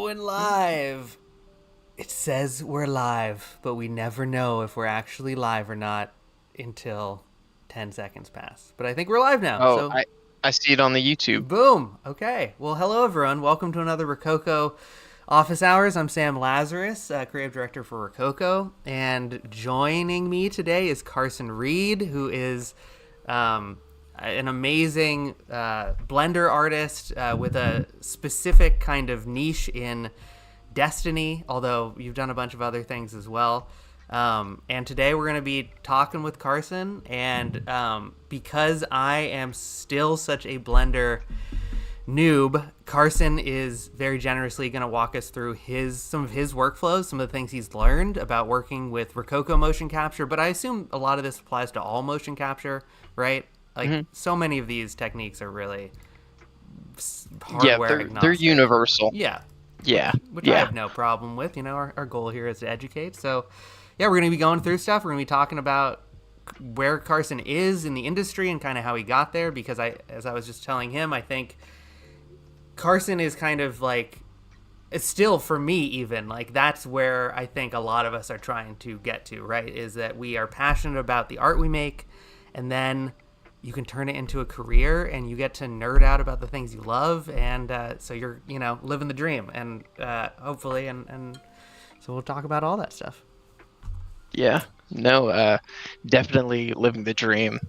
going live. It says we're live, but we never know if we're actually live or not until 10 seconds pass. But I think we're live now. Oh, So, I see it on the YouTube. boom. Okay. Well, hello, everyone. Welcome to another Rokoko Office Hours. I'm Sam Lazarus, Creative Director for Rokoko. And joining me today is Carson Reed, who is an amazing Blender artist with a specific kind of niche in Destiny, although you've done a bunch of other things as well. And today we're going to be talking with Carson, and because I am still such a Blender noob, Carson is very generously going to walk us through some of his workflows, some of the things he's learned about working with Rokoko motion capture. But I assume a lot of this applies to all motion capture, right? Like, so many of these techniques are really hardware agnostic. They're universal. Yeah. Yeah. Which I have no problem with. You know, our goal here is to educate. So, yeah, we're going to be going through stuff. We're going to be talking about where Carson is in the industry and kind of how he got there. Because as I was just telling him, I think Carson is kind of like, it's still for me even, like that's where I think a lot of us are trying to get to, right? Is that we are passionate about the art we make, and then you can turn it into a career and you get to nerd out about the things you love, and so you're living the dream, and hopefully and so we'll talk about all that stuff. Yeah, no, definitely living the dream.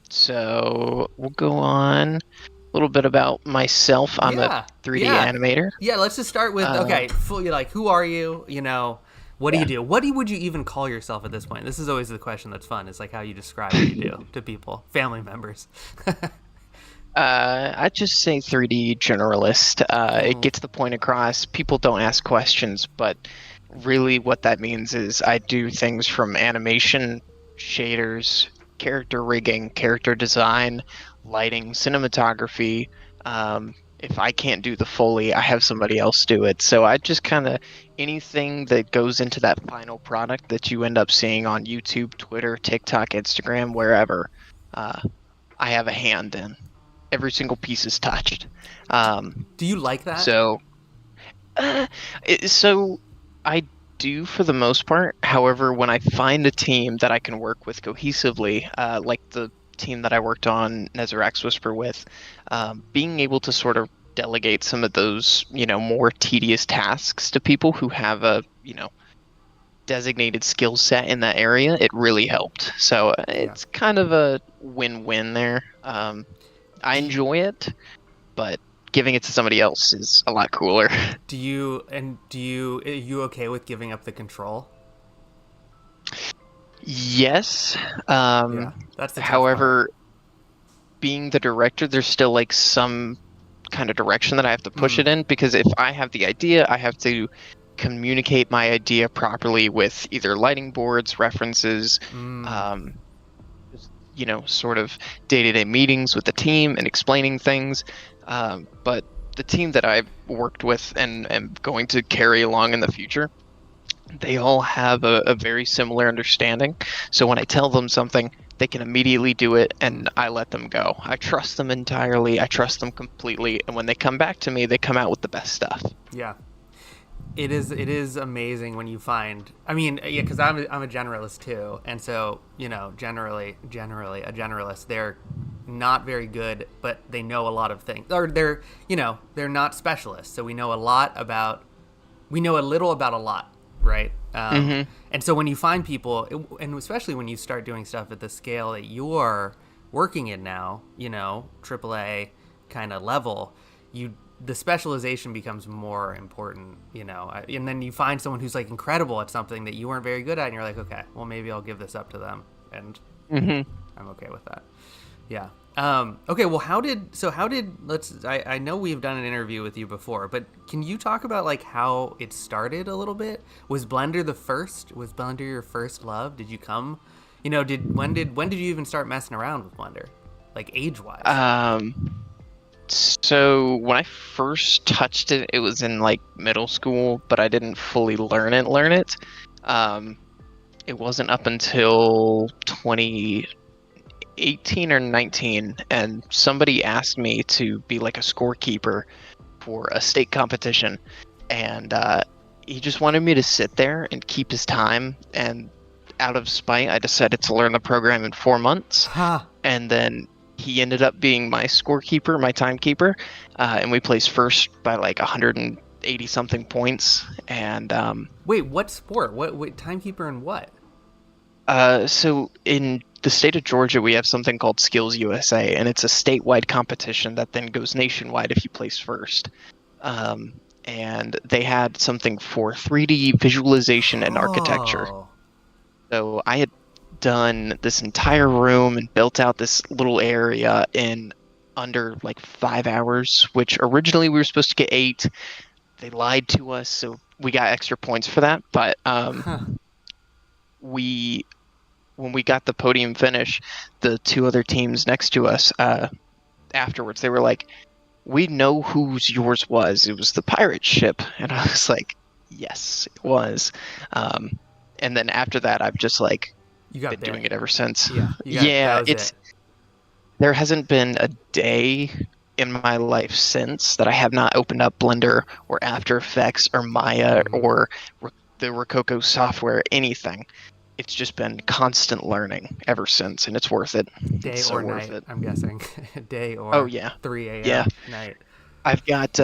So we'll go on a little bit about myself. I'm a 3D animator. Yeah, let's just start with who are you? What do you do? What would you even call yourself at this point? This is always the question that's fun. It's like how you describe what you do to people, family members. I just say 3D generalist. It gets the point across. People don't ask questions, but really what that means is I do things from animation, shaders, character rigging, character design, lighting, cinematography. If I can't do the Foley, I have somebody else do it. So I just kind of, anything that goes into that final product that you end up seeing on YouTube, Twitter, TikTok, Instagram, wherever, I have a hand in. Every single piece is touched. Do you like that? So I do for the most part. However, when I find a team that I can work with cohesively, like the team that I worked on Nezerax Whisper with, being able to sort of delegate some of those, more tedious tasks to people who have a, designated skill set in that area, it really helped. So it's kind of a win-win there. I enjoy it, but giving it to somebody else is a lot cooler. Are you okay with giving up the control? Yes. That's the however, being the director, there's still like some kind of direction that I have to push it in, because if I have the idea, I have to communicate my idea properly with either lighting boards, references, sort of day-to-day meetings with the team and explaining things. But the team that I've worked with and am going to carry along in the future, they all have a very similar understanding. So when I tell them something, they can immediately do it, and I let them go. I trust them entirely. I trust them completely. And when they come back to me, they come out with the best stuff. Yeah. It is amazing when you find, because I'm a generalist too. And so, generally a generalist, they're not very good, but they know a lot of things. Or they're not specialists. So we know a little about a lot. Right. And so when you find people, and especially when you start doing stuff at the scale that you're working in now, AAA kind of level, the specialization becomes more important, and then you find someone who's like incredible at something that you weren't very good at, and you're like, okay, well, maybe I'll give this up to them, and I'm okay with that. Yeah. Okay, well, I know we've done an interview with you before, but can you talk about like how it started a little bit? Was Blender your first love? Did you come, when did you even start messing around with Blender? Like age-wise? So when I first touched it, it was in like middle school, but I didn't fully learn it. It wasn't up until 2018 or 19, and somebody asked me to be like a scorekeeper for a state competition, and he just wanted me to sit there and keep his time. And out of spite, I decided to learn the program in 4 months. Ha! And then he ended up being my scorekeeper, my timekeeper, and we placed first by like 180 something points. And Wait, what sport? What timekeeper and what? so in the state of Georgia, we have something called Skills USA, and it's a statewide competition that then goes nationwide if you place first. And they had something for 3D visualization and architecture. Oh. So I had done this entire room and built out this little area in under like 5 hours, which originally we were supposed to get 8. They lied to us, so we got extra points for that. But Huh. when we got the podium finish, the 2 other teams next to us afterwards, they were like, "We know whose yours was. It was the pirate ship." And I was like, "Yes, it was." And then after that, I've just like You got been bit. doing it ever since. Yeah. Yeah, that was it. there hasn't been a day in my life since that I have not opened up Blender or After Effects or Maya or the Rokoko software, anything. It's just been constant learning ever since, and it's worth it. Day It's so or worth night, it. I'm guessing. Day or Oh yeah, 3 a.m. yeah. night. I've got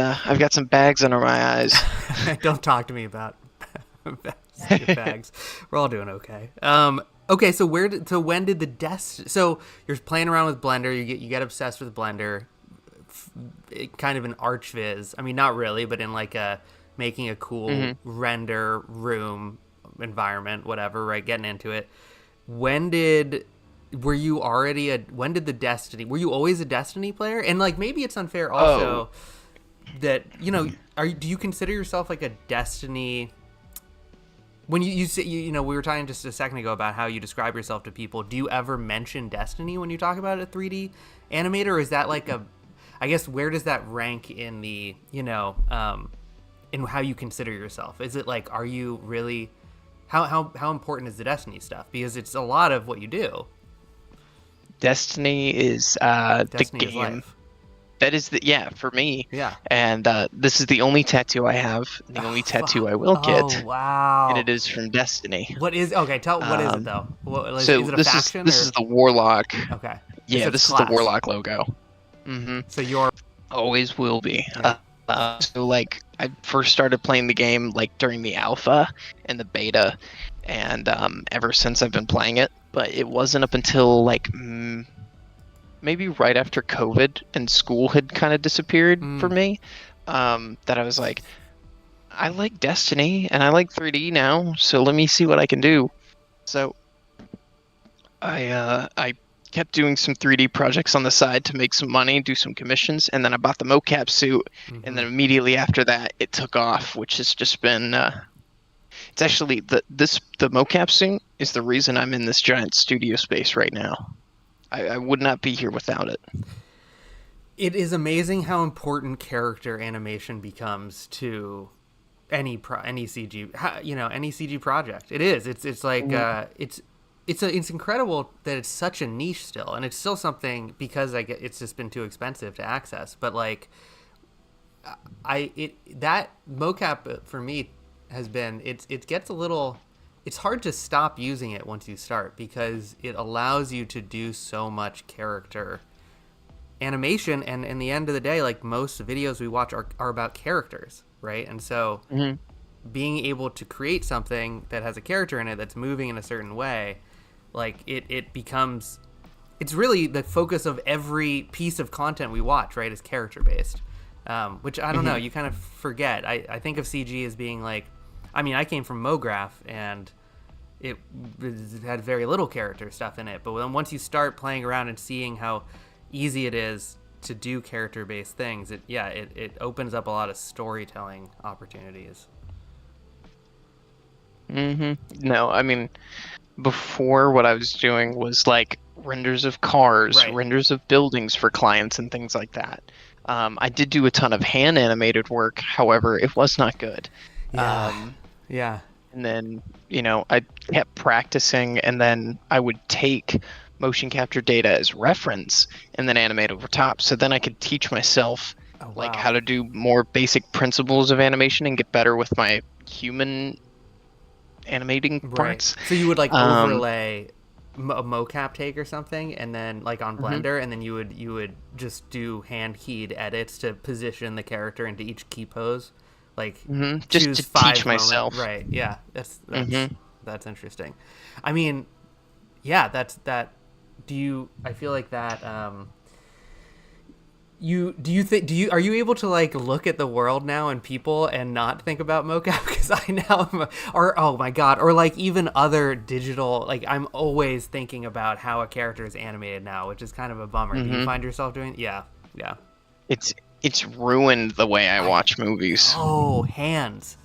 some bags under my eyes. Don't talk to me about bags. We're all doing okay. Okay, so when did so you're playing around with Blender, you get obsessed with Blender, kind of an archviz. I mean, not really, but in like making a cool render room environment, whatever, right? Getting into it. When did were you always a Destiny player? And like maybe it's unfair also that, do you consider yourself like a Destiny? When you say, we were talking just a second ago about how you describe yourself to people. Do you ever mention Destiny when you talk about a 3D animator? Or is that like I guess, where does that rank in the, in how you consider yourself? Is it like, are you really, how important is the Destiny stuff? Because it's a lot of what you do. Destiny is Destiny the is game. life. That is for me. Yeah. And this is the only tattoo I have, and the only tattoo I will get. Oh, wow. And it is from Destiny. What is it though? So is it a this faction? this is the Warlock. Okay. Yeah, this is the Warlock logo. So you're always will be. Yeah. So like I first started playing the game like during the alpha and the beta, and ever since I've been playing it. But it wasn't up until like maybe right after COVID and school had kind of disappeared for me, that I was like, I like Destiny and I like 3D now, so let me see what I can do. So I kept doing some 3D projects on the side to make some money, do some commissions, and then I bought the mocap suit, and then immediately after that it took off, which has just been it's actually the mocap suit is the reason I'm in this giant studio space right now. I would not be here without it. It is amazing how important character animation becomes to any CG, any CG project. It is. It's like it's incredible that it's such a niche still, and it's still something because it's just been too expensive to access. But like, that mocap for me has been it gets a little. It's hard to stop using it once you start because it allows you to do so much character animation, and in the end of the day, like most videos we watch are about characters, right? And so being able to create something that has a character in it that's moving in a certain way, like it becomes, it's really the focus of every piece of content we watch, right, is character based, which I don't know, you kind of forget. I think of CG as being like, I mean, I came from MoGraph, and it had very little character stuff in it. But then once you start playing around and seeing how easy it is to do character-based things, it opens up a lot of storytelling opportunities. No, I mean, before what I was doing was like renders of cars, Right. renders of buildings for clients and things like that. I did do a ton of hand animated work, however, it was not good. Yeah. And then, I kept practicing, and then I would take motion capture data as reference and then animate over top. So then I could teach myself Oh like wow. how to do more basic principles of animation and get better with my human animating Right. parts. So you would like Um, overlay a mocap take or something, and then like on mhm, Blender, and then you would just do hand keyed edits to position the character into each key pose, like just choose to teach five moment. myself. Right. Yeah. That's hmm that's that's interesting. I mean, yeah. That's that. Do you? I feel like that. You think do you are you able to like look at the world now and people and not think about mocap? Because I now am, or oh my god, or like even other digital, like I'm always thinking about how a character is animated now, which is kind of a bummer. Do you hmm find yourself doing? Yeah, yeah. It's it's ruined the way I I watch movies. know, hands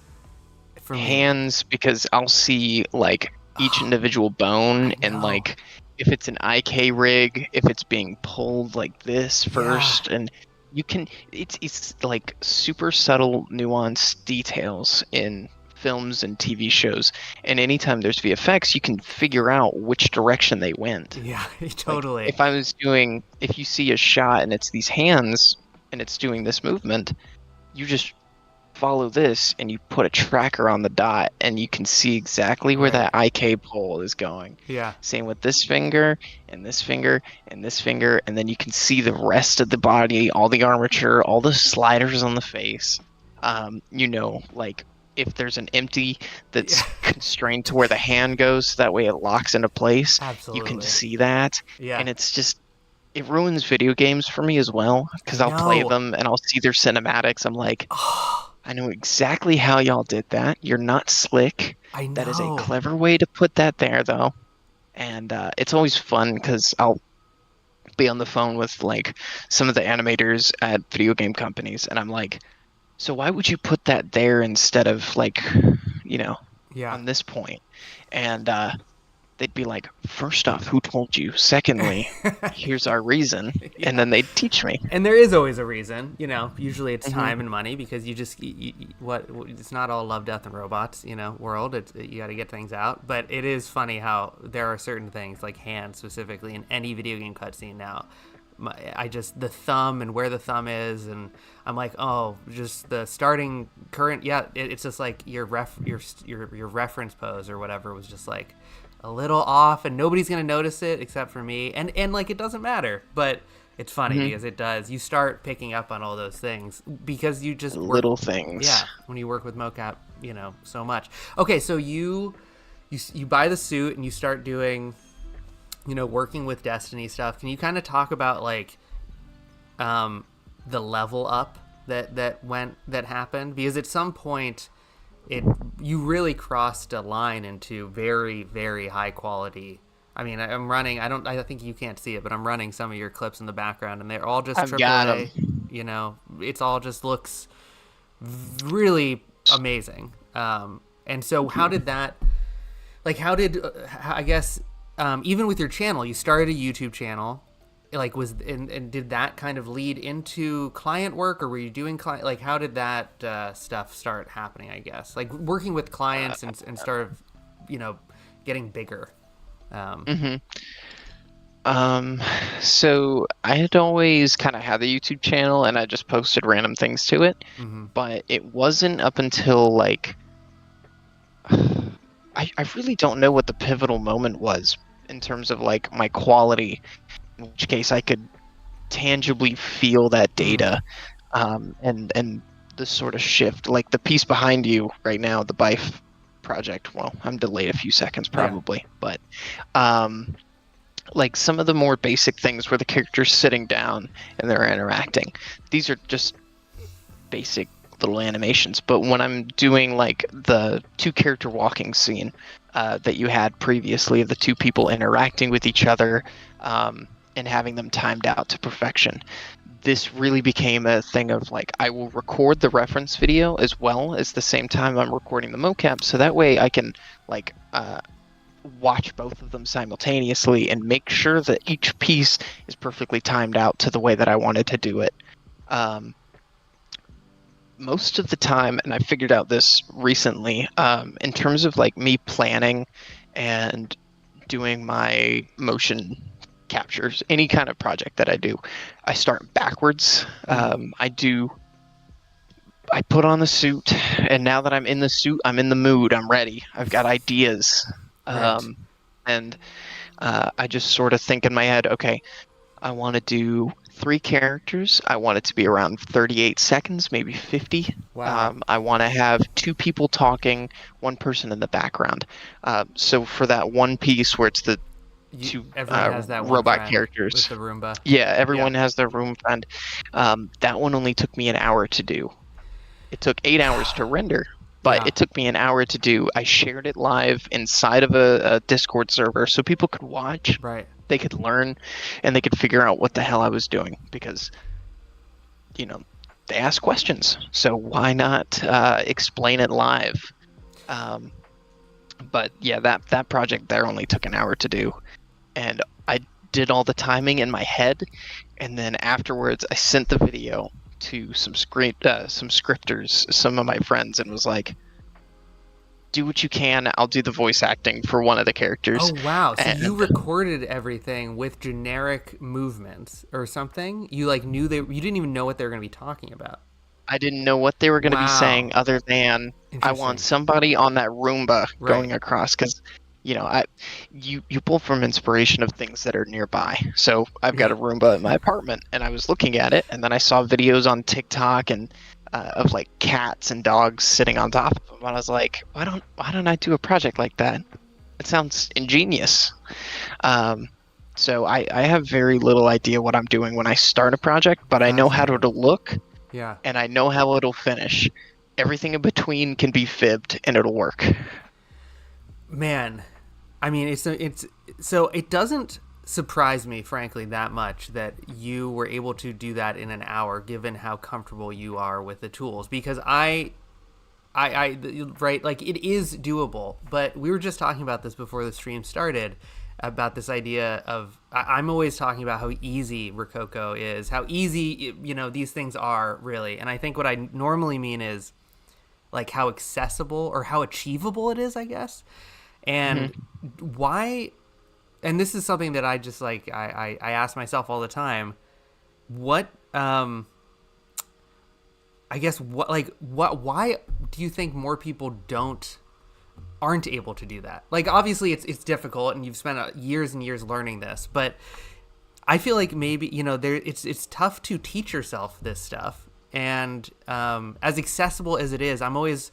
for me. Hands, because I'll see like each Oh, individual bone I and know. like if it's an IK rig, if it's being pulled like this Yeah, first, and you can it's like super subtle nuanced details in films and TV shows. And anytime there's VFX, you can figure out which direction they went. yeah, Like totally. if you see a shot and it's these hands and it's doing this movement, you just follow this and you put a tracker on the dot and you can see exactly where Right. that IK pole is going. Yeah. Same with this finger and this finger and this finger, and then you can see the rest of the body, all the armature, all the sliders on the face. Like if there's an empty Yeah. that's constrained to where the hand goes, so that way it locks into place, you can Absolutely. see that. Yeah. And it's just it ruins video games for me as well I because I'll play know. them and I'll see their cinematics. I'm like, Oh, I know exactly how y'all did that. You're not slick. I That is a know. clever way to put that there, though. And it's always fun because I'll be on the phone with like some of the animators at video game companies, and I'm like, so why would you put that there instead of like, you know, Yeah. on this point? And they'd be like, first off, who told you? Secondly, here's our reason. And Yeah. then they'd teach me. And there is always a reason, you know. Usually it's time hmm and money because you just what it's not all love, death, and robots, you know. World, you got to get things out. But it is funny how there are certain things like hands specifically in any video game cutscene now. I just the thumb and where the thumb is, and I'm like, oh, just the starting current. Yeah, it's just like your reference pose or whatever was just like a little off, and nobody's gonna notice it except for me, and like it doesn't matter, but it's funny hmm because it does. You start picking up on all those things because you just work. Little things. Yeah, when you work with mocap, you know so much. Okay, so you buy the suit and you start doing, you know, working with Destiny stuff. Can you kind of talk about like the level up that happened? Because at some point it you really crossed a line into very very high quality. I mean, I'm running. I think you can't see it, but I'm running some of your clips in the background, and they're all just I've got them. AAA. You know, it's all just looks really amazing. And so, how did that? Like, how did I guess even with your channel, you started a YouTube channel. Like, and did that kind of lead into client work, or were you doing client? Like, how did that stuff start happening? I guess like working with clients and start of, you know, getting bigger. hmm Um, so I had always kind of had the YouTube channel and I just posted random things to it, Mm-hmm. but it wasn't up until like I really don't know what the pivotal moment was in terms of like my quality, in which case I could tangibly feel that Mm. data, and the sort of shift, like the piece behind you right now, the BIFE project. Well, I'm delayed a few seconds Yeah. probably, but um, like some of the more basic things where the character's sitting down and they're interacting. These are just basic little animations. But when I'm doing like the two character walking scene that you had previously, the two people interacting with each other and having them timed out to perfection, this really became a thing of like I will record the reference video as well as the same time I'm recording the mocap, so that way I can like watch both of them simultaneously and make sure that each piece is perfectly timed out to the way that I wanted to do it. Um, Most of the time, and I figured out this recently, in terms of like me planning and doing my motion captures, any kind of project that I do, I start backwards. I put on the suit, and now that I'm in the suit, I'm in the mood. I'm ready. I've got ideas. Right. And I just sort of think in my head, okay, I want to do 3 characters. I want it to be around 38 seconds, maybe 50. Wow. I want to have 2 people talking, 1 person in the background. So for that one piece where it's the two Everyone has that one robot friend with characters, the Roomba. yeah, Yeah. everyone has their room friend. That one only took me an hour to do. It took 8 hours to render, but Yeah. it took me an hour to do. I shared it live inside of a Discord server so people could watch, Right. they could learn, and they could figure out what the hell I was doing because, you know, they ask questions. So why not explain it live? Um, but yeah, that project there only took an hour to do, and I did all the timing in my head, and then afterwards I sent the video to some scripters, some of my friends, and was like, "Do what you can. I'll do the voice acting for one of the Oh characters." wow. So you And recorded everything with generic movements or something? You like knew you didn't even know what they were going to be talking about. I didn't know what they were going to be Wow. saying other than I want Interesting. somebody on that Roomba Right. going across because you pull from inspiration of things that are nearby. So I've got Yeah. a Roomba in my apartment, and I was looking at it, and then I saw videos on TikTok and of like cats and dogs sitting on top of them, and I was like, why don't I do a project like that? It sounds ingenious. Um, so I have very little idea what I'm doing when I start a project, but I know how Fascinating. it'll look Yeah. and I know how it'll finish. Everything in between can be fibbed and it'll work. Man, I mean, it's so it doesn't surprise me, frankly, that much that you were able to do that in an hour, given how comfortable you are with the tools. Because right, like it is doable. But we were just talking about this before the stream started, about this idea of I'm always talking about how easy Rokoko is, how easy these things are really, and I think what I normally mean is like how accessible or how achievable it is, I guess. And Hmm. why, and this is something that I just like I ask myself all the time, what I guess what why do you think more people aren't able to do that? Like obviously it's difficult and you've spent years and years learning this, but I feel like maybe there it's tough to teach yourself this stuff, and as accessible as it is, I'm always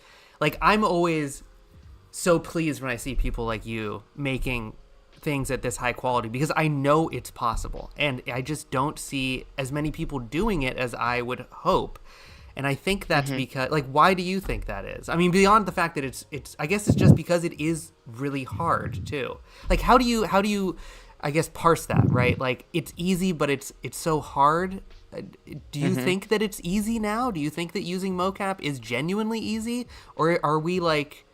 so pleased when I see people like you making things at this high quality because I know it's possible, and I just don't see as many people doing it as I would hope. And I think that's Hmm. because, like, why do you think that is? I mean, beyond the fact that it's I guess it's just because it is really hard too. Like, how do you I guess parse that, right? Like it's easy, but it's so hard. Do you Hmm. think that it's easy now? Do you think that using mocap is genuinely easy, or are we like,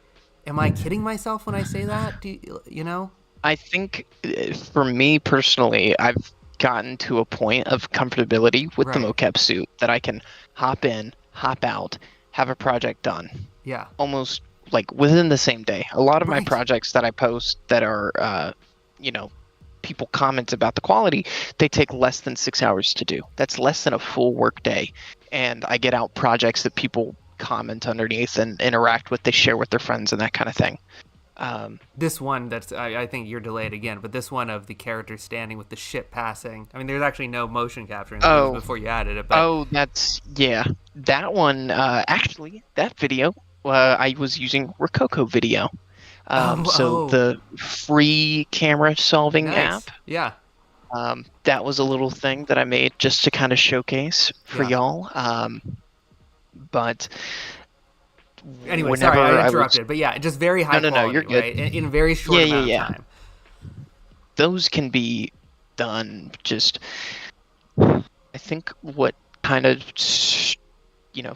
am I kidding myself when I say that? I think for me personally, I've gotten to a point of comfortability with the Right. mocap suit that I can hop in, hop out, have a project done Yeah. almost like within the same day. A lot of my Right. projects that I post that are, you know, people comment about the quality, they take less than 6 hours to do. That's less than a full work day. And I get out projects that people comment underneath and interact with, they share with their friends and that kind of thing. Um, This one that's I think you're delayed again, but this one of the character standing with the ship passing. I mean, there's actually no motion capturing. Like it was oh, before you added it, but oh, that's, yeah. That one, actually, that video, I was using Rokoko video. oh So oh, the free camera solving app, nice. Yeah. that was a little thing that I made just to kind of showcase for Yeah. y'all. But Anyway, sorry I whenever I was, interrupted, but yeah, just very no, high no, no, you're quality, good. right? In a very Yeah, short yeah, amount of yeah. time. Those can be done just, I think what kind of,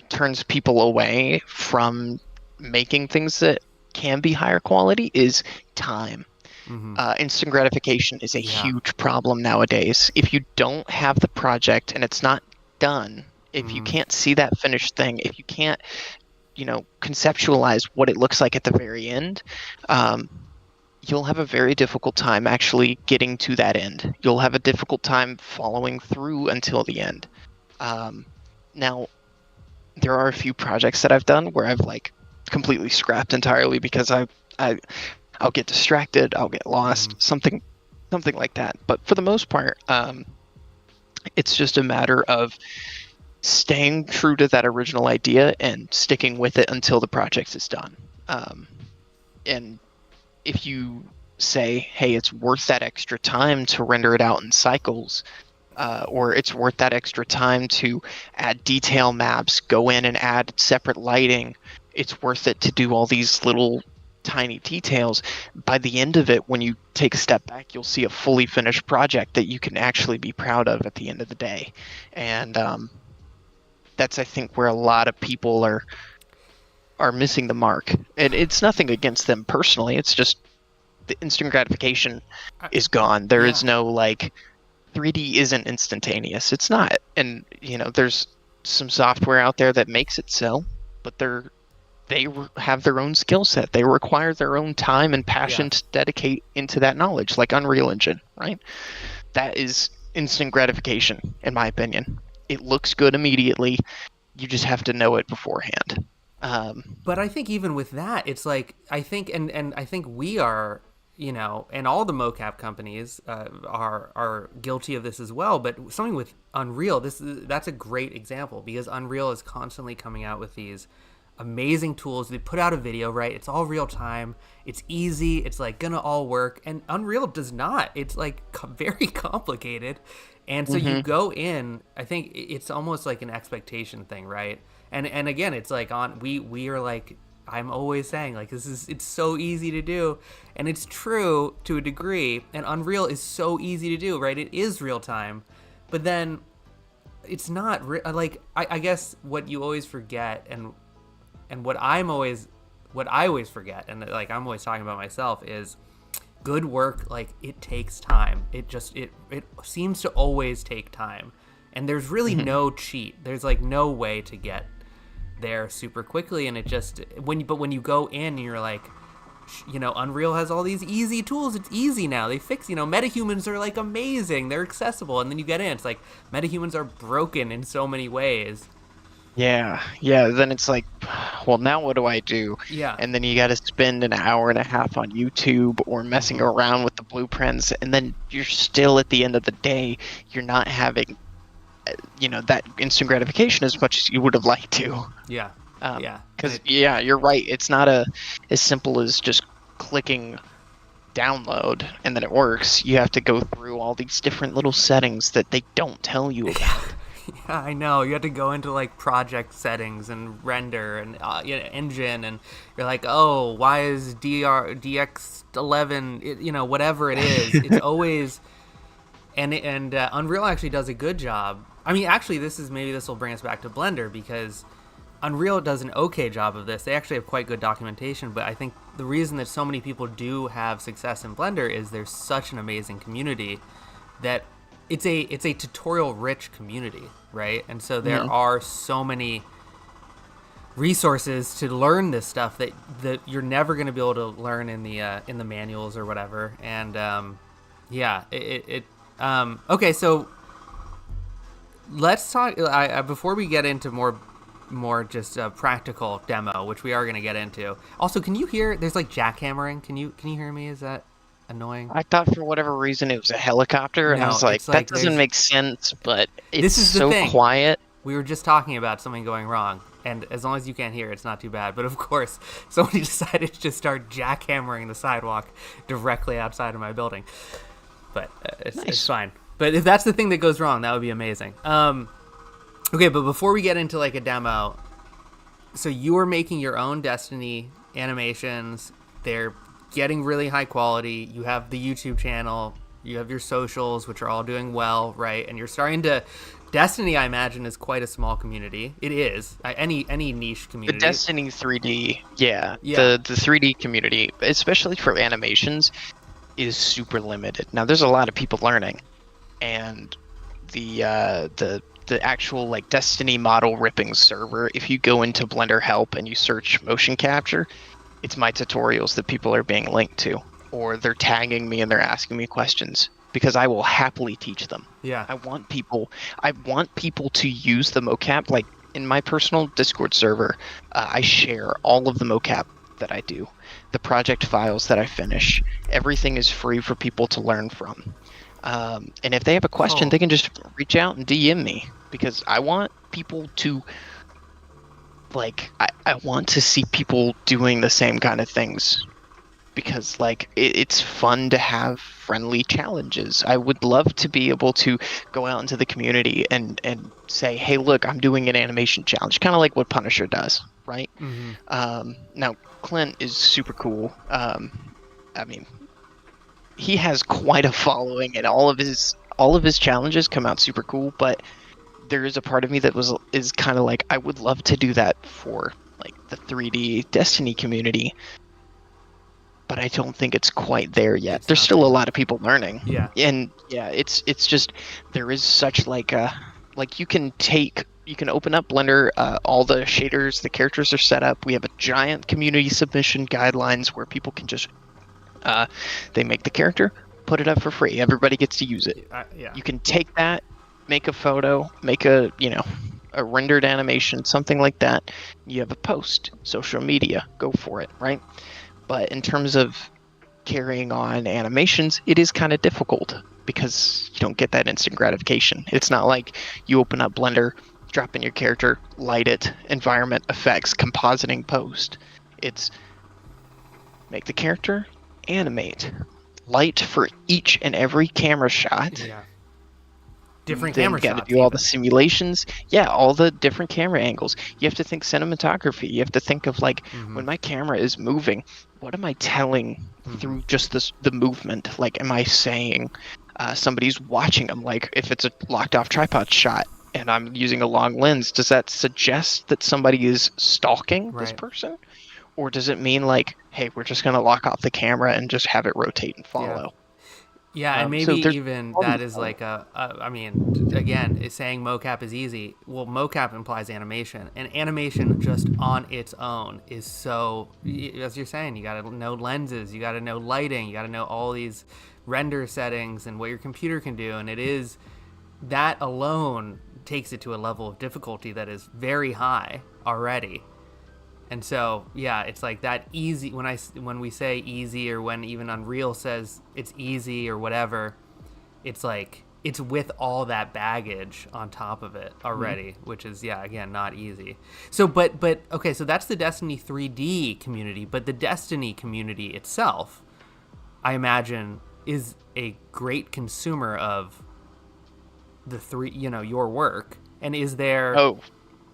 turns people away from making things that can be higher quality is time. Mm-hmm. Instant gratification is a Yeah. huge problem nowadays. If you don't have the project and it's not done, if you Mm-hmm. can't see that finished thing, if you can't, conceptualize what it looks like at the very end, um, you'll have a very difficult time actually getting to that end. You'll have a difficult time following through until the end. Now, there are a few projects that I've done where I've like completely scrapped entirely because I'll get distracted, I'll get lost, something like that. But for the most part, it's just a matter of staying true to that original idea and sticking with it until the project is done. And if you say, hey, it's worth that extra time to render it out in cycles, or it's worth that extra time to add detail maps, go in and add separate lighting, it's worth it to do all these little tiny details. By the end of it, when you take a step back, you'll see a fully finished project that you can actually be proud of at the end of the day. And that's, I think, where a lot of people are missing the mark. And it's nothing against them personally. It's just the instant gratification is gone. There is no like 3D isn't instantaneous. It's not. And there's some software out there that makes it so, but they have their own skill set. They require their own time and passion to dedicate into that knowledge, like Unreal Engine, right? That is instant gratification, in my opinion. It looks good immediately. You just have to know it beforehand. But I think even with that, it's like, I think, and I think we are, and all the mocap companies are guilty of this as well. But something with Unreal, that's a great example, because Unreal is constantly coming out with these amazing tools. They put out a video, right? It's all real time. It's easy. It's like gonna all work. And Unreal does not. It's like very complicated. And so you go in, I think it's almost like an expectation thing, right? And again, it's like we are like, I'm always saying like, it's so easy to do, and it's true to a degree. And Unreal is so easy to do, right? It is real time, but then it's not like, I guess what you always forget, and what I always forget, and like I'm always talking about myself, is good work. Like, it takes time. It seems to always take time, and there's really no cheat. There's like no way to get there super quickly, and it just when you go in and you're like, Unreal has all these easy tools. It's easy now. They fix, metahumans are like amazing. They're accessible, and then you get in, it's like metahumans are broken in so many ways. Yeah. Then it's like, well, now what do I do? Yeah. And then you got to spend an hour and a half on YouTube or messing around with the blueprints, and then you're still, at the end of the day, you're not having, that instant gratification as much as you would have liked to. Yeah. Because you're right. It's not as simple as just clicking download and then it works. You have to go through all these different little settings that they don't tell you about. Yeah, I know. You have to go into like project settings and render and engine, and you're like, oh, why is DX11? Whatever it is, it's always. And Unreal actually does a good job. I mean, actually, this will bring us back to Blender, because Unreal does an okay job of this. They actually have quite good documentation, but I think the reason that so many people do have success in Blender is there's such an amazing community that it's a tutorial rich community, right? And so there are so many resources to learn this stuff that you're never going to be able to learn in the manuals or whatever. And okay, so let's talk before we get into more just practical demo, which we are going to get into. Also, can you hear there's like jackhammering? Can you hear me? Is that annoying? I thought for whatever reason it was a helicopter, and I was like, that doesn't make sense, but it's so quiet. We were just talking about something going wrong, and as long as you can't hear, it's not too bad. But of course, somebody decided to just start jackhammering the sidewalk directly outside of my building. But it's fine. But if that's the thing that goes wrong, that would be amazing. Okay, but before we get into like a demo, so you are making your own Destiny animations. They're getting really high quality. You have the YouTube channel. You have your socials, which are all doing well, right? And you're starting to... Destiny, I imagine, is quite a small community. It is. Any niche community. The Destiny 3D, yeah. The 3D community, especially for animations, is super limited. Now, there's a lot of people learning, and the actual like Destiny model ripping server, if you go into Blender Help and you search motion capture, it's my tutorials that people are being linked to, or they're tagging me and they're asking me questions, because I will happily teach them. Yeah. I want people to use the mocap. Like in my personal Discord server, I share all of the mocap that I do, the project files that I finish. Everything is free for people to learn from. And if they have a question, they can just reach out and DM me, because I want people to I want to see people doing the same kind of things, because it's fun to have friendly challenges. I would love to be able to go out into the community and say, hey, look, I'm doing an animation challenge, kind of like what Punisher does, right? Now Clint is super cool. I mean, he has quite a following, and all of his challenges come out super cool, but there is a part of me that is kind of like, I would love to do that for like the 3D Destiny community, but I don't think it's quite there yet. There's still a lot of people learning. Yeah. And yeah, it's just, there is such like you can open up Blender, all the shaders, the characters are set up. We have a giant community submission guidelines where people can just they make the character, put it up for free. Everybody gets to use it. Yeah. You can take that, make a photo, make a rendered animation, something like that. You have a post, social media, go for it, right? But in terms of carrying on animations, it is kind of difficult because you don't get that instant gratification. It's not like you open up Blender, drop in your character, light it, environment effects, compositing, post. It's make the character, animate, light for each and every camera shot. Yeah. Different then camera you shots. Got to do all the simulations. Yeah, all the different camera angles. You have to think cinematography. You have to think of when my camera is moving, what am I telling through just the movement? Like, am I saying somebody's watching them? Like, if it's a locked off tripod shot and I'm using a long lens, does that suggest that somebody is stalking this person? Or does it mean hey, we're just going to lock off the camera and just have it rotate and follow? Yeah, and maybe even that is I mean, again, is saying mocap is easy. Well, mocap implies animation, and animation just on its own is so, as you're saying, you got to know lenses, you got to know lighting, you got to know all these render settings and what your computer can do, and that alone takes it to a level of difficulty that is very high already. And so, yeah, it's like that easy. When we say easy, or when even Unreal says it's easy or whatever, it's like it's with all that baggage on top of it already, which is, yeah, again, not easy. So, but okay, so that's the Destiny 3D community, but the Destiny community itself, I imagine, is a great consumer of your work. And is there? Oh.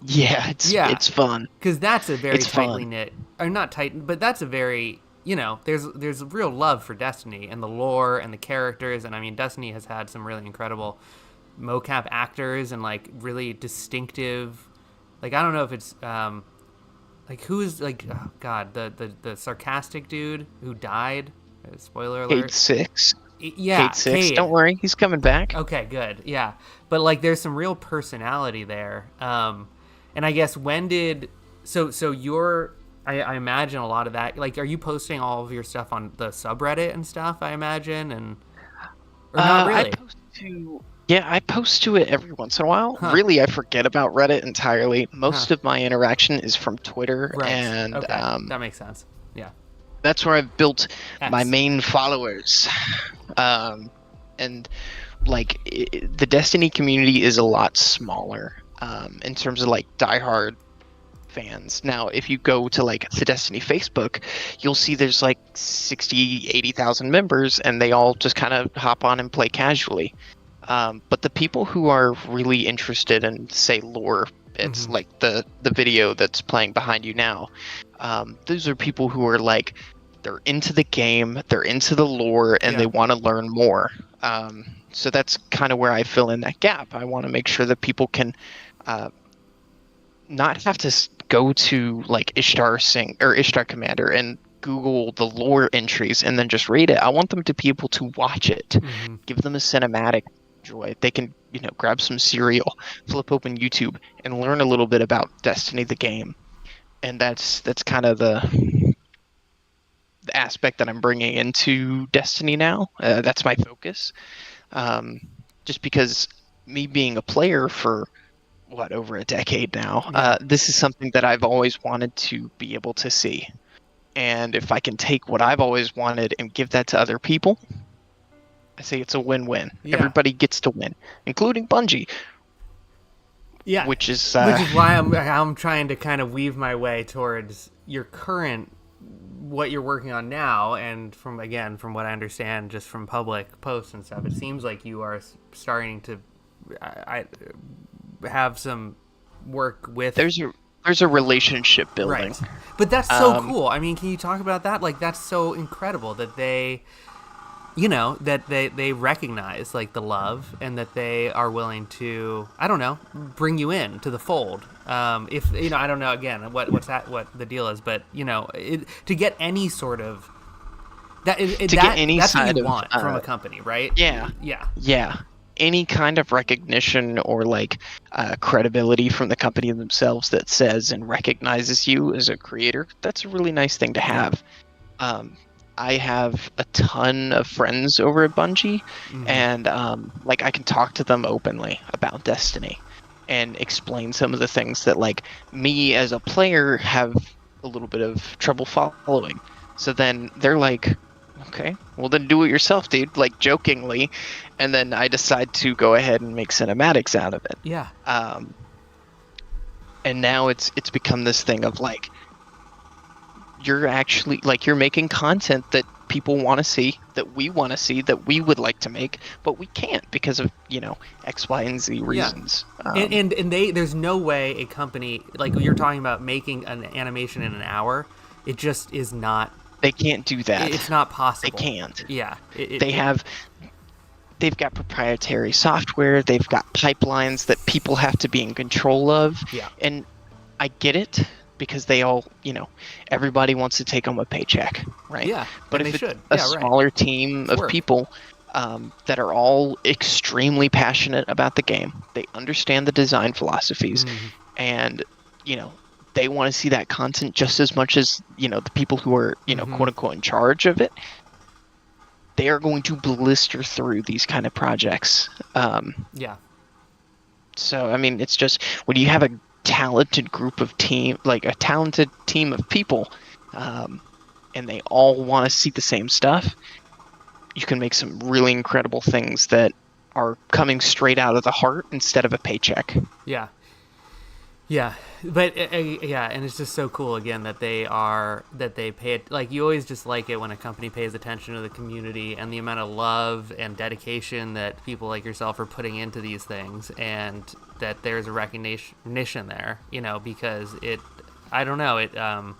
Yeah, it's fun. Because that's a very tightly knit, or not tight, but that's a very, there's real love for Destiny and the lore and the characters. And I mean, Destiny has had some really incredible mocap actors and really distinctive, I don't know if it's, who's oh God, the sarcastic dude who died, spoiler alert. Cade 6. Yeah, Cade 6. Don't worry, he's coming back. Okay, good. Yeah, but there's some real personality there. And I guess when did so I imagine a lot of that, are you posting all of your stuff on the subreddit and stuff, I imagine, or not really? I post to it every once in a while. Really, I forget about Reddit entirely. Most of my interaction is from Twitter, and that makes sense. Yeah, that's where I've built my main followers. And the Destiny community is a lot smaller in terms of diehard fans. Now, if you go to the Destiny Facebook, you'll see there's 80,000 members, and they all just kind of hop on and play casually. But the people who are really interested in, say, lore, it's the video that's playing behind you now. Those are people who are they're into the game, they're into the lore, and they want to learn more. So that's kind of where I fill in that gap. I want to make sure that people can not have to go to Ishtar Commander and Google the lore entries and then just read it. I want them to be able to watch it, give them a cinematic joy. They can, grab some cereal, flip open YouTube, and learn a little bit about Destiny the game. And that's kind of the aspect that I'm bringing into Destiny now. That's my focus. Um, just because me being a player for over a decade now, Yeah. this is something that I've always wanted to be able to see. And if I can take what I've always wanted and give that to other people, I say it's a win-win. Yeah. Everybody gets to win, including Bungie, Yeah. which is Which is why I'm trying to kind of weave my way towards your current what you're working on now, and from what I understand just from public posts and stuff, it seems like you are starting to have some work with there's a relationship building. Right. But that's so cool. I mean, can you talk about that? Like, that's so incredible that they, that they recognize like the love and that they are willing to, I don't know, bring you in to the fold. If I don't know again what the deal is, but to get any sort of that's what you want from a company, right? Yeah. Yeah. Any kind of recognition or like credibility from the company themselves that says and recognizes you as a creator, that's a really nice thing to have. I have a ton of friends over at Bungie, and like I can talk to them openly about Destiny and explain some of the things that like me as a player have a little bit of trouble following. So then they're like, okay, well then do it yourself, dude, like jokingly, and then I decide to go ahead and make cinematics out of it. Yeah. And now it's become this thing of like, you're actually like you're making content that people want to see, that we want to see, that we would like to make, but we can't because of X, Y, and Z reasons. Yeah. And there's no way a company like you're talking about making an animation in an hour. It just is not. They can't do that. It's not possible. They can't. Yeah. They've got proprietary software. They've got pipelines that people have to be in control of. Yeah. And I get it because they all, everybody wants to take home a paycheck, right? Yeah. But if it's a smaller team of people that are all extremely passionate about the game, they understand the design philosophies, and they want to see that content just as much as the people who are quote unquote in charge of it. They are going to blister through these kind of projects. Yeah. So I mean, it's just when you have a talented talented team of people, and they all want to see the same stuff, you can make some really incredible things that are coming straight out of the heart instead of a paycheck. Yeah. Yeah, but and it's just so cool again that they pay it. Like, you always just like it when a company pays attention to the community and the amount of love and dedication that people like yourself are putting into these things, and that there's a recognition there, because I don't know,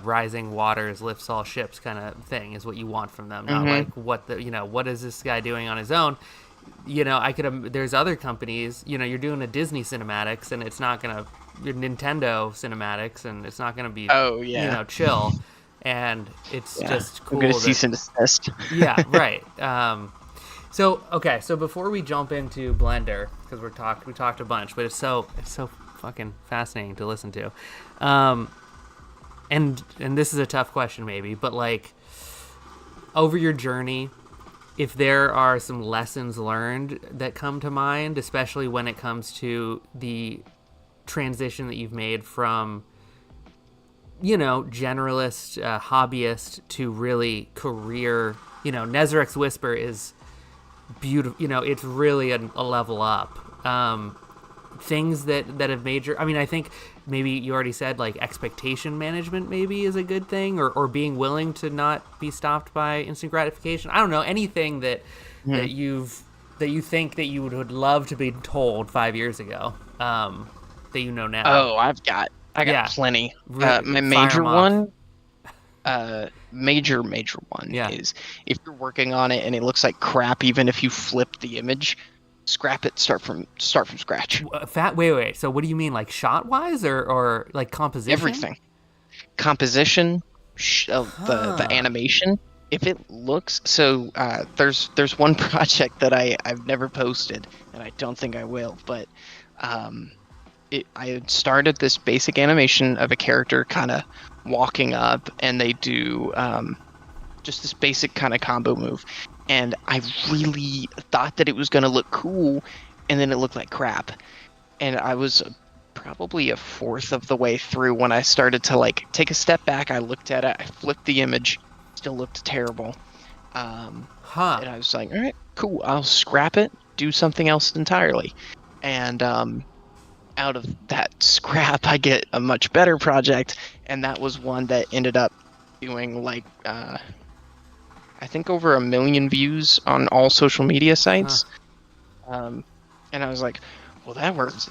rising waters lifts all ships kind of thing is what you want from them, not like what is this guy doing on his own. There's other companies, you're doing a Disney cinematics and it's not gonna, your Nintendo cinematics and it's not gonna be, chill, and it's just cool. I'm gonna cease and desist. Yeah, right. So before we jump into Blender, because we talked a bunch, but it's so fucking fascinating to listen to, and this is a tough question maybe, but like over your journey, if there are some lessons learned that come to mind, especially when it comes to the transition that you've made from, generalist, hobbyist to really career, Nezarek's Whisper is beautiful. It's really a level up. Things that have major, I think maybe you already said like expectation management maybe is a good thing, or being willing to not be stopped by instant gratification. I don't know, anything that you think that you would love to be told 5 years ago, that now. Oh, I got plenty. My major one, major one is if you're working on it and it looks like crap, even if you flip the image, scrap it, start from scratch. Wait. So what do you mean, like shot wise or like composition? Everything. Composition, the animation. If it looks there's one project that I've never posted, and I don't think I will, but I had started this basic animation of a character kind of walking up, and they do just this basic kind of combo move. And I really thought that it was going to look cool, and then it looked like crap. And I was probably a fourth of the way through when I started to like take a step back. I looked at it, I flipped the image, still looked terrible. And I was like, all right, cool, I'll scrap it, do something else entirely. And out of that scrap, I get a much better project, and that was one that ended up doing like I think over 1 million views on all social media sites. And I was like, well, that works.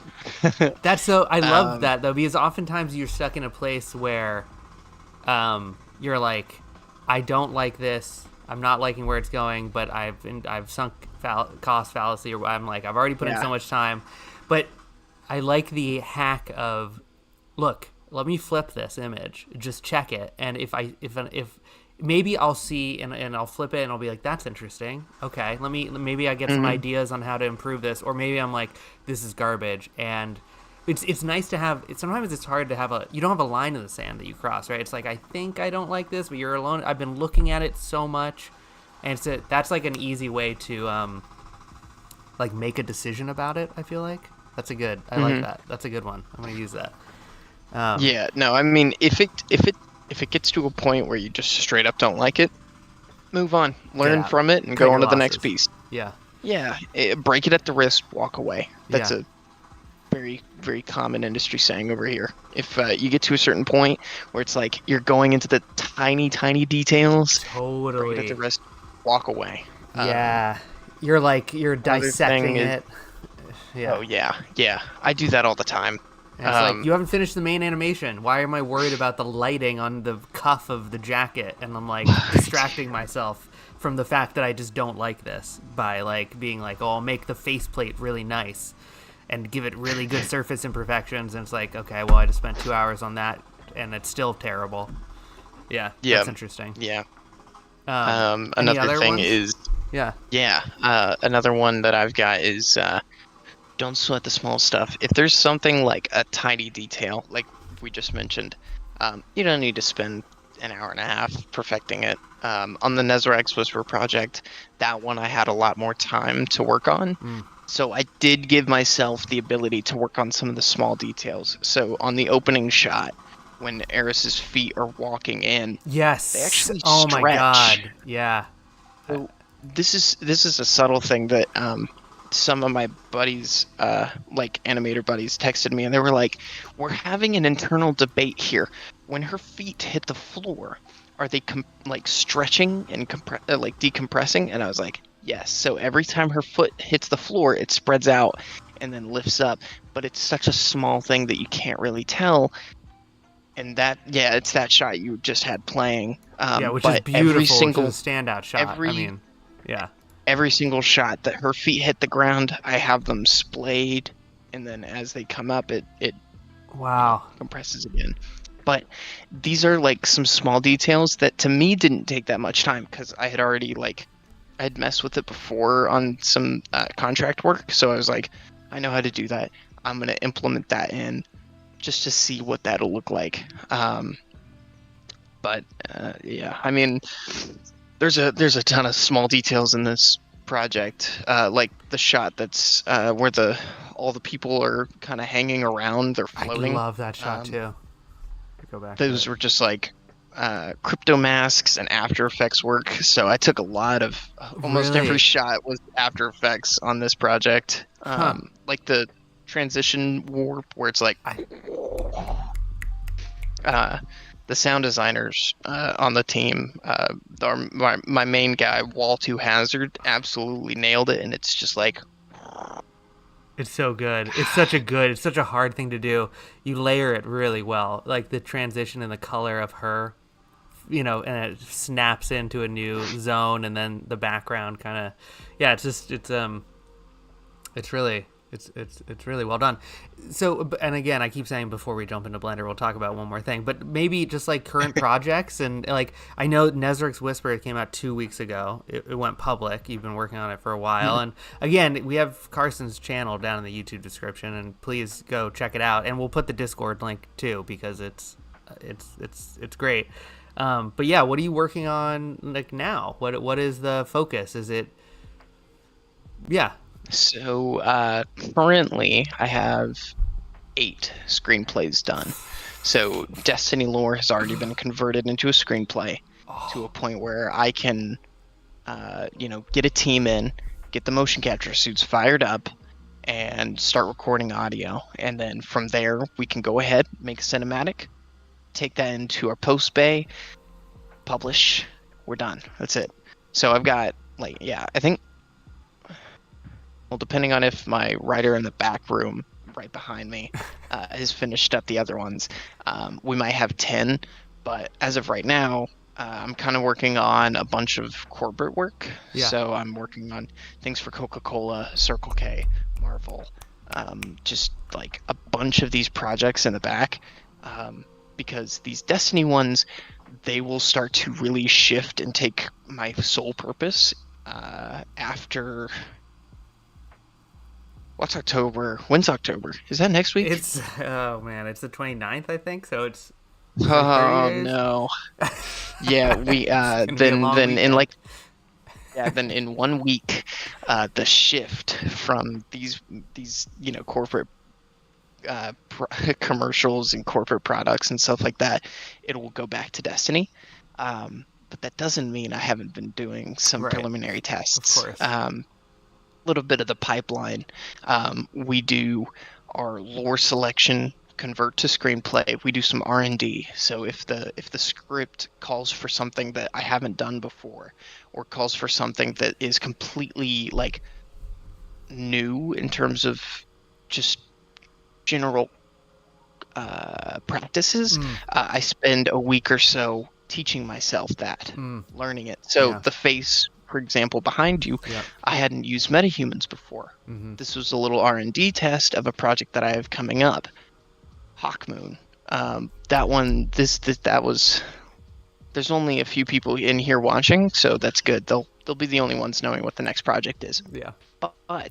That's so. I love that though, because oftentimes you're stuck in a place where, you're like, I don't like this. I'm not liking where it's going, but I've sunk cost fallacy, or I'm like, I've already put in so much time. But I like the hack of, look, let me flip this image, just check it, and if maybe I'll see and I'll flip it and I'll be like, that's interesting. Okay, maybe I get some ideas on how to improve this, or maybe I'm like, this is garbage. And it's nice to have. Sometimes it's hard to have you don't have a line in the sand that you cross, right? It's like, I think I don't like this, but you're alone. I've been looking at it so much, and that's like an easy way to like make a decision about it. I feel like that's a good. I like that. That's a good one. I'm gonna use that. Yeah. No, I mean, if it gets to a point where you just straight up don't like it, move on, learn from it, and go on to the next piece. Yeah. Yeah. Break it at the wrist, walk away. That's a very, very common industry saying over here. If you get to a certain point where it's like you're going into the tiny, tiny details, totally break it at the wrist, walk away. Yeah. You're dissecting it. Yeah. Oh, yeah. I do that all the time. And it's like, you haven't finished the main animation. Why am I worried about the lighting on the cuff of the jacket? And I'm like distracting myself from the fact that I just don't like this by like being like, oh, I'll make the faceplate really nice and give it really good surface imperfections. And it's like, okay, well, I just spent 2 hours on that and it's still terrible. Yeah. That's interesting. Yeah. Another thing is, another one that I've got is, don't sweat the small stuff. If there's something like a tiny detail, like we just mentioned, you don't need to spend an hour and a half perfecting it. On the Nezrax Whisper project, that one I had a lot more time to work on. So I did give myself the ability to work on some of the small details. So on the opening shot, when Eris's feet are walking in, they actually stretch. Oh my god, yeah. So this is a subtle thing that some of my buddies, like animator buddies, texted me, and they were like, we're having an internal debate here. When her feet hit the floor, are they like stretching and like decompressing? And I was like, yes. So every time her foot hits the floor, it spreads out and then lifts up. But it's such a small thing that you can't really tell. And it's that shot you just had playing. Which is beautiful. Which is a standout shot. Every single shot that her feet hit the ground, I have them splayed, and then as they come up, it compresses again. But these are like some small details that to me didn't take that much time because I had already I had messed with it before on some contract work, so I was like, I know how to do that. I'm gonna implement that in just to see what that'll look like. I mean, there's a ton of small details in this project, like the shot that's where all the people are kind of hanging around, they're floating. I love that shot too. Go back. Those were just like crypto masks and After Effects work, so I took a lot of almost every shot was After Effects on this project. Like the transition warp where it's like the sound designers on the team, my main guy, Wall2 Hazard, absolutely nailed it, and it's just like, it's so good. It's such a hard thing to do. You layer it really well, like the transition and the color of her, and it snaps into a new zone, and then the background kind of, it's really, It's really well done. So, and again, I keep saying before we jump into Blender, we'll talk about one more thing, but maybe just like current projects and like I know Nezric's Whisper came out 2 weeks ago. It went public. You've been working on it for a while, and again, we have Carson's channel down in the YouTube description, and please go check it out. And we'll put the Discord link too because it's great. But yeah, what are you working on like now? What is the focus? Is it yeah. So currently, I have 8 screenplays done. So Destiny lore has already been converted into a screenplay to a point where I can, get a team in, get the motion capture suits fired up, and start recording audio. And then from there, we can go ahead, make a cinematic, take that into our post bay, publish. We're done. That's it. So I've got I think. Well, depending on if my writer in the back room right behind me has finished up the other ones, we might have 10. But as of right now, I'm kind of working on a bunch of corporate work. Yeah. So I'm working on things for Coca-Cola, Circle K, Marvel, just like a bunch of these projects in the back. Because these Destiny ones, they will start to really shift and take my sole purpose after... What's October? When's October? Is that next week? It's it's the 29th, I think. So it's Oh 30 days. no. Yeah, we then in 1 week, the shift from these corporate commercials and corporate products and stuff like that, it will go back to Destiny. But that doesn't mean I haven't been doing some preliminary tests. Of course. Little bit of the pipeline. We do our lore selection, convert to screenplay. We do some R&D. So if the script calls for something that I haven't done before, or calls for something that is completely like new in terms of just general practices, I spend a week or so teaching myself that, learning it. So the face, for example, behind you, I hadn't used metahumans before. This was a little R&D test of a project that I have coming up, Hawkmoon. That one, that was. There's only a few people in here watching, so that's good. They'll be the only ones knowing what the next project is. Yeah. But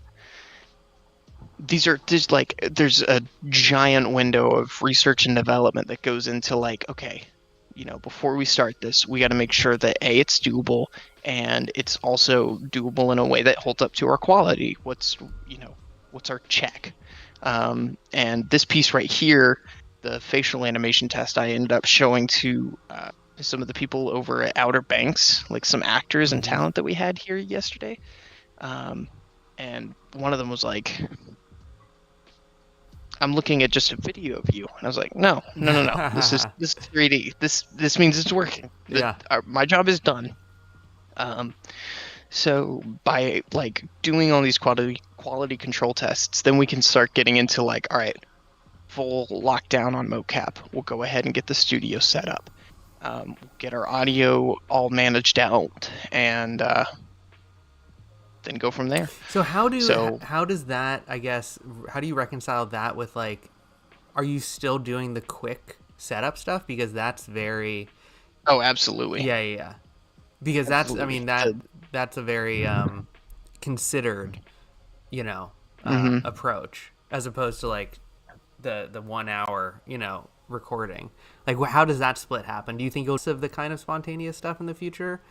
there's a giant window of research and development that goes into okay, before we start this, we got to make sure that it's doable, and it's also doable in a way that holds up to our quality. What's our check? And this piece right here, the facial animation test, I ended up showing to some of the people over at Outer Banks, like some actors and talent that we had here yesterday. And one of them was like, I'm looking at just a video of you, and I was like, no. This is 3D. This means it's working. My job is done. So by doing all these quality control tests, then we can start getting into all right, full lockdown on Mocap. We'll go ahead and get the studio set up, get our audio all managed out, and then go from there. So how does that, I guess, how do you reconcile that with are you still doing the quick setup stuff? Because that's very... Oh, absolutely. Yeah. Because absolutely. That's a very considered, approach, as opposed to the 1 hour, recording. How does that split happen? Do you think you'll have the kind of spontaneous stuff in the future?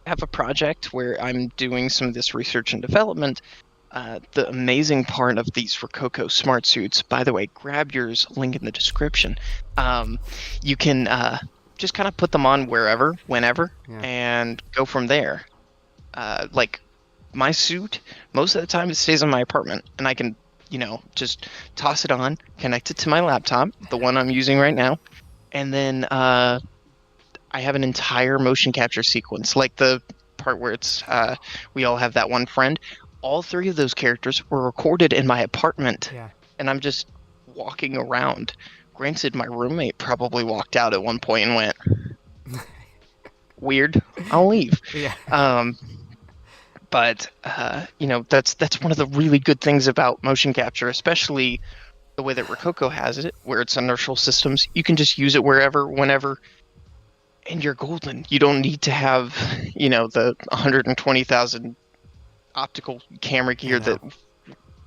I have a project where I'm doing some of this research and development. The amazing part of these Rokoko smart suits, by the way, grab yours, link in the description. You can just kind of put them on wherever, whenever, and go from there. My suit, most of the time it stays in my apartment, and I can, just toss it on, connect it to my laptop, the one I'm using right now, and then I have an entire motion capture sequence, like the part where it's we all have that one friend. All 3 of those characters were recorded in my apartment, and I'm just walking around. Granted, my roommate probably walked out at one point and went, weird, I'll leave. But that's one of the really good things about motion capture, especially the way that Rokoko has it, where it's inertial systems. You can just use it wherever, whenever, and you're golden. You don't need to have, the 120,000 optical camera gear that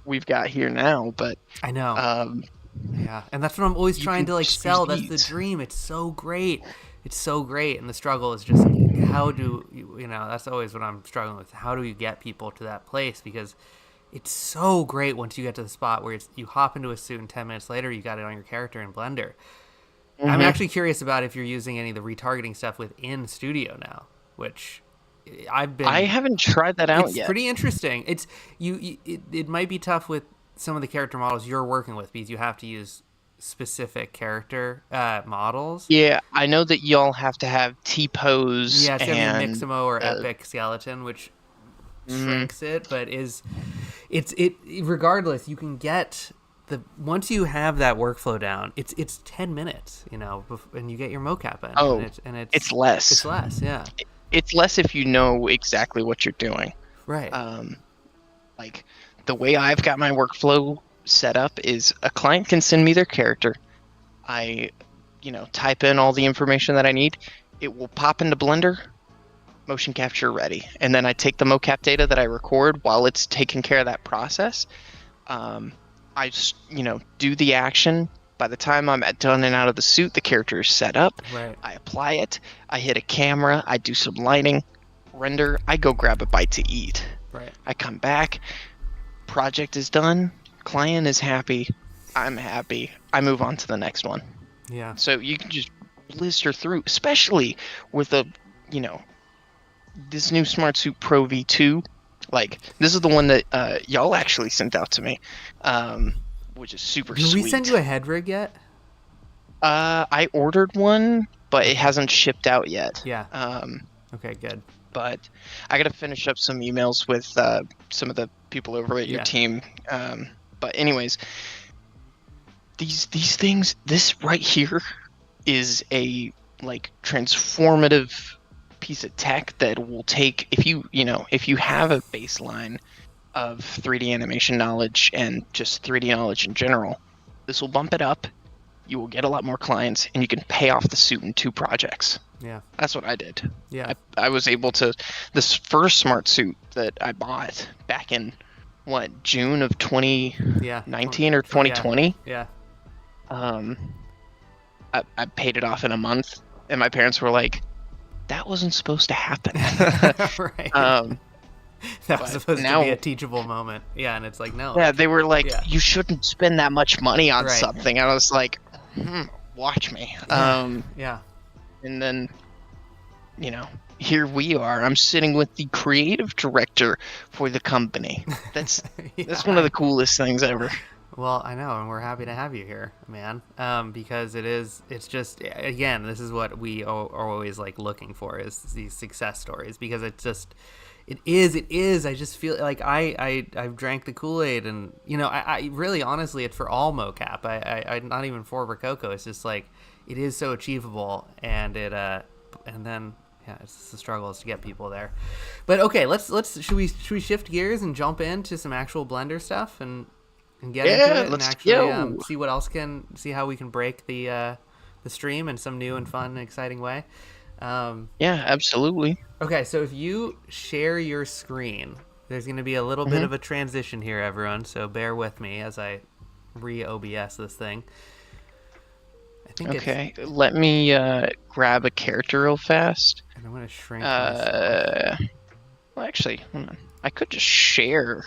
we've got here now. But I know. um, Yeah, and that's what I'm always trying to sell. That's the these. dream. It's so great. It's so great, and the struggle is just how do that's always what I'm struggling with. How do you get people to that place? Because it's so great once you get to the spot where you hop into a suit and 10 minutes later you got it on your character in Blender. Mm-hmm. I'm actually curious about if you're using any of the retargeting stuff within Studio now, which I haven't tried that out yet. It's pretty interesting. It's it might be tough with some of the character models you're working with because you have to use specific character models. Yeah, I know that y'all have to have T-pose. Yeah, it's gonna be Mixamo or Epic Skeleton, which shrinks it, but it regardless, you can get once you have that workflow down, it's 10 minutes, and you get your mocap in. Oh, and it's less. It's less, yeah. It's less if you know exactly what you're doing. Right. Like the way I've got my workflow set up is a client can send me their character. I, type in all the information that I need. It will pop into Blender, motion capture ready. And then I take the mocap data that I record while it's taking care of that process. I do the action. By the time I'm done and out of the suit, the character is set up. Right. I apply it. I hit a camera. I do some lighting, render. I go grab a bite to eat. Right. I come back. Project is done. Client is happy. I'm happy. I move on to the next one. Yeah. So you can just blister through, especially with this new Smart Suit Pro V2. Like, this is the one that y'all actually sent out to me, which is super sweet. Did we send you a head rig yet? I ordered one, but it hasn't shipped out yet. Yeah. Okay, good. But I got to finish up some emails with some of the people over at your team. But anyways, these things, this right here is a transformative piece of tech that will take, if you have a baseline of 3D animation knowledge and just 3D knowledge in general, this will bump it up. You will get a lot more clients, and you can pay off the suit in 2 projects. Yeah. That's what I did. Yeah. I was able to, this first Smart Suit that I bought back in, June of 2019 or 2020? Yeah. I paid it off in a month, and my parents were like, that wasn't supposed to happen. Right. That was supposed to be a teachable moment. Yeah, and it's like, no. Yeah, they were like, you shouldn't spend that much money on Right. something. And I was like, watch me. Yeah. And then, here we are. I'm sitting with the creative director for the company. That's one of the coolest things ever. Well, I know, and we're happy to have you here, man. Because it's just, again, this is what we are always looking for, is these success stories, because it is. I just feel like I've drank the Kool-Aid, and I really, honestly, it's for all mocap. I not even for Rokoko. It's just it is so achievable, and then it's just the struggle is to get people there. But okay, should we shift gears and jump into some actual Blender stuff and get into it and actually see how we can break the stream in some new and fun and exciting way. Yeah, absolutely. Okay, so if you share your screen, there's going to be a little bit of a transition here, everyone, so bear with me as I re-OBS this thing. Let me grab a character real fast. And I'm going to shrink well, actually, hold on. I could just share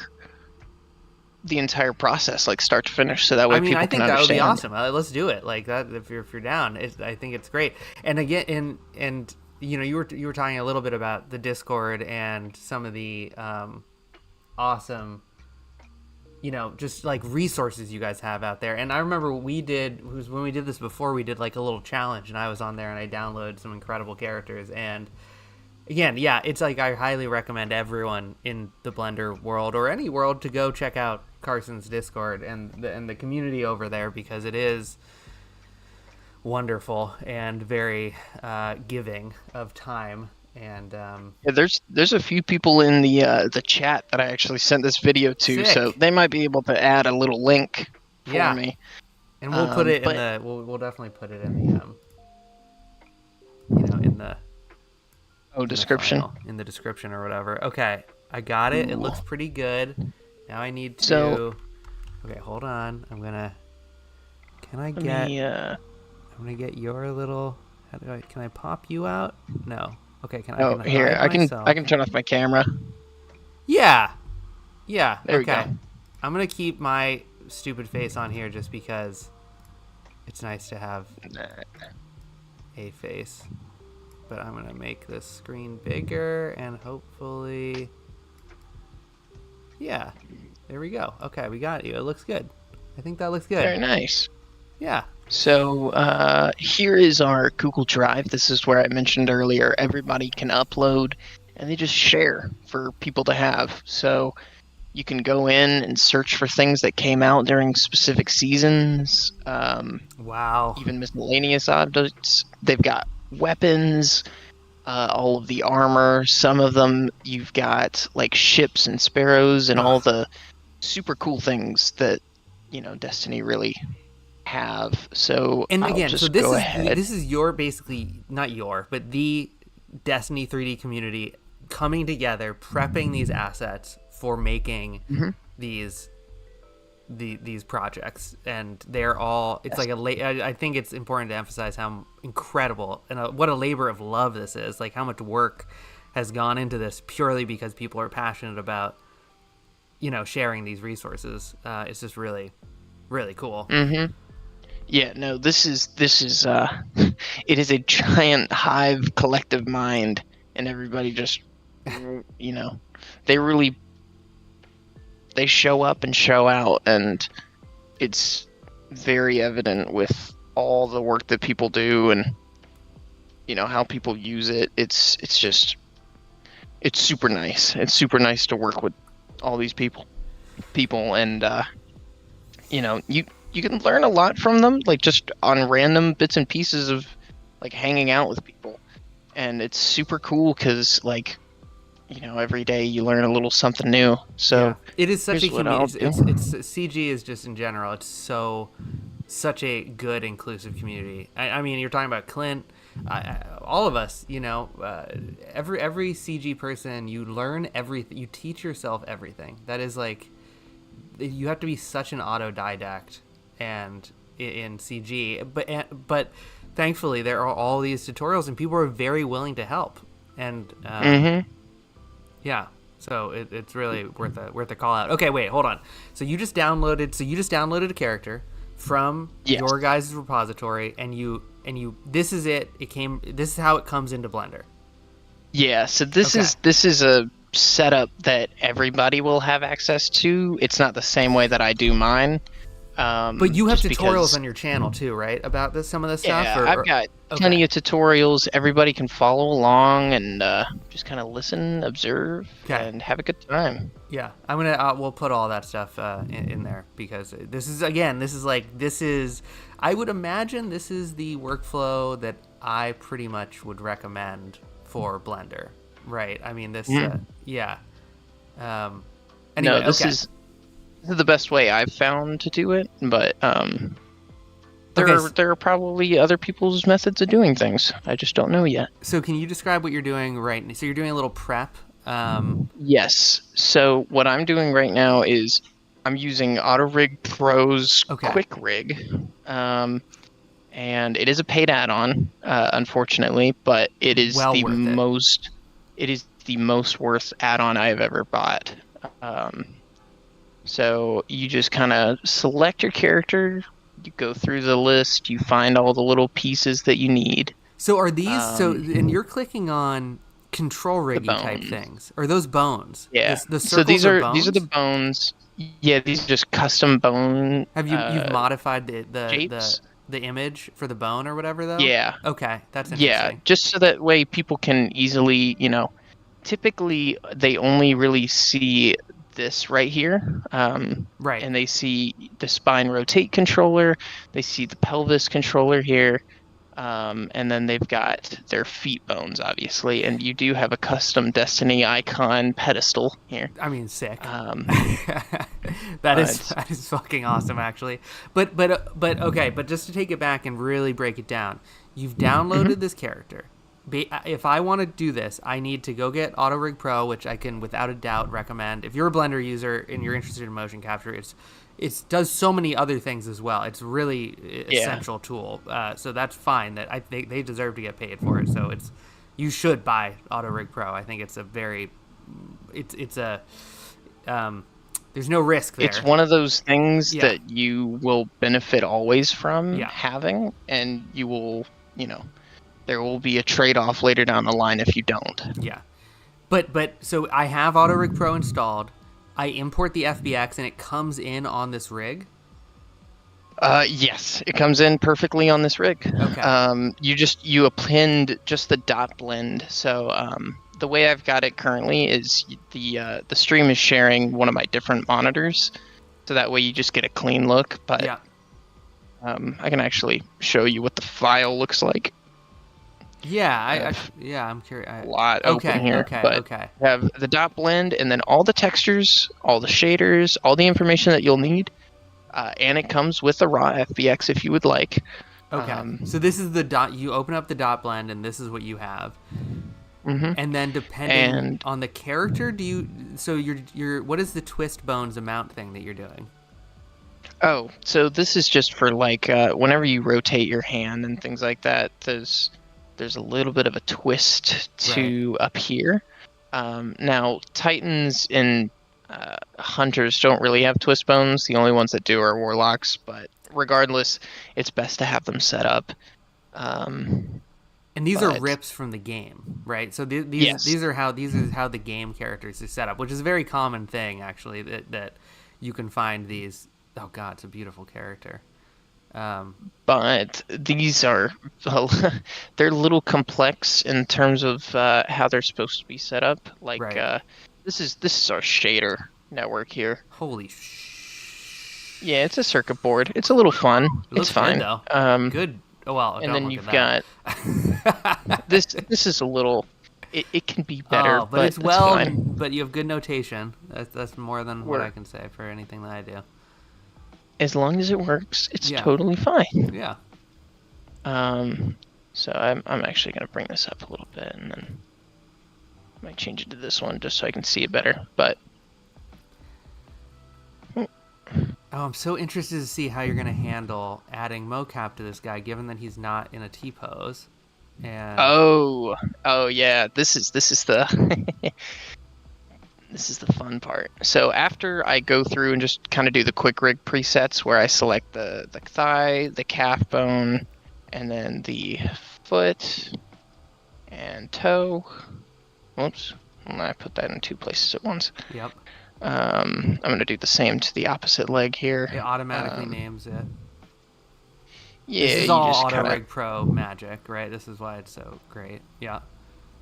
the entire process, start to finish, so that way people can understand. I think that would be awesome. Let's do it like that if you're down. I think it's great. And again, and you were talking a little bit about the Discord and some of the awesome, just resources you guys have out there. And I remember when we did this before, we did a little challenge, and I was on there and I downloaded some incredible characters. And again, yeah, it's I highly recommend everyone in the Blender world or any world to go check out Carson's Discord and the community over there, because it is wonderful and very giving of time And Yeah, there's a few people in the chat that I actually sent this video to, so sick. they might be able to add a little link for Yeah, me. and we'll put it in But the. We'll definitely put it in the you know, oh, in the description. final, in the description or whatever. Okay, I got it. It Ooh. looks pretty good. Now I need So to. Okay, hold on. I'm gonna. Can I let get? me. I'm gonna get your little. How do I? Can I pop you out? No. Okay. Can I Oh, can here hide I myself? can turn off my camera. Yeah. Yeah. There we go. Okay. I'm gonna keep my stupid face on here just because it's nice to have a face. But I'm gonna make this screen bigger and hopefully. Yeah. There we go. Okay, we got you. It looks good. I think that looks good. Very nice. Yeah. So here is our Google Drive. This is where I mentioned earlier everybody can upload and they just share for people to have. So you can go in and search for things that came out during specific seasons, Wow. even miscellaneous objects. They've got weapons, all of the armor. Some of them you've got like ships and sparrows and all the super cool things that Destiny really have. So And I'll again, so just go ahead. this is your basically not your, but the Destiny 3D community coming together, prepping these assets for making Mhm. these these projects, and they're all. It's Yes. like I think it's important to emphasize how incredible and what a labor of love this is. Like how much work has gone into this purely because people are passionate about sharing these resources. It's just really really cool. Mm-hmm. Yeah, no, this is it is a giant hive collective mind, and everybody just they really they show up and show out, and it's very evident with all the work that people do and how people use it. It's just it's super nice. It's super nice to work with all these people and you can learn a lot from them, like just on random bits and pieces of like hanging out with people, and it's super cool because like every day you learn a little something new. Yeah, So it is such a here's what I'll community. do. It's CG is just in general. It's such a good inclusive community. I mean, you're talking about Clint, all of us. Every CG person, you learn everything. You teach yourself everything. That is like, you have to be such an autodidact, and in CG, but thankfully there are all these tutorials, and people are very willing to help. And Mm-hmm. yeah, so it's really worth a call out. Okay, wait, hold on. So you just downloaded a character from Yes. your guys' repository, and you this is it. This is how it comes into Blender. Yeah. So this Okay. is a setup that everybody will have access to. It's not the same way that I do mine. But you have Just tutorials because on your channel too, right? About some of this Yeah, stuff. I've got Okay. plenty of tutorials. Everybody can follow along and just kind of listen, observe, Okay. and have a good time. Yeah, I'm gonna. We'll put all that stuff in there because this is. I would imagine this is the workflow that I pretty much would recommend for Blender, right? I mean, this. Yeah. Anyway, No, this okay. is the best way I've found to do it, but Okay, there are probably other people's methods of doing things. I just don't know yet. so can you describe what you're doing right now? So you're doing a little prep. Yes. So what I'm doing right now is I'm using AutoRig Pro's Okay. Quick Rig, and it is a paid add-on, unfortunately, but it is Well worth it. it is the most worth add-on I have ever bought. So you just kind of select your character, you go through the list, you find all the little pieces that you need. So are these and you're clicking on control riggy type bones. things? Are those bones? Yeah. The So circles are bones? these are the bones. Yeah, these are just custom bone. Have you've modified shapes. the image for the bone or whatever though? Yeah. Okay, that's Yeah, interesting. just so that way people can easily, typically they only really see this right here. Right. And they see the spine rotate controller, they see the pelvis controller here. And then they've got their feet bones, obviously, and you do have a custom Destiny icon pedestal here. I mean, sick. Um, that is but that is fucking awesome, actually. But okay. But just to take it back and really break it down, you've downloaded this character. If I want to do this, I need to go get Auto Rig Pro, which I can without a doubt recommend. If you're a Blender user and you're interested in motion capture, it does so many other things as well. It's really essential tool. So that's fine. That I think they deserve to get paid for it. So you should buy Auto Rig Pro. I think it's a very there's no risk there. it's one of those things that you will benefit always from having, and you will, there will be a trade-off later down the line if you don't. Yeah. But so I have Auto Rig Pro installed. I import the FBX and it comes in on this rig. Yes, it comes in perfectly on this rig. Okay. You append just the dot blend. So the way I've got it currently is the stream is sharing one of my different monitors, so that way you just get a clean look. But I can actually show you what the file looks like. Yeah, I'm curious. A lot open here. Okay. You have the dot blend, and then all the textures, all the shaders, all the information that you'll need. And it comes with a raw FBX if you would like. Okay. So this is the dot. You open up the dot blend, and this is what you have. Mm-hmm. And then depending on the character, what is the twist bones amount thing that you're doing? Oh, so this is just for whenever you rotate your hand and things like that. There's a little bit of a twist to up here. Now Titans and Hunters don't really have twist bones. The only ones that do are Warlocks, but regardless, it's best to have them set up. And these are rips from the game, right? So these are how the game characters are set up, which is a very common thing actually that you can find these. Oh God, it's a beautiful character. But these are they're a little complex in terms of how they're supposed to be set up. This is our shader network here. Holy yeah, it's a circuit board. It's a little fun. It's fine. Good, though. Good. Oh well. And then you've got this. This is a little. It can be better, but it's fine. But you have good notation. That's more than what I can say for anything that I do. As long as it works, it's totally fine. Yeah. So I'm actually gonna bring this up a little bit, and then I might change it to this one just so I can see it better. But I'm so interested to see how you're gonna handle adding mocap to this guy, given that he's not in a T-pose. And oh yeah, this is the this is the fun part. So after I go through and just kind of do the quick rig presets where I select the thigh, the calf bone, and then the foot and toe. Whoops, I put that in two places at once. Yep. I'm going to do the same to the opposite leg here. It automatically names it. Yeah, this is all Auto Rig Pro magic, right? This is why it's so great. Yeah.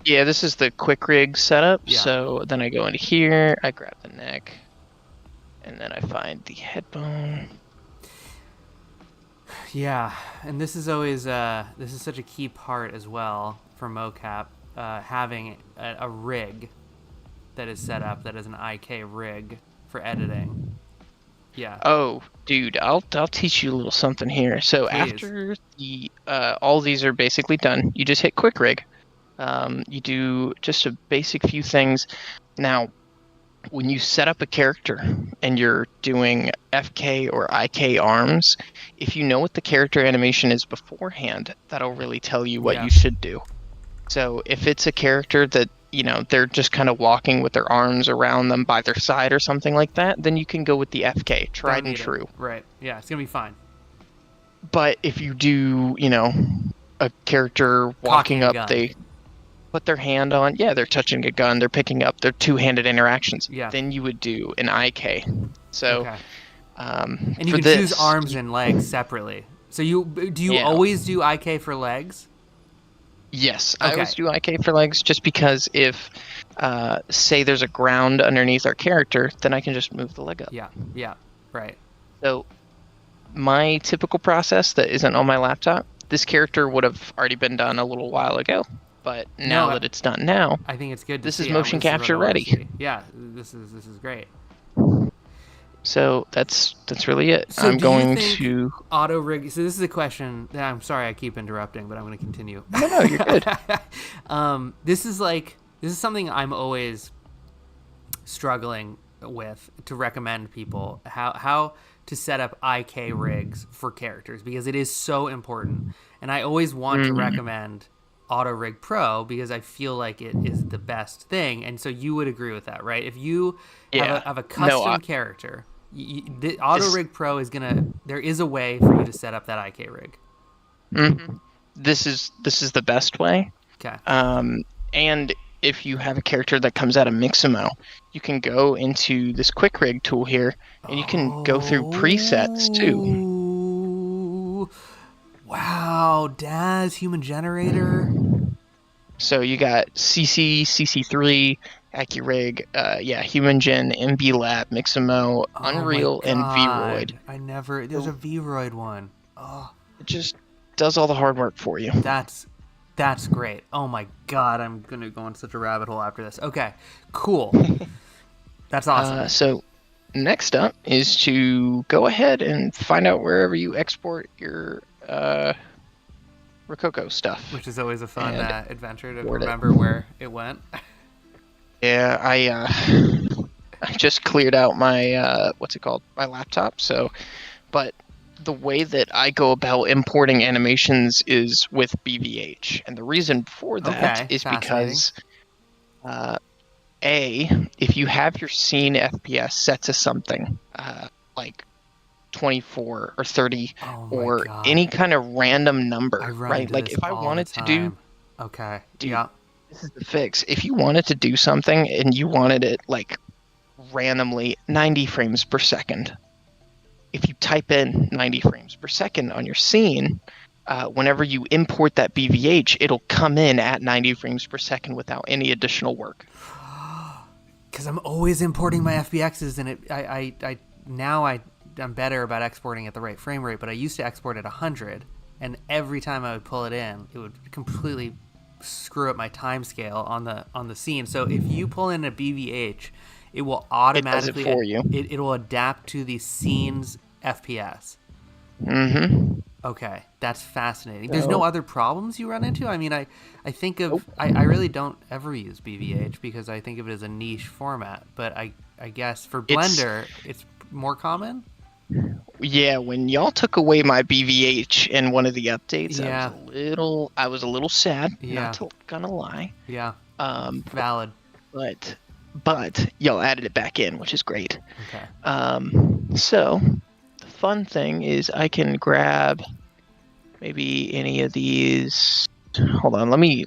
Yeah, this is the quick rig setup. Yeah. So then I go into here, I grab the neck, and then I find the head bone. Yeah, and this is always this is such a key part as well for mocap, having a rig that is set up that is an IK rig for editing. Yeah. Oh, dude, I'll teach you a little something here. So Please. After the all these are basically done, you just hit quick rig. You do just a basic few things. Now, when you set up a character and you're doing FK or IK arms, if you know what the character animation is beforehand, that'll really tell you what you should do. So if it's a character that, they're just kind of walking with their arms around them by their side or something like that, then you can go with the FK, tried and true. Right. Yeah, it's going to be fine. But if you do, a character walking up, they put their hand on, they're touching a gun, they're picking up, they're two-handed interactions. Yeah. Then you would do an IK. So, and you can choose arms and legs separately. So do you always do IK for legs? Yes, I always do IK for legs just because if, say there's a ground underneath our character, then I can just move the leg up. Yeah, right. So my typical process that isn't on my laptop this character would have already been done a little while ago, but No, now that it's done now, I think it's good to this is see. motion This is what I capture want to ready. see. Yeah, this is great. So that's really it. So I'm do you going think to. auto rig? So this is a question. I'm sorry, I keep interrupting, but I'm going to continue. No, you're good. This is something I'm always struggling with to recommend people how to set up IK rigs for characters because it is so important. And I always want to recommend Auto Rig Pro because I feel like it is the best thing. And so you would agree with that, right? If you Yeah. have a No, custom character, the Auto Rig Pro is gonna. There is a way for you to set up that IK rig. this is the best way. Okay. And if you have a character that comes out of Mixamo, you can go into this quick rig tool here, and you can go through presets too. Ooh. Wow, Daz human generator. So you got CC, CC3, AccuRig, Human Gen, MB Lab, Mixamo, Unreal, and Vroid. There's a Vroid one. Oh, It just does all the hard work for you. that's great. Oh my god, I'm gonna go on such a rabbit hole after this. Okay, cool. That's awesome. So next up is to go ahead and find out wherever you export your Rokoko stuff. Which is always a fun adventure to export it. remember where it went. Yeah, I just cleared out my my laptop. So, but the way that I go about importing animations is with BVH, and the reason for that is because if you have your scene FPS set to something like 24 or 30 or any kind of random number, right? Like if I wanted to do this is the fix. If you wanted to do something and you wanted it like randomly 90 frames per second, if you type in 90 frames per second on your scene, whenever you import that BVH, it'll come in at 90 frames per second without any additional work. Because I'm always importing my FBXs, and I'm better about exporting at the right frame rate, but I used to export at 100, and every time I would pull it in, it would completely screw up my time scale on the scene. So if you pull in a BVH, it will automatically it does it for you. It will adapt to the scene's FPS. Mm-hmm. Okay, that's fascinating. There's no other problems you run into? I mean, I think of... I really don't ever use BVH because I think of it as a niche format, but I guess for Blender, it's more common? Yeah, when y'all took away my BVH in one of the updates, I was a little sad, not gonna lie. Yeah. Valid. But y'all added it back in, which is great. Okay. So the fun thing is I can grab maybe any of these. Hold on, let me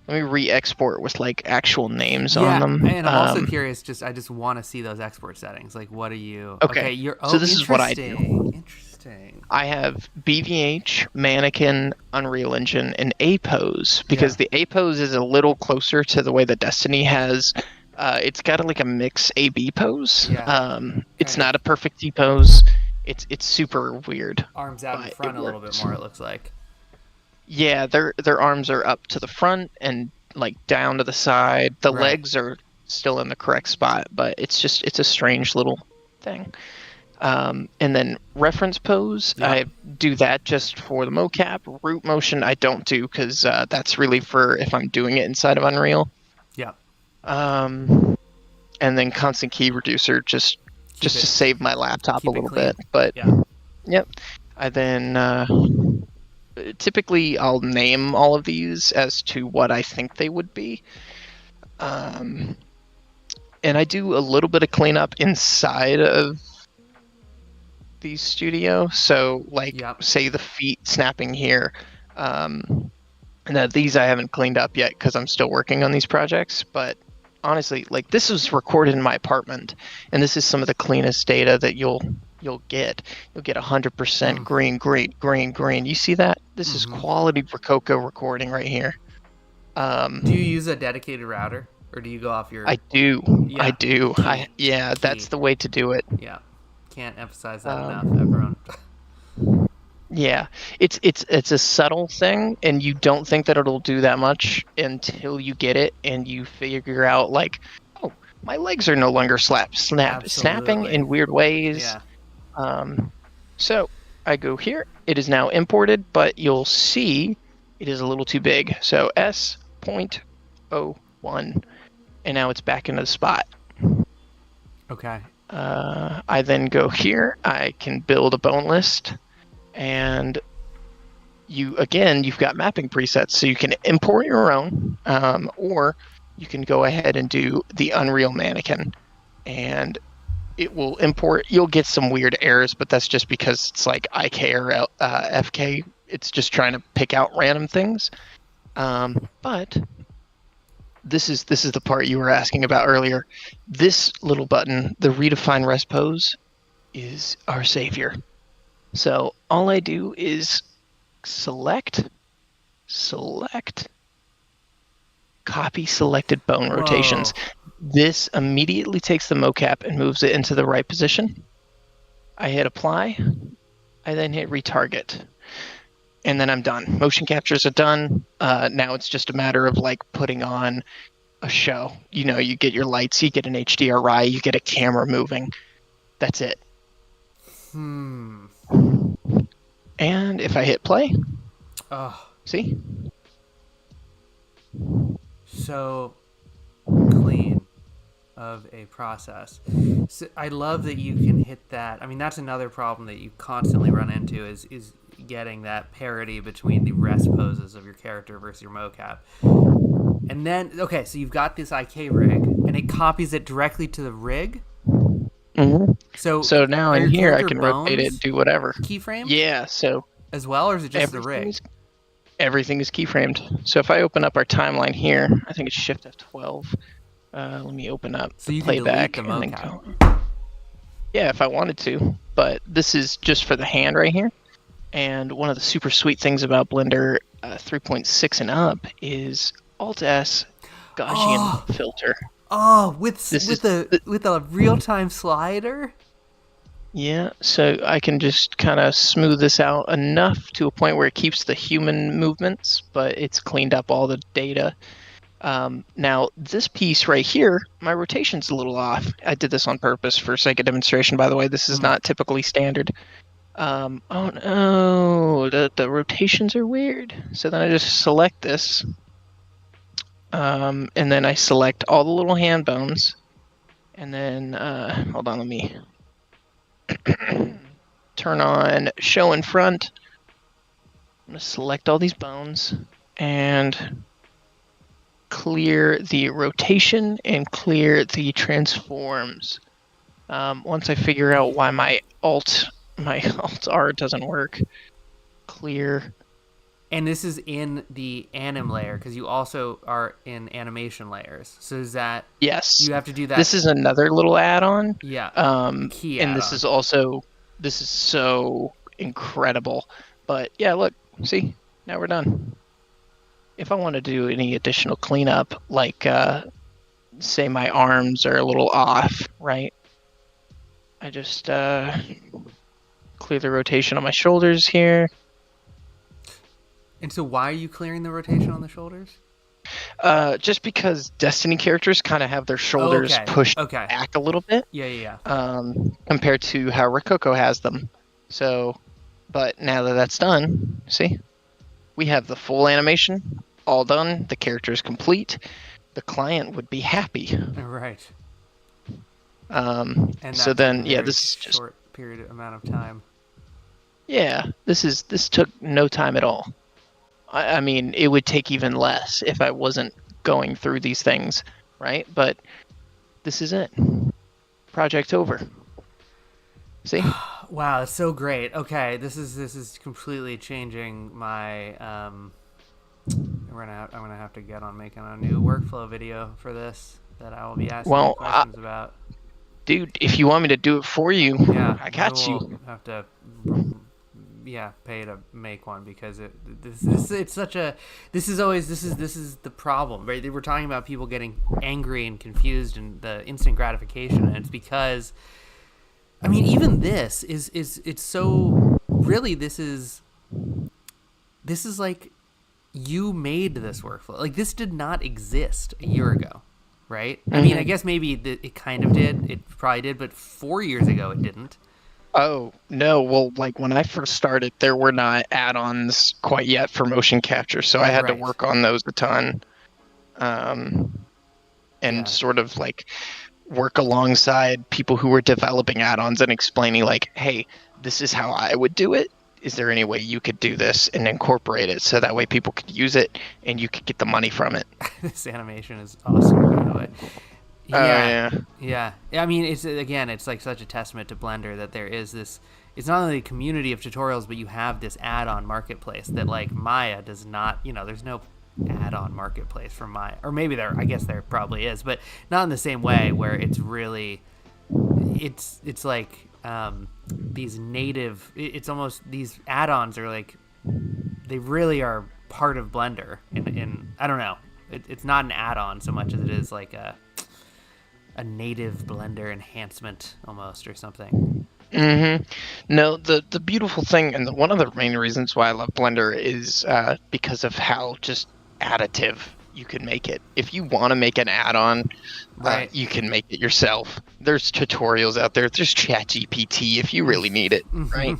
re-export with like actual names on them. And I'm also curious. I just want to see those export settings. Like, what are you? Okay. So this is what I do. Interesting. I have BVH, Mannequin, Unreal Engine, and A-Pose because the A-Pose is a little closer to the way that Destiny has. It's got like a mix A/B pose. It's not a perfect T pose. It's super weird. Arms out in front a little bit more. It looks like. Yeah, their arms are up to the front and like down to the side. The legs are still in the correct spot, but it's a strange little thing. And then reference pose, I do that just for the mocap. Root motion I don't do because that's really for if I'm doing it inside of Unreal. Yeah. And then constant key reducer just to save my laptop a little bit. But yep. I then typically I'll name all of these as to what I think they would be. And I do a little bit of cleanup inside of the studio. So like say the feet snapping here. And these I haven't cleaned up yet because I'm still working on these projects. But honestly, like this was recorded in my apartment, and this is some of the cleanest data that you'll get. You'll get 100% green. You see that? This is quality Rokoko recording right here. Do you use a dedicated router, or do you go off your? I do. Yeah. I do. Key. That's the way to do it. Yeah. Can't emphasize that enough, everyone. Yeah, it's a subtle thing, and you don't think that it'll do that much until you get it, and you figure out like, oh, my legs are no longer snapping Absolutely. in weird ways. Yeah. Um, so I go here. It is now imported, but you'll see it is a little too big. So S.01, and now it's back into the spot. Okay. I then go here. I can build a bone list, and you've got mapping presets, so you can import your own, or you can go ahead and do the Unreal Mannequin, and it will import. You'll get some weird errors, but that's just because it's like IK or FK. It's just trying to pick out random things. But this is the part you were asking about earlier. This little button, the redefine rest pose, is our savior. So all I do is select, copy selected bone Whoa. rotations. This immediately takes the mocap and moves it into the right position. I hit apply. I then hit retarget. And then I'm done. Motion captures are done. Now it's just a matter of like putting on a show. You get your lights, you get an HDRI, you get a camera moving. That's it. Hmm. And if I hit play, Oh, see? so clean of a process. So I love that you can hit that. I mean, that's another problem that you constantly run into is getting that parity between the rest poses of your character versus your mocap. And then, okay, so you've got this IK rig, and it copies it directly to the rig. Mm-hmm. So So now are in your here, I character can rotate it and bones do whatever. keyframed Yeah, so as well, or is it just the everything rig? is everything is keyframed. So if I open up our timeline here, I think it's Shift F12. Let me open up So the you can delete playback the and then mocap. go. Yeah, if I wanted to, but this is just for the hand right here. And one of the super sweet things about Blender 3.6 and up is Alt S Gaussian Oh, filter. oh, This is with a real time slider. Yeah, so I can just kind of smooth this out enough to a point where it keeps the human movements, but it's cleaned up all the data. Now, this piece right here, my rotation's a little off. I did this on purpose for sake of demonstration, by the way. This is not typically standard. Oh no, the rotations are weird. So then I just select this, and then I select all the little hand bones, and then, hold on, let me turn on show in front. I'm going to select all these bones and clear the rotation and clear the transforms. Once I figure out why my alt R doesn't work, clear. And this is in the anim layer because you also are in animation layers. So is that Yes, you have to do that? this is another little add-on. Yeah, key And add-on. this is so incredible. But yeah, look, see, now we're done. If I want to do any additional cleanup, like say my arms are a little off, right? I just clear the rotation on my shoulders here. And so why are you clearing the rotation on the shoulders? Just because Destiny characters kind of have their shoulders pushed back a little bit. Yeah. Compared to how Rokoko has them. So, but now that that's done, see, we have the full animation all done. The character is complete. The client would be happy. Right. And so then, yeah, this is just short period amount of time. Yeah, this took no time at all. I mean, it would take even less if I wasn't going through these things, right? But this is it. Project over. See? Wow, it's so great. Okay, this is completely changing my. I'm gonna have to get on making a new workflow video for this that I will be asking you questions about. Dude, if you want me to do it for you, yeah, I got you. Have to. Yeah, pay to make one because it's such a this is the problem, right? We're talking about people getting angry and confused and the instant gratification, and it's because I mean even this is it's so really this is like you made this workflow. Like this did not exist a year ago, right? I mean, I guess maybe it kind of did. It probably did, but 4 years ago it didn't. Oh, no. Well, like when I first started, there were not add-ons quite yet for motion capture, so I had to Right. work on those a ton. And Yeah. sort of like work alongside people who were developing add-ons and explaining like, hey, this is how I would do it. Is there any way you could do this and incorporate it so that way people could use it and you could get the money from it? This animation is awesome, by the way. Oh, Yeah, yeah. yeah. I mean, it's like such a testament to Blender that there is this. It's not only a community of tutorials, but you have this add-on marketplace that like Maya does not. There's no add-on marketplace for Maya, or maybe there. I guess there probably is, but not in the same way where it's really. It's like these native. It's almost these add-ons are like they really are part of Blender. In I don't know. It's not an add-on so much as it is like a native Blender enhancement almost or something. No, the beautiful thing, and one of the main reasons why I love Blender is because of how just additive you can make it. If you want to make an add-on, Right. you can make it yourself. There's tutorials out there. There's ChatGPT if you really need it, right?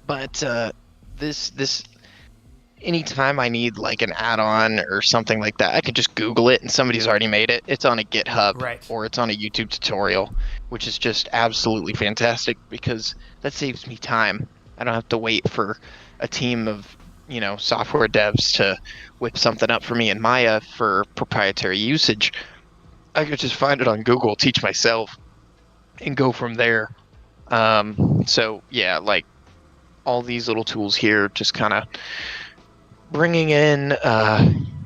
But this anytime I need like an add-on or something like that, I can just Google it and somebody's already made it. It's on a GitHub Right. or it's on a YouTube tutorial, which is just absolutely fantastic because that saves me time. I don't have to wait for a team of, software devs to whip something up for me in Maya for proprietary usage. I could just find it on Google, teach myself, and go from there. So yeah, like all these little tools here just kind of bringing in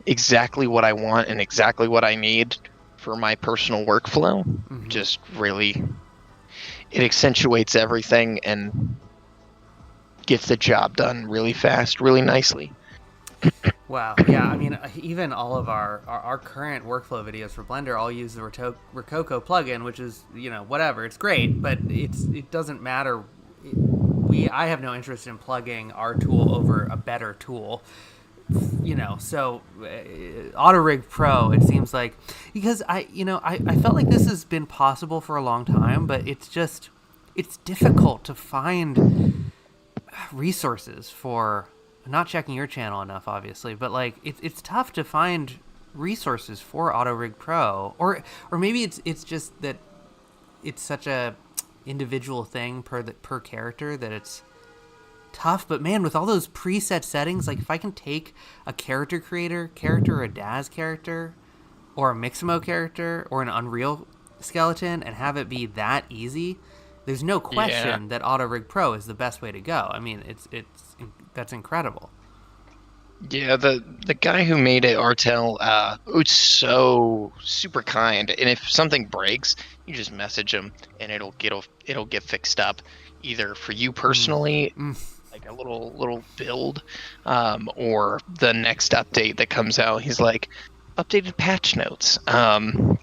exactly what I want and exactly what I need for my personal workflow. Just really, it accentuates everything and gets the job done really fast, really nicely. Wow. Yeah. I mean, even all of our current workflow videos for Blender all use the Rokoko plugin, which is whatever. It's great, but it doesn't matter. I have no interest in plugging our tool over a better tool. So AutoRig Pro, it seems like, because I felt like this has been possible for a long time, but it's difficult to find resources for. I'm not checking your channel enough, obviously, but like it's tough to find resources for AutoRig Pro, or maybe it's just that it's such a individual thing per character that it's tough. But man, with all those preset settings, like if I can take a character creator or a Daz character or a Mixamo character or an Unreal skeleton and have it be that easy, there's no question that AutoRig Pro is the best way to go. I mean, that's incredible. Yeah, the guy who made it, Artel, was so super kind. And if something breaks, you just message him, and it'll get fixed up, either for you personally, like a little build, or the next update that comes out. He's like, updated patch notes. And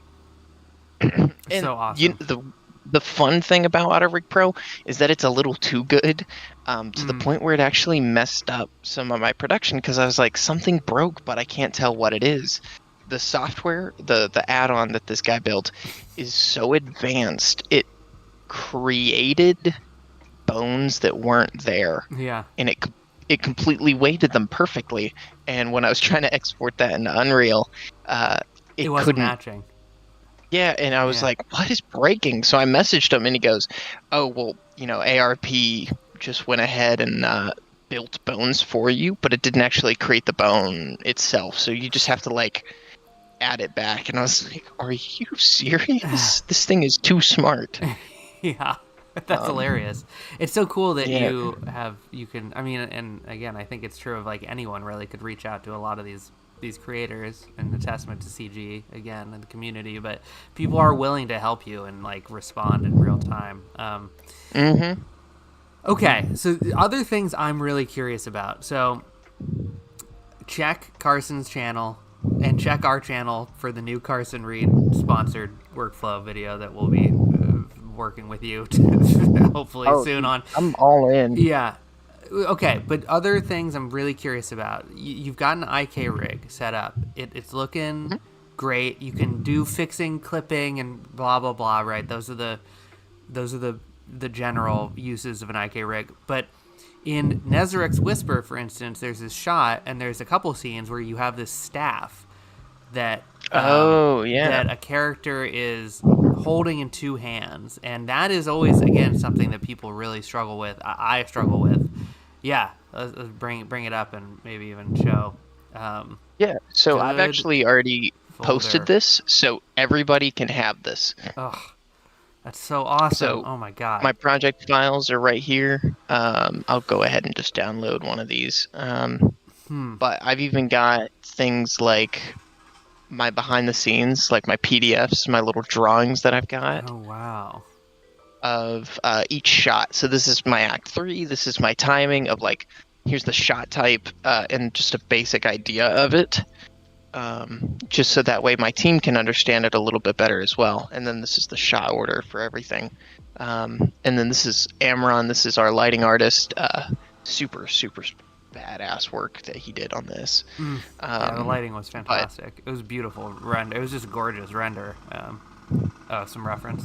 so awesome. The fun thing about AutoRig Pro is that it's a little too good, to the point where it actually messed up some of my production because I was like, something broke, but I can't tell what it is. The software, the add-on that this guy built is so advanced, it created bones that weren't there. Yeah. And it completely weighted them perfectly. And when I was trying to export that into Unreal, it wasn't couldn't matching. Yeah, and I was like, what is breaking? So I messaged him, and he goes, oh, well, ARP just went ahead and built bones for you, but it didn't actually create the bone itself. So you just have to, add it back. And I was like, are you serious? This thing is too smart. Yeah. That's hilarious. It's so cool that you can, I mean, and again, I think it's true of anyone really could reach out to a lot of these creators, and a testament to CG again and the community, but people are willing to help you and respond in real time. Okay, so the other things I'm really curious about. So check Carson's channel and check our channel for the new Carson Reed sponsored workflow video that we'll be working with you to hopefully soon on. I'm all in. Yeah. Okay, but other things I'm really curious about. You've got an IK rig set up. It's looking great. You can do fixing, clipping, and blah blah blah. Right? Those are the general uses of an IK rig. But in Nezarek's Whisper, for instance, there's this shot, and there's a couple scenes where you have this staff that Oh, yeah. that a character is holding in two hands, and that is always again something that people really struggle with. I struggle with. Yeah, let's bring it up and maybe even show. Yeah, so I've Good actually already posted folder. this, so everybody can have this. Oh, that's so awesome! So Oh my god. my project files are right here. I'll go ahead and just download one of these. But I've even got things like my behind the scenes, like my PDFs, my little drawings that I've got Oh wow. of each shot. So this is my act 3. This is my timing of like, here's the shot type and just a basic idea of it. Just so that way my team can understand it a little bit better as well. And then this is the shot order for everything. And then this is Amron. This is our lighting artist. Super, super badass work that he did on this. Yeah, the lighting was fantastic. It was beautiful render. It was just a gorgeous render. Some reference.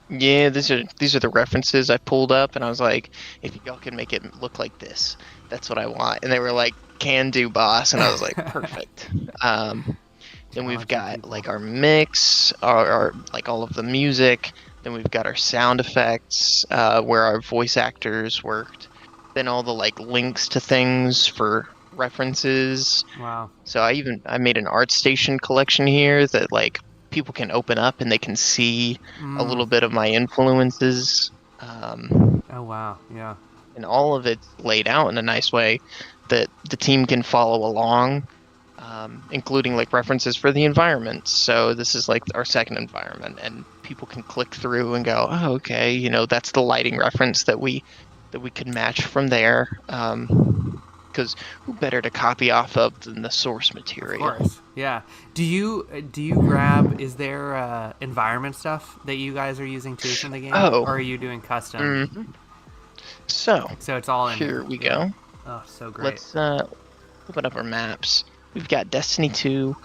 Yeah, these are the references I pulled up, and I was like, if y'all can make it look like this, that's what I want. And they were like, can do, boss. And I was like, perfect. Then we've Talented got people. like our mix, our like all of the music. Then we've got our sound effects, where our voice actors worked. Then all the like links to things for references. Wow. So I made an ArtStation collection here that like people can open up and they can see a little bit of my influences. Oh wow. Yeah. And all of it's laid out in a nice way that the team can follow along, including like references for the environment. So this is like our second environment, and people can click through and go, oh, okay, that's the lighting reference that we could match from there. Because who better to copy off of than the source material? Of course. Yeah. Do you grab? Is there environment stuff that you guys are using too from the game, Oh, or are you doing custom? so So it's all in here here. we Yeah. go. Oh, so great. Let's open up our maps. We've got Destiny 2.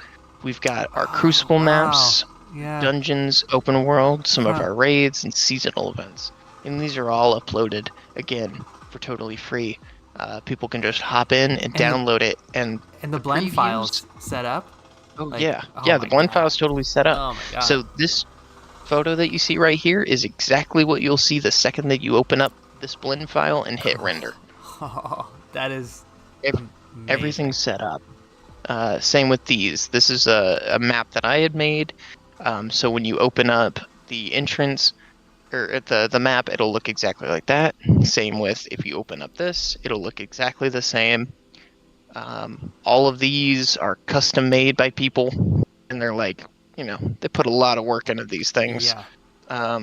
We've got our Crucible wow. maps, Yeah. dungeons, open world, some of Huh. our raids, and seasonal events. And these are all uploaded, again, for totally free. People can just hop in and download it. And the blend previews- files set up. Oh, Like, yeah. oh Yeah, my the blend God. file's totally set up. Oh my god. So this photo that you see right here is exactly what you'll see the second that you open up this blend file and hit render. Oh, that is Everything's set up. Same with these. This is a map that I had made. So when you open up the entrance or the map, it'll look exactly like that. Same with if you open up this, it'll look exactly the same. All of these are custom made by people, and they're like, they put a lot of work into these things. Yeah.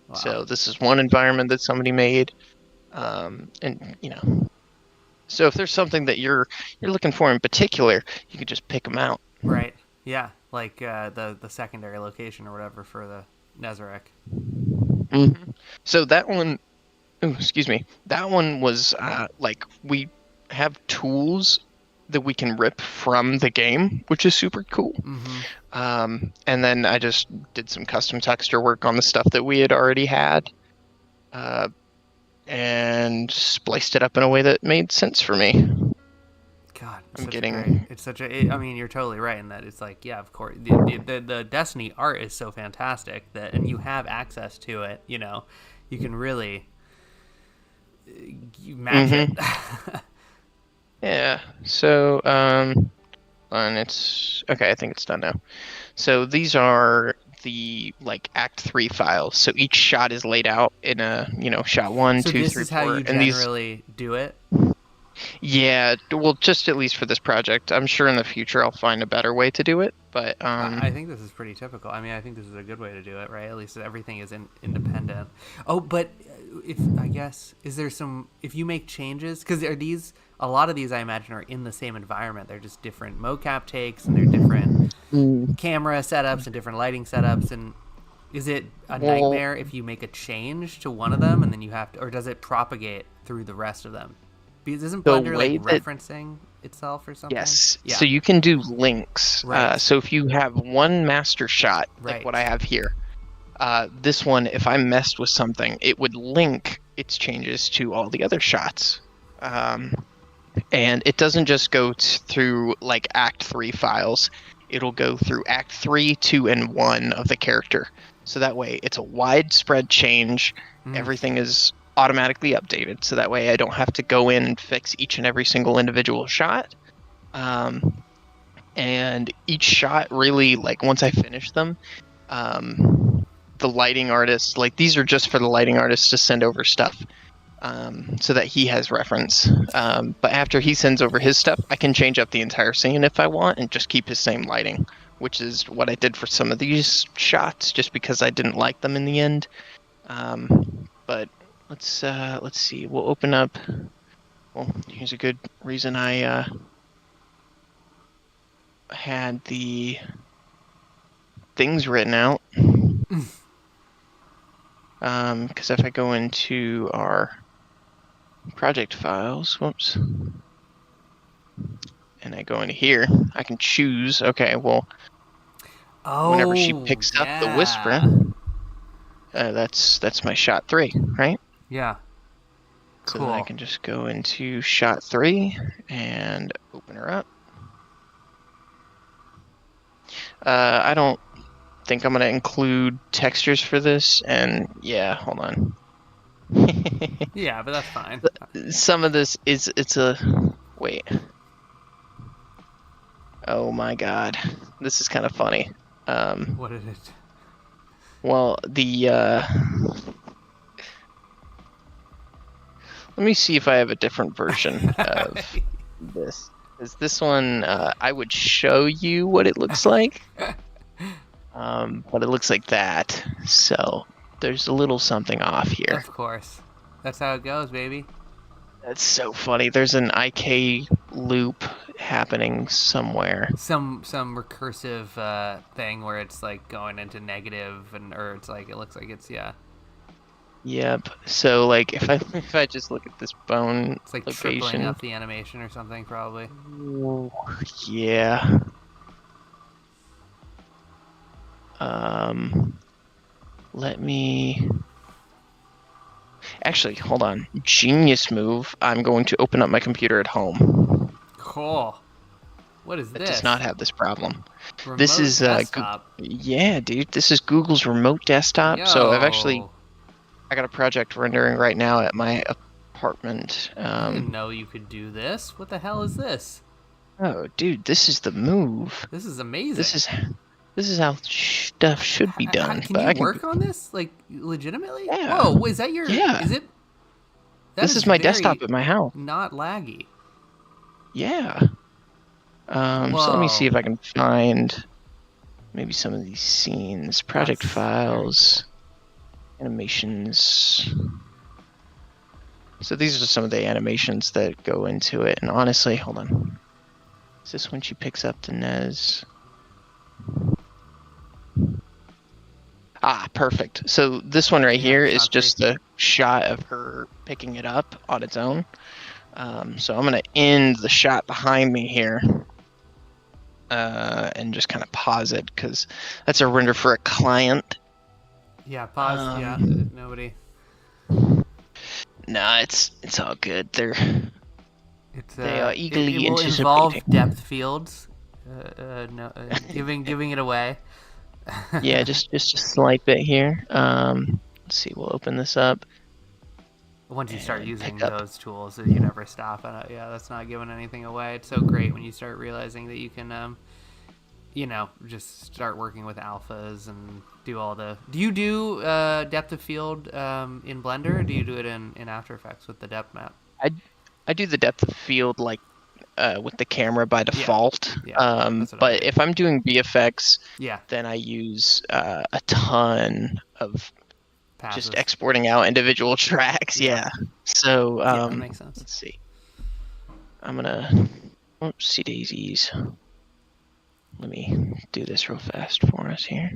Wow. So this is one environment that somebody made, and so if there's something that you're looking for in particular, you can just pick them out. Right. Yeah. Like the secondary location or whatever for the Nezarek. Mm-hmm. So that one, excuse me, that one was like we have tools that we can rip from the game, which is super cool. Mm-hmm. And then I just did some custom texture work on the stuff that we had already had. And spliced it up in a way that made sense for me. God, I'm it's such a. I mean, you're totally right in that it's like, yeah, of course, the Destiny art is so fantastic that, and you have access to it. You can really you match it. Yeah. So, and it's okay. I think it's done now. So these are the like Act 3 files. So each shot is laid out in a shot 1, So 2, this 3, is 4. how you and generally do it. Yeah, well, just at least for this project. I'm sure in the future I'll find a better way to do it, but I think this is pretty typical. I mean, I think this is a good way to do it, right? At least everything is independent. Oh, but is there some, if you make changes, because a lot of these I imagine are in the same environment. They're just different mocap takes, and they're different camera setups and different lighting setups, and Is it a Well, nightmare if you make a change to one of them and then you have to, or does it propagate through the rest of them? Because isn't the Blender like way that referencing itself or something? yes, Yeah. so you can do links. Right. So if you have one master shot, like what I Right. have here, this one, if I messed with something, it would link its changes to all the other shots. Um, and it doesn't just go through like Act 3 files. It'll go through Act 3, 2, and 1 of the character. So that way it's a widespread change. Mm. Everything is automatically updated. So that way I don't have to go in and fix each and every single individual shot. And each shot really, like once I finish them, the lighting artist, like these are just for the lighting artist to send over stuff. So that he has reference. But after he sends over his stuff, I can change up the entire scene if I want and just keep his same lighting, which is what I did for some of these shots, just because I didn't like them in the end. But let's see. We'll open up. Well, here's a good reason I had the things written out. Because if I go into our project files, whoops. And I go into here, I can choose, okay, well, whenever she Oh, picks up the whisper, yeah. that's my shot 3, right? Yeah. So then I Cool. can just go into shot 3 and open her up. I don't think I'm going to include textures for this, and yeah, hold on. Yeah, but that's fine. Some of this it's a... Wait. Oh my god. This is kind of funny. What is it? Well, let me see if I have a different version of this. Because this one, I would show you what it looks like. But it looks like that. So there's a little something off here. Of course. That's how it goes, baby. That's so funny. There's an IK loop happening somewhere. Some recursive thing where it's like going into negative and or it's like it looks like it's yeah. Yep. So like if I just look at this bone It's like tripling location. up the animation or something probably. Ooh, yeah. Let me... Actually, hold on. Genius move. I'm going to open up my computer at home. Cool. What is It this? does not have this problem. Remote This is desktop. yeah, dude. This is Google's remote desktop. Yo. So I got a project rendering right now at my apartment. I didn't know you could do this. What the hell is this? Oh, dude, this is the move. This is amazing. This is how stuff should be done. Can but you work on this like legitimately? Yeah. Whoa, is that your? Yeah. Is it? This is my very desktop at my house. Not laggy. Yeah. So let me see if I can find maybe some of these scenes, project That's files, animations. So these are some of the animations that go into it. And honestly, hold on. Is this when she picks up the Nez? Ah, perfect. So this one right here is just a shot of her picking it up on its own. So I'm going to end the shot behind me here. And just kind of pause it because that's a render for a client. Yeah, pause. Yeah, nobody. Nah, it's all good. They are eagerly it will anticipating. involve depth fields. Giving it away. Yeah, just a slight bit here. Let's see. We'll open this up. Once you start using those tools, you never stop. Yeah, that's not giving anything away. It's so great when you start realizing that you can, just start working with alphas and do all the. Do you do depth of field in Blender, or do you do it in After Effects with the depth map? I do the depth of field like with the camera by default. Yeah, but if I'm doing VFX, yeah, then I use a ton of passes. just exporting out individual tracks. Yeah. So that makes sense. Let's see. I'm gonna oopsie daisies. Let me do this real fast for us here.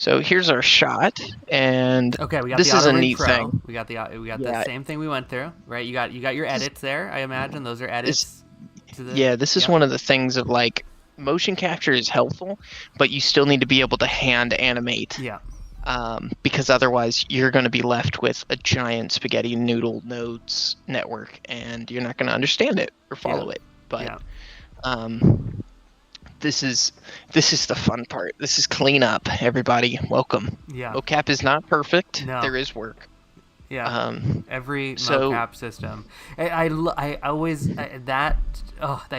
So here's our shot, and Okay, we got this the is a Auto-Rig neat Pro. thing. We got the Yeah, same thing we went through, right? You got your this is edits there. I imagine those are this edits to the. yeah, this is Yep. one of the things of like motion capture is helpful, but you still need to be able to hand animate, Yeah. because otherwise you're going to be left with a giant spaghetti noodle nodes network, and you're not going to understand it or Yeah. follow it. But Yeah. um, this is the fun part. This is cleanup, everybody. Welcome. Yeah. Mocap is not perfect. No. There is work. Yeah. Um, Every so mocap system. I always that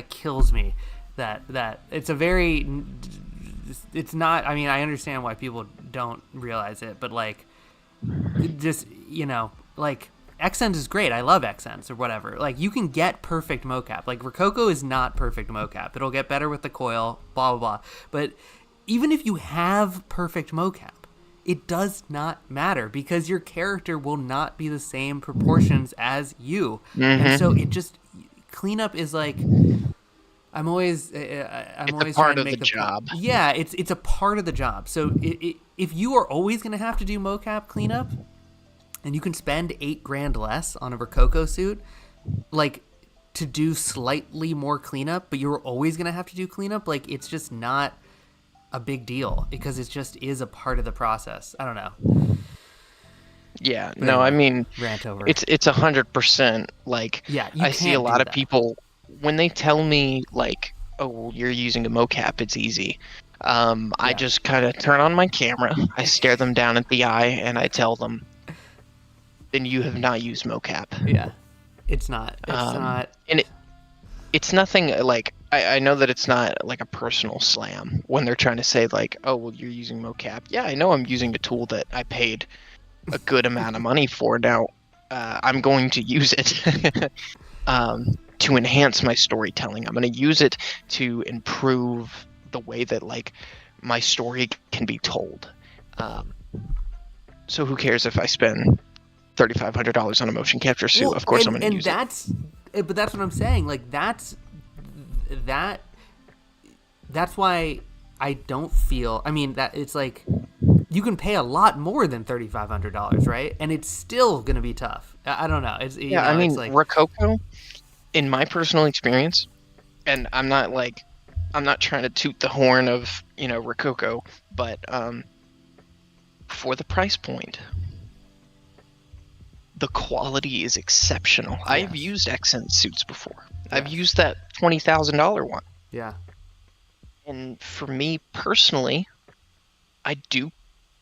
kills me. That it's a very it's not. I mean, I understand why people don't realize it, but like, just like Xsense is great. I love Xsense or whatever. Like you can get perfect mocap. Like Rokoko is not perfect mocap. It'll get better with the coil. Blah blah blah. But even if you have perfect mocap, it does not matter because your character will not be the same proportions as you. And so it just cleanup is like I'm it's a always trying part to of the make the point. job. Yeah, it's a part of the job. So if you are always going to have to do mocap cleanup, and you can spend $8,000 less on a Rokoko suit, like to do slightly more cleanup, but you're always going to have to do cleanup, like it's just not a big deal because it just is a part of the process. I don't know. Yeah, But no, I anyway, mean, rant over. it's 100% like Yeah, you I see a can't lot do of that. people when they tell me like, "Oh, well, you're using a mocap, it's easy." I Yeah. just kind of turn on my camera, I stare them down at the eye, and I tell them, "Then you have not used mocap." Yeah. It's not. It's not. And it's nothing like I know that it's not like a personal slam when they're trying to say like, "Oh, well, you're using mocap." Yeah, I know I'm using a tool that I paid a good amount of money for. Now, I'm going to use it to enhance my storytelling. I'm going to use it to improve the way that like my story can be told. So who cares if I spend $3,500 on a motion capture suit? Well, Of course, I'm going to use it. but that's what I'm saying. Like that that's why I don't feel. I mean, that it's like you can pay a lot more than $3,500, right? And it's still gonna be tough. I don't know. It's Yeah, I mean, it's like Rokoko, in my personal experience, and I'm not trying to toot the horn of Rokoko, but for the price point, the quality is exceptional. Yes. I've used Xsense suits before. I've Yes. used that $20,000 one. Yeah. And for me personally, I do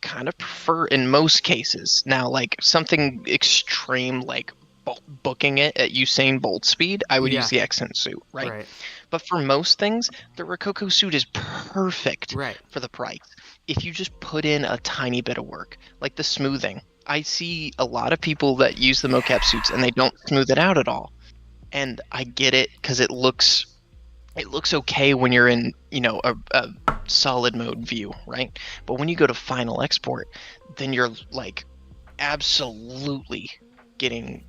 kind of prefer in most cases. Now, like something extreme like booking it at Usain Bolt speed, I would Yeah. use the Xsense suit, right? Right. But for most things, the Rokoko suit is perfect Right. for the price. If you just put in a tiny bit of work, like the smoothing. I see a lot of people that use the mocap suits and they don't smooth it out at all. And I get it because it looks okay when you're in, a solid mode view, right? But when you go to final export, then you're like absolutely getting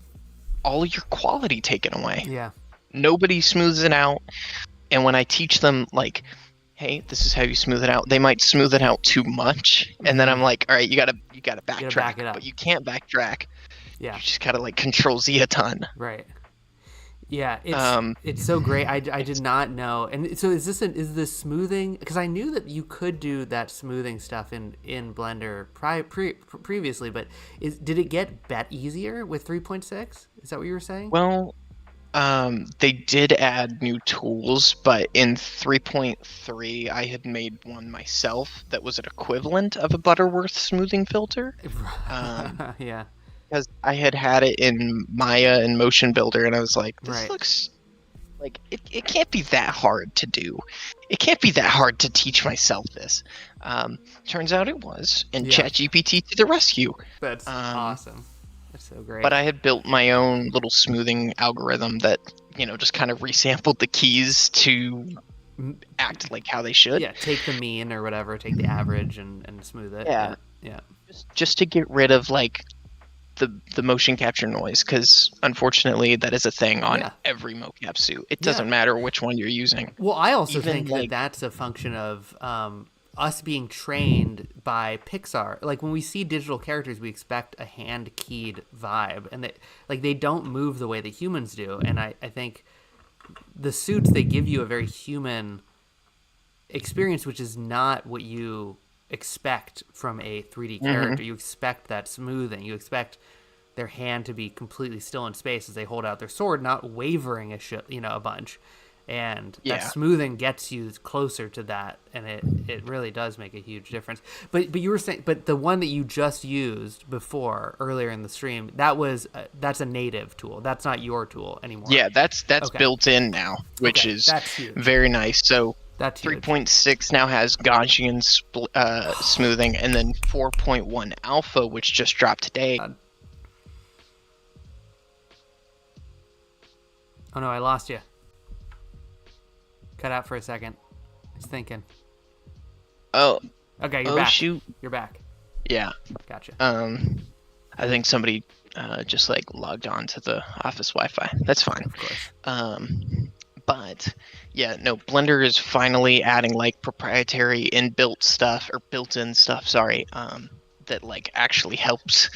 all of your quality taken away. Yeah. Nobody smooths it out. And when I teach them like, hey, this is how you smooth it out, they might smooth it out too much. And then I'm like, all right, you gotta backtrack. back it up. But you can't backtrack. Yeah. You just gotta like control Z a ton. Right. Yeah, Um, it's so great. I did not know. And so is this smoothing? Because I knew that you could do that smoothing stuff in Blender previously, but did it get easier with 3.6? Is that what you were saying? Well, they did add new tools, but in 3.3, I had made one myself that was an equivalent of a Butterworth smoothing filter. Yeah. Because I had it in Maya and Motion Builder, and I was like, this Right. looks like it can't be that hard to do. It can't be that hard to teach myself this. Turns out it was, and Yeah. ChatGPT to the rescue. That's awesome. That's so great. But I had built my own little smoothing algorithm that, just kind of resampled the keys to act like how they should. Yeah, take the mean or whatever, take the average and smooth it. Yeah. Yeah. Just to get rid of like the motion capture noise, because unfortunately that is a thing on Yeah. every mocap suit. It doesn't matter which one you're using. Well, I also Even, think like- that's a function of us being trained by Pixar. Like when we see digital characters, we expect a hand keyed vibe, and they don't move the way that humans do. And I think the suits, they give you a very human experience, which is not what you expect from a 3D character. You expect that smoothing. You expect their hand to be completely still in space as they hold out their sword, not wavering a bunch. And that smoothing gets you closer to that, and it really does make a huge difference. But you were saying, but the one that you just used before earlier in the stream, that's a native tool. That's not your tool anymore. Yeah, that's built in now, which is that's huge. Very nice. So that's 3.6 now has Gaussian smoothing, and then 4.1 alpha, which just dropped today. Oh no, I lost you. Cut out for a second. I was thinking. Oh. Okay, you're back. Shoot. You're back. Yeah. Gotcha. I think somebody just like logged on to the office Wi-Fi. That's fine. Of course. But yeah, no, Blender is finally adding like proprietary inbuilt stuff or built-in stuff. Sorry. That like actually helps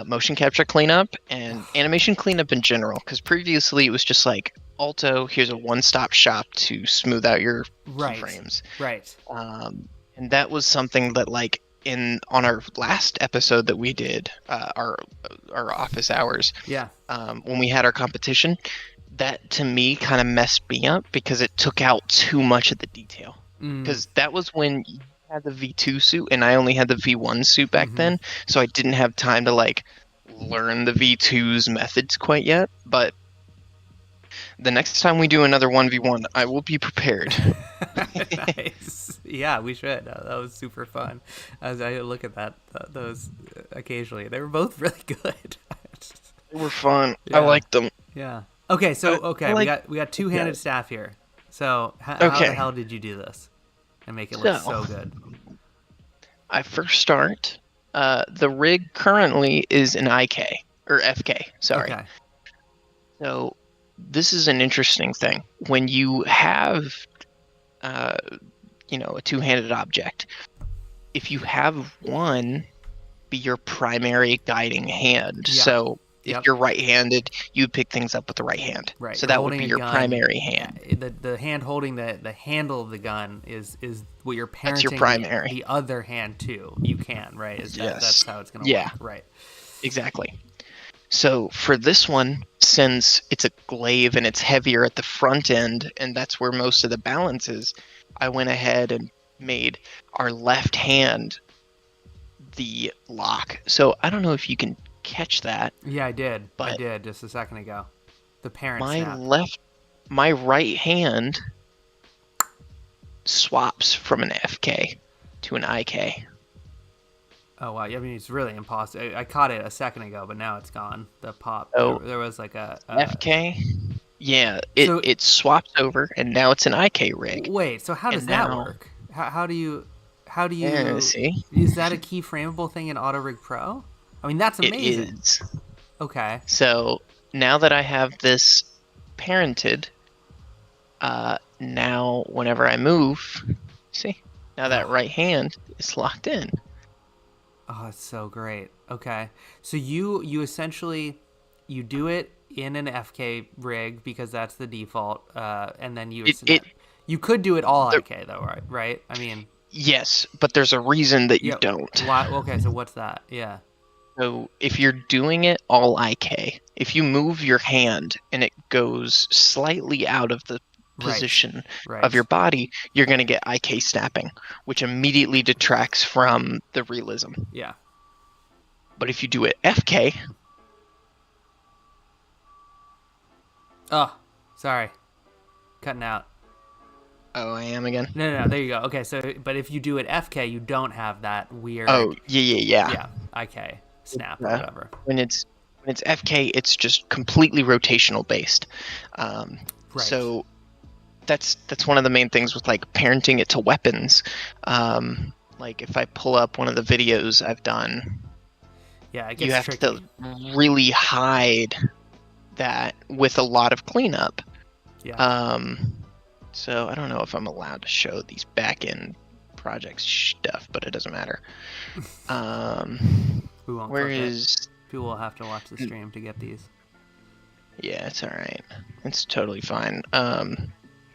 motion capture cleanup and animation cleanup in general. Because previously it was just like Alto, here's a one-stop shop to smooth out your keyframes. Right. And that was something that like on our last episode that we did, our office hours. Yeah. When we had our competition, that to me kind of messed me up because it took out too much of the detail. Because that was when you had the V2 suit and I only had the V1 suit back then, so I didn't have time to like learn the V2's methods quite yet. But the next time we do another 1v1, I will be prepared. Nice. Yeah, we should. That was super fun. As I look at those occasionally, they were both really good. They were fun. Yeah. I liked them. Yeah. Okay, so we got two-handed staff here. So how the hell did you do this and make it look so good? I first start. The rig currently is an IK or FK. Sorry. Okay. So this is an interesting thing. When you have, a two-handed object, if you have one be your primary guiding hand, so if you're right-handed, you pick things up with the right hand. Right. So that would be your primary hand. The hand holding the handle of the gun is what you're parenting. That's your primary. The other hand too. You can, right? That's how it's going to work. Right. Exactly. So for this one, since it's a glaive and it's heavier at the front end, and that's where most of the balance is, I went ahead and made our left hand the lock. So I don't know if you can catch that. Yeah, I did. But I did just a second ago. The parent snap. My right hand swaps from an FK to an IK. Oh wow! I mean, it's really impossible. I caught it a second ago, but now it's gone. The pop. Oh, there was like a FK. Yeah, it swaps over, and now it's an IK rig. Wait, so how does that work? How do you see? Is that a keyframeable thing in Auto Rig Pro? I mean, that's amazing. It is. Okay. So now that I have this parented, now whenever I move, see, now that right hand is locked in. Oh, it's so great. Okay. So you essentially, you do it in an FK rig because that's the default, and then you could do it all IK though, right? I mean. Yes, but there's a reason that you don't. Why? Okay, so what's that? Yeah. So if you're doing it all IK, if you move your hand and it goes slightly out of the position of your body, you're going to get IK snapping, which immediately detracts from the realism. Yeah. But if you do it FK... Oh, sorry. Cutting out. Oh, I am again? No, there you go. Okay, so, but if you do it FK, you don't have that weird... Oh, yeah. Yeah, IK snap or whatever. When it's FK, it's just completely rotational based. So that's one of the main things with like parenting it to weapons. Like if I pull up one of the videos I've done, it gets you have tricky. to really hide that with a lot of cleanup. Yeah. So I don't know if I'm allowed to show these back end project stuff, but it doesn't matter. We won't Where click is? it. People will have to watch the stream to get these. Yeah, it's all right. It's totally fine.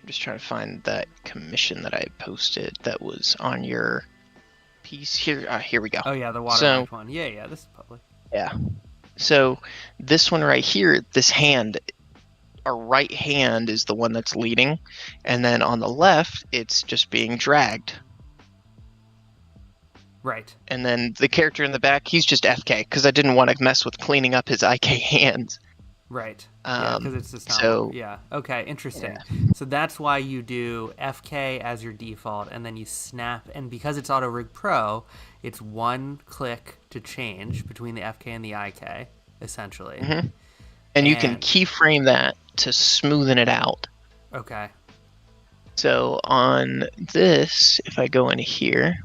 Just trying to find that commission that I posted that was on your piece here. Here we go. Oh yeah, the watermarked one. Yeah, this is public. Yeah. So this one right here, this hand, our right hand is the one that's leading, and then on the left, it's just being dragged. Right. And then the character in the back, he's just FK because I didn't want to mess with cleaning up his IK hands. Right. Yeah, because it's just not. So yeah. Okay. Interesting. Yeah. So that's why you do FK as your default, and then you snap. And because it's Auto Rig Pro, it's one click to change between the FK and the IK, essentially. Mm-hmm. And you can keyframe that to smoothen it out. Okay. So on this, if I go in here,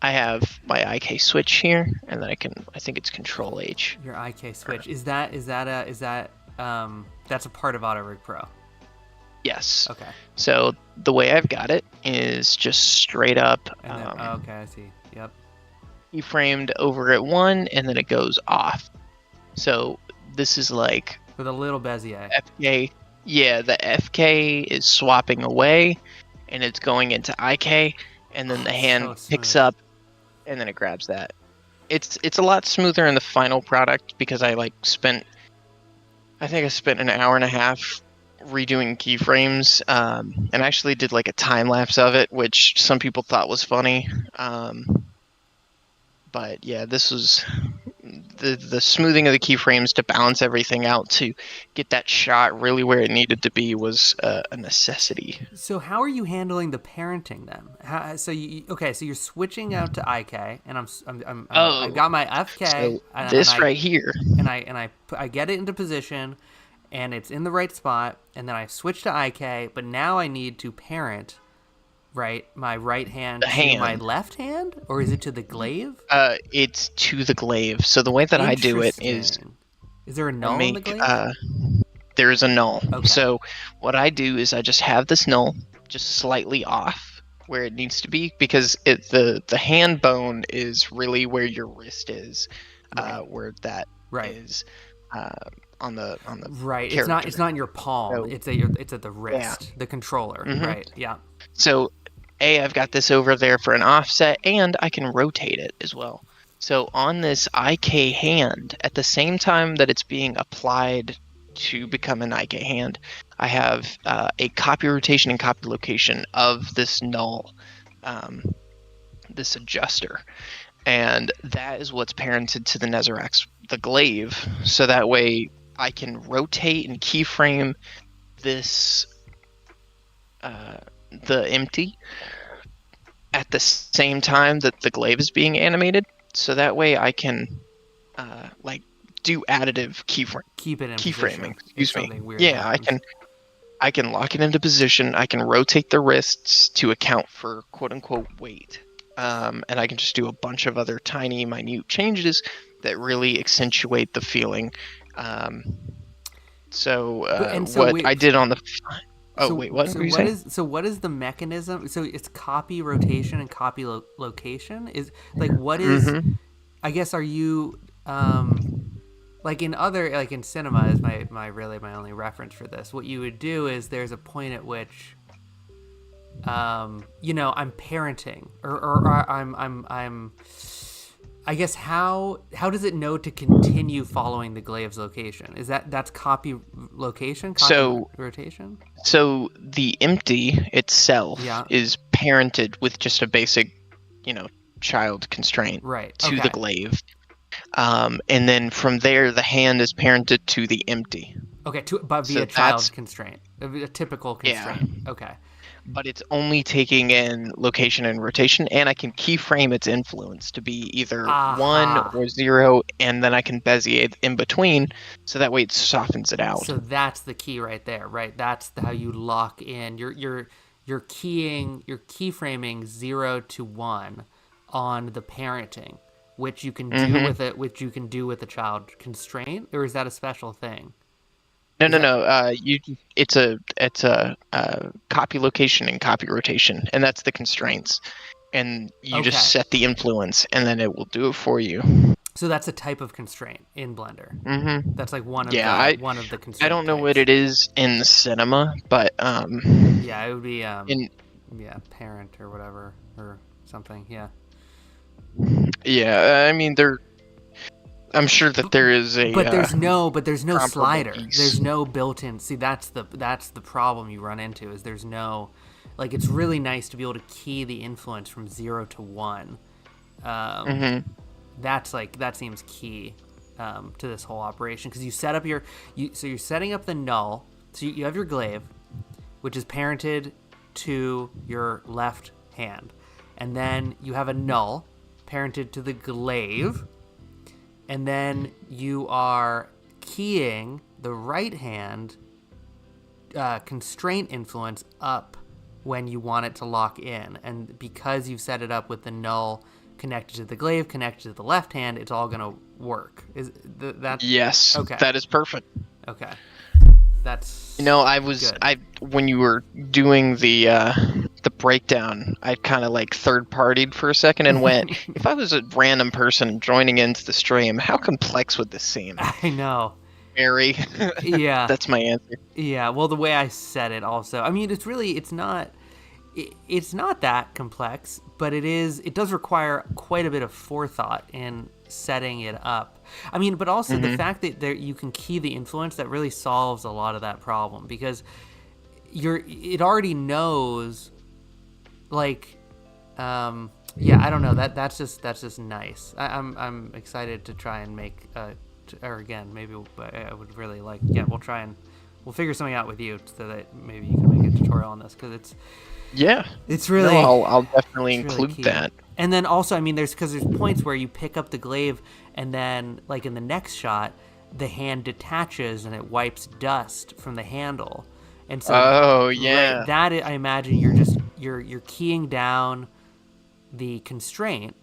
I have my IK switch here, and then I think it's Control H. Your IK switch that's a part of Auto Rig Pro. Yes. Okay. So the way I've got it is just straight up. And then, okay, I see. Yep. Keyframed over at 1, and then it goes off. So this is like with a little Bezier. FK. Yeah, the FK is swapping away, and it's going into IK, and then the hand picks up, and then it grabs that. It's a lot smoother in the final product because I spent an hour and a half redoing keyframes, and actually did a time lapse of it, which some people thought was funny. But yeah, this was the smoothing of the keyframes to balance everything out to get that shot really where it needed to be was a necessity. So how are you handling the parenting then? So you're switching out to IK, and I got my FK. So right here, and I get it into position, and it's in the right spot, and then I switch to IK, but now I need to parent. Right, my right hand to my left hand, or is it to the glaive? It's to the glaive. So the way that I do it is there a null in the glaive? There is a null. Okay. So what I do is I just have this null just slightly off where it needs to be, because the hand bone is really where your wrist is, where that is. On the right. Character. It's not in your palm. So, it's at the wrist, the controller. Mm-hmm. Right. Yeah. So I've got this over there for an offset, and I can rotate it as well. So on this IK hand, at the same time that it's being applied to become an IK hand, I have a copy rotation and copy location of this null, this adjuster. And that is what's parented to the Nezerax, the glaive, so that way I can rotate and keyframe this, the empty, at the same time that the glaive is being animated, so that way I can do additive keyframing. Excuse me. Yeah, I can lock it into position. I can rotate the wrists to account for quote unquote weight. And I can just do a bunch of other tiny, minute changes that really accentuate the feeling. I did on the... What is the mechanism? So it's copy rotation and copy location? Is what is... Mm-hmm. I guess, are you... in cinema is my only reference for this. What you would do is there's a point at which... I'm parenting, or I'm. I guess how does it know to continue following the glaive's location? That's copy location, rotation? So the empty itself is parented with just a basic, child constraint to the glaive, and then from there the hand is parented to the empty. Okay, but via child constraint, a typical constraint. Yeah. Okay. But it's only taking in location and rotation, and I can keyframe its influence to be either 1 or 0, and then I can Bezier in between, so that way it softens it out. So that's the key right there, right? That's how you lock in. You're keyframing 0 to 1 on the parenting, which you can do with it, which you can do with a child constraint, or is that a special thing? No, Is no, that no. It's a copy location and copy rotation, and that's the constraints. And you just okay? set the influence, and then it will do it for you. So that's a type of constraint in Blender. Mm-hmm. That's like Yeah, I one of the I constraint don't know what types. it is in cinema, but Yeah, it would be in yeah, parent or whatever or something. Yeah. yeah, I mean I'm sure that there is a But there's no comparable slider. piece. There's no built-in. See, that's the problem you run into is there's no, like, it's really nice to be able to key the influence from 0 to 1. Mm-hmm. That's like, that seems key to this whole operation because you set up so you're setting up the null. So you have your glaive, which is parented to your left hand, and then you have a null parented to the glaive, and then you are keying the right hand constraint influence up when you want it to lock in. And because you've set it up with the null connected to the glaive, connected to the left hand, it's all going to work. Is that Yes, okay? that is perfect. Okay, that's good. I when you were doing the breakdown, I kind of like third partied for a second and went, if I was a random person joining into the stream, how complex would this seem? I know. Very. Yeah. That's my answer. Yeah, well, the way I said it also. I mean, it's not that complex, but it does require quite a bit of forethought in setting it up. I mean, but also the fact that you can key the influence, that really solves a lot of that problem because it already knows, like, yeah, I don't know, that's just nice. I'm excited to try and make or again, maybe I would really like, yeah, we'll figure something out with you so that maybe you can make a tutorial on this because it's really, no, I'll definitely it's really include key. that. And then also, I mean, there's points where you pick up the glaive and then, like in the next shot, the hand detaches and it wipes dust from the handle. And so, Oh right, yeah. I imagine you're keying down the constraint,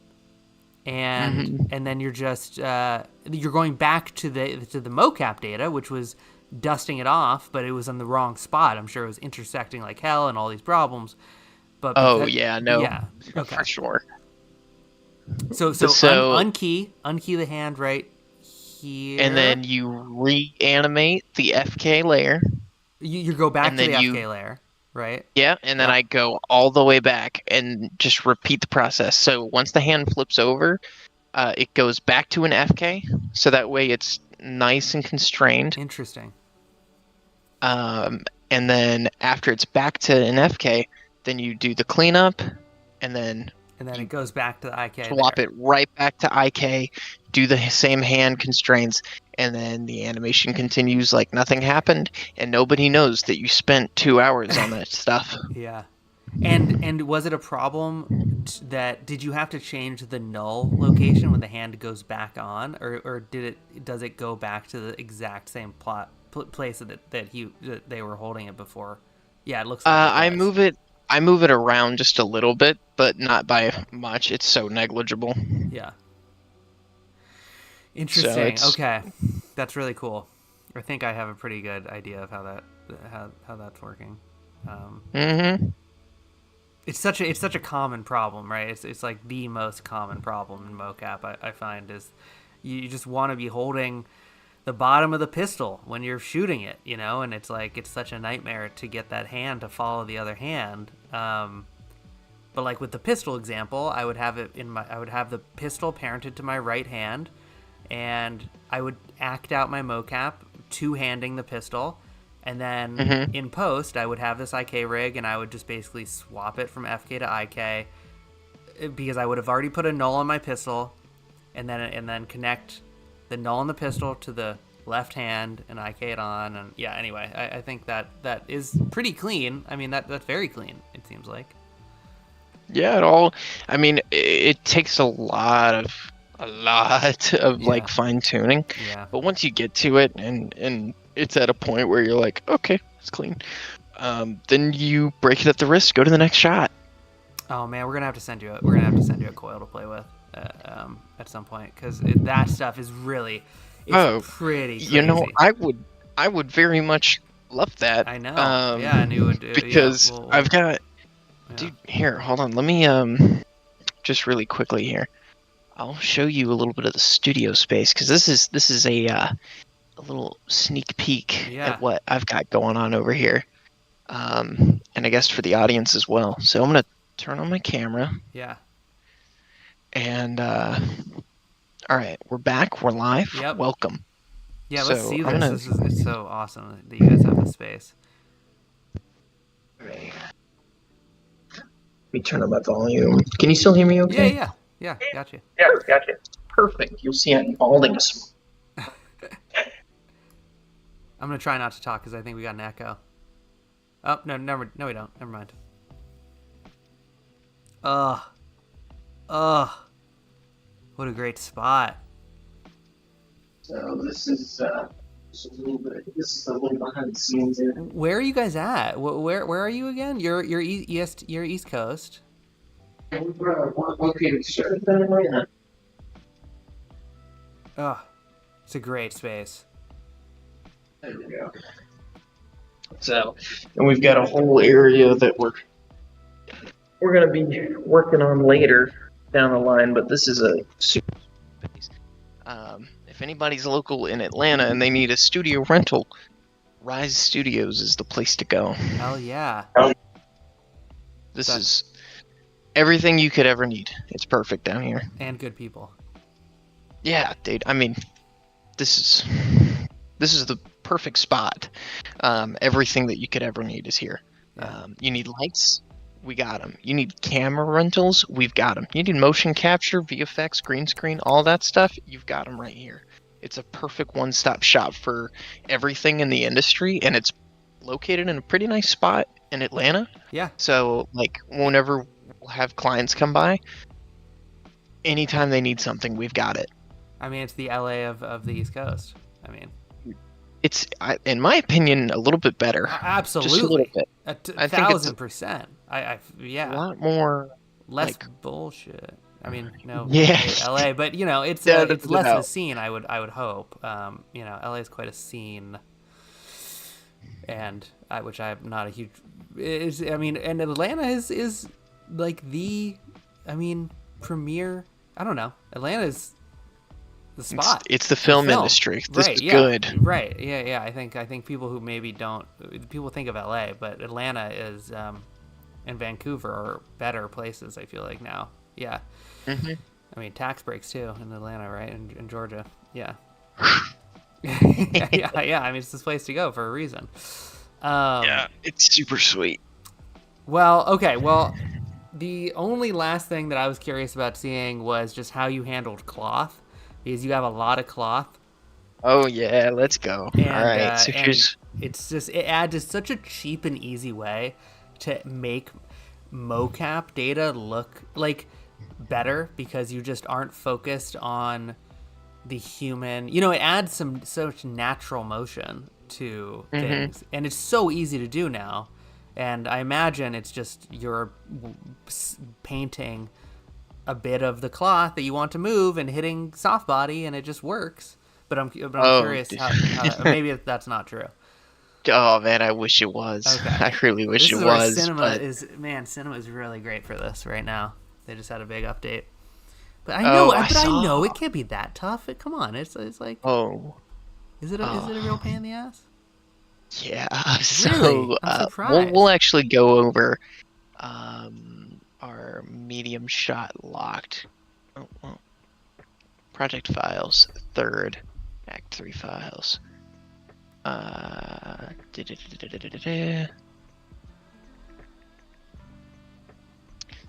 and then you're just you're going back to the mocap data, which was dusting it off, but it was in the wrong spot. I'm sure it was intersecting like hell and all these problems. But Oh yeah, no. yeah, okay. For sure. So unkey the hand right here, And then you reanimate the FK layer. You go back and to then the you FK layer, right? Yeah, and then Yep. I go all the way back and just repeat the process. So once the hand flips over, it goes back to an FK, so that way it's nice and constrained. Interesting. And then after it's back to an FK, then you do the cleanup, and then it goes back to the IK. Swap it right back to IK, do the same hand constraints, and then the animation continues like nothing happened, and nobody knows that you spent 2 hours on that stuff. Yeah. And was it a problem that did you have to change the null location when the hand goes back on, or does it go back to the exact same place that they were holding it before? Yeah, it looks like I move it around just a little bit, but not by much. It's so negligible. Yeah. Interesting. Okay, that's really cool. I think I have a pretty good idea of how that's working. It's such a common problem, right? It's like the most common problem in mocap. I find is you just want to be holding the bottom of the pistol when you're shooting it, and it's like it's such a nightmare to get that hand to follow the other hand. But like with the pistol example, I would have the pistol parented to my right hand, and I would act out my mocap two-handing the pistol, and then in post I would have this IK rig, and I would just basically swap it from FK to IK because I would have already put a null on my pistol, and then connect the null on the pistol to the left hand and IK it on, and yeah. Anyway, I think that is pretty clean. I mean that's very clean. It seems like. Yeah, I mean, it takes a lot of like fine tuning. Yeah. But once you get to it and it's at a point where you're like, okay, it's clean, then you break it at the wrist, go to the next shot. Oh man, we're gonna have to send you a coil to play with at some point because that stuff is really pretty crazy. I I would very much love that. I know. Yeah, and you would because I've got. yeah. Dude, here, hold on. Let me just really quickly here. I'll show you a little bit of the studio space because this is a little sneak peek Yeah. at what I've got going on over here. And I guess for the audience as well. So I'm gonna turn on my camera. Yeah. And all right, we're back. We're live. Yep. Welcome. Yeah, So let's see I'm this. gonna... It's so awesome that you guys have this space. Let me turn up my volume. Can you still hear me okay? Yeah, got you. Yeah, gotcha. Perfect. You'll see I'm balding. I'm gonna try not to talk because I think we got an echo. Oh no, no we don't. Never mind. Ugh, what a great spot. So this is just a little bit. This is a little behind the scenes here. Where are you guys at? Where are you again? You're East Coast. We're located straight in Atlanta. Ugh, it's a great space. There we go. So, and we've got a whole area that we're gonna be working on later down the line, but this is a super space. If anybody's local in Atlanta and they need a studio rental, Rise Studios is the place to go. Hell yeah. This is everything you could ever need. It's perfect down here. And good people. Yeah, dude. I mean, this is the perfect spot. Everything that you could ever need is here. Yeah. You need lights, we got them. You need camera rentals, we've got them. You need motion capture, VFX, green screen, all that stuff, you've got them right here. It's a perfect one-stop shop for everything in the industry, and it's located in a pretty nice spot in Atlanta. Yeah. So, like, whenever we'll have clients come by, anytime they need something, we've got it. I mean, it's the LA of the East Coast. I mean, it's, in my opinion, a little bit better. Absolutely. Just a little bit. I think 1000%. Yeah. A lot more. Less bullshit. I mean, no, yeah, LA, but you know, it's less of a scene. I would hope. You know, LA is quite a scene, and which I'm not a huge. I mean, and Atlanta is like premier. I don't know. Atlanta is the spot. It's the film industry. This is good. Right. Yeah. I think people who maybe don't think of LA, but Atlanta is and Vancouver are better places. I feel like now. Yeah. Mm-hmm. I mean, tax breaks too in Atlanta, right? In Georgia. Yeah. yeah. I mean, it's this place to go for a reason. Yeah, it's super sweet. Well, okay. Well, the only last thing that I was curious about seeing was just how you handled cloth, because you have a lot of cloth. Oh yeah, let's go. And, all right, so here's... it adds just such a cheap and easy way to make mocap data look like better, because you just aren't focused on the human. You know, it adds such natural motion to things, and it's so easy to do now. And I imagine it's just you're painting a bit of the cloth that you want to move and hitting soft body, and it just works. But I'm curious how maybe that's not true. Oh man, I wish it was. Okay. I really wish it was. Cinema is really great for this right now. They just had a big update. But I know it can't be that tough. Come on, it's like. Oh. Is it a real pain in the ass? Yeah. Really? So I'm surprised. we'll actually go over our medium shot locked. Oh, well. Project files, third, Act 3 files.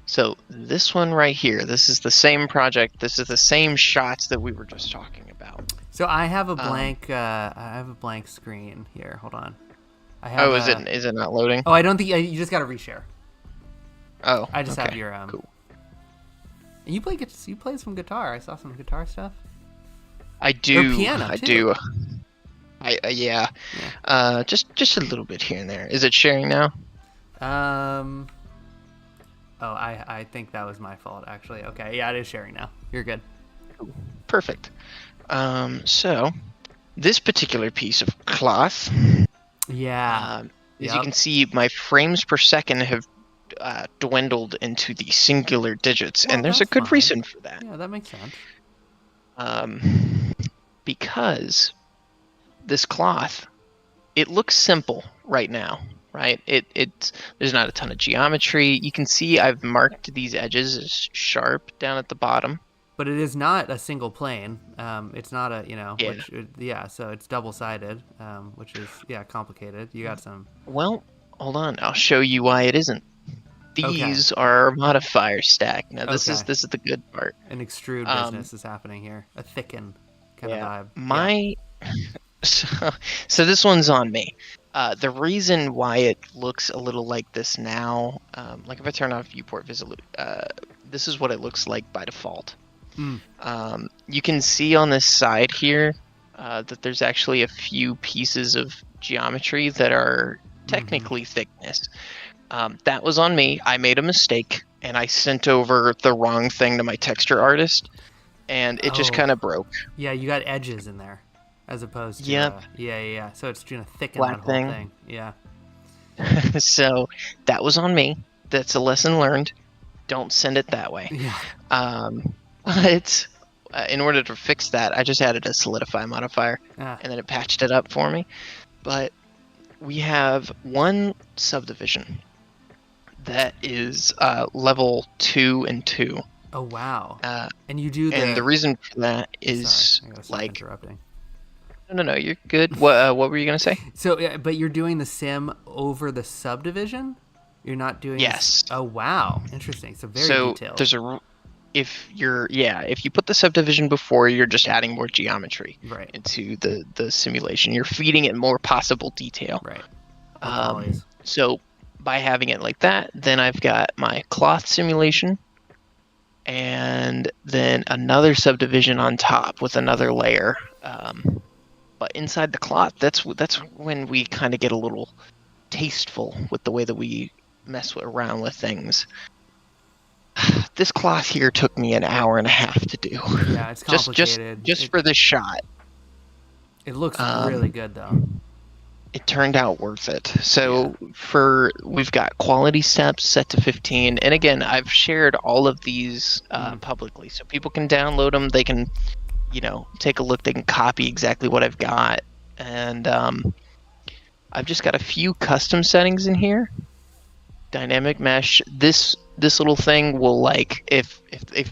So this one right here, this is the same project. This is the same shots that we were just talking about. So I have a blank. I have a blank screen here. Hold on. Is it not loading? Oh, I don't think you just got to reshare. Oh, I just okay. have your Cool. You play some guitar. I saw some guitar stuff. I do. Or piano I too. do. Yeah. Just a little bit here and there. Is it sharing now? Oh, I think that was my fault, actually. Okay, yeah, it is sharing now. You're good. Perfect. So this particular piece of cloth, Yeah. as you Yep. can see, my frames per second have dwindled into the singular digits, Well, and there's a that's good fine. reason for that. Yeah, that makes sense. Because this cloth, it looks simple right now, right? It's there's not a ton of geometry. You can see I've marked these edges as sharp down at the bottom. But it is not a single plane. It's not a Yeah. yeah. So it's double sided, which is complicated. You got some. Well, hold on. I'll show you why it isn't. Okay. These are modifier stack. Now Okay. this is the good part. An extrude Um, business is happening here. A thicken kind of yeah, vibe. Yeah. my so, so this one's on me. The reason why it looks a little like this now, like if I turn off viewport visibility, this is what it looks like by default. Mm. You can see on this side here that there's actually a few pieces of geometry that are technically thickness. That was on me. I made a mistake and I sent over the wrong thing to my texture artist, and it just kind of broke. Yeah, you got edges in there, as opposed to Yep, yeah. So it's gonna thicken that flat whole thing. thing. Yeah. So that was on me. That's a lesson learned. Don't send it that way. Yeah. But in order to fix that, I just added a solidify modifier, Ah. and then it patched it up for me. But we have one subdivision that is level 2 and 2. Oh wow. Uh, And you do and the reason for that is Sorry, I gotta stop like, interrupting. no, you're good. What were you gonna say? So, but you're doing the sim over the subdivision. You're not doing. Yes. Oh wow, interesting. So very So detailed. there's if you put the subdivision before, you're just adding more geometry Right. into the simulation. You're feeding it more possible detail. Right. Always. So by having it like that, then I've got my cloth simulation, and then another subdivision on top with another layer. But inside the cloth, that's when we kind of get a little tasteful with the way that we mess around with things. This cloth here took me an hour and a half to do. Yeah, it's complicated. Just for this shot. It looks really good though. It turned out worth it. So we've got quality steps set to 15, and again, I've shared all of these publicly, so people can download them. They can, take a look. They can copy exactly what I've got, and I've just got a few custom settings in here. Dynamic mesh. This little thing will, like, if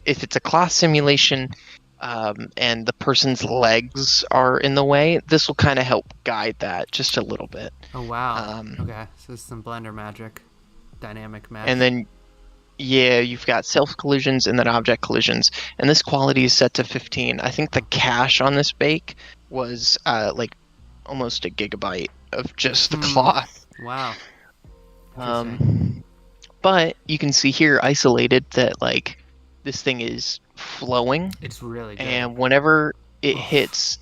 it's a cloth simulation, and the person's legs are in the way, this will kind of help guide that just a little bit. Oh wow. Okay, so this is some Blender magic, dynamic mesh. And then, you've got self collisions and then object collisions, and this quality is set to 15. I think the cache on this bake was like almost a gigabyte of just the cloth. Wow. But you can see here isolated that, like, this thing is flowing. It's really good. And whenever it hits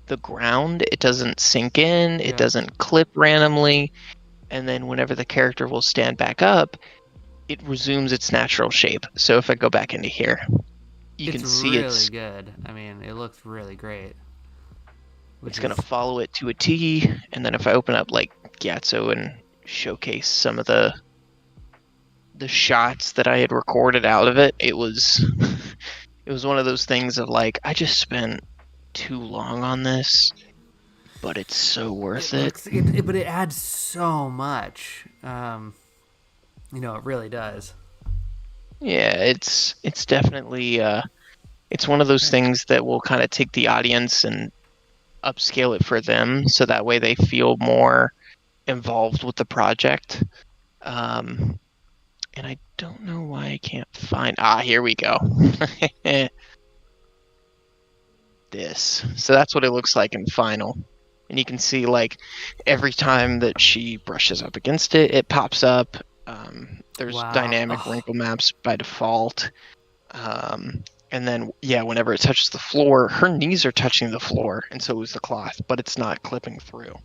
the ground, it doesn't sink in, it doesn't clip randomly, and then whenever the character will stand back up, it resumes its natural shape. So if I go back into here, you can see it's really good. I mean, it looks really great. It's going to follow it to a T, and then if I open up, like, Gyatso and showcase some of the shots that I had recorded out of it, it was one of those things of, like, I just spent too long on this, but it's so worth it. But it adds so much. It really does. Yeah, it's definitely it's one of those things that will kind of take the audience and upscale it for them, so that way they feel more involved with the project. And I don't know why I can't find... here we go. This. So that's what it looks like in final. And you can see, like, every time that she brushes up against it, it pops up. There's dynamic wrinkle maps by default. And then, whenever it touches the floor, her knees are touching the floor, and so is the cloth, but it's not clipping through.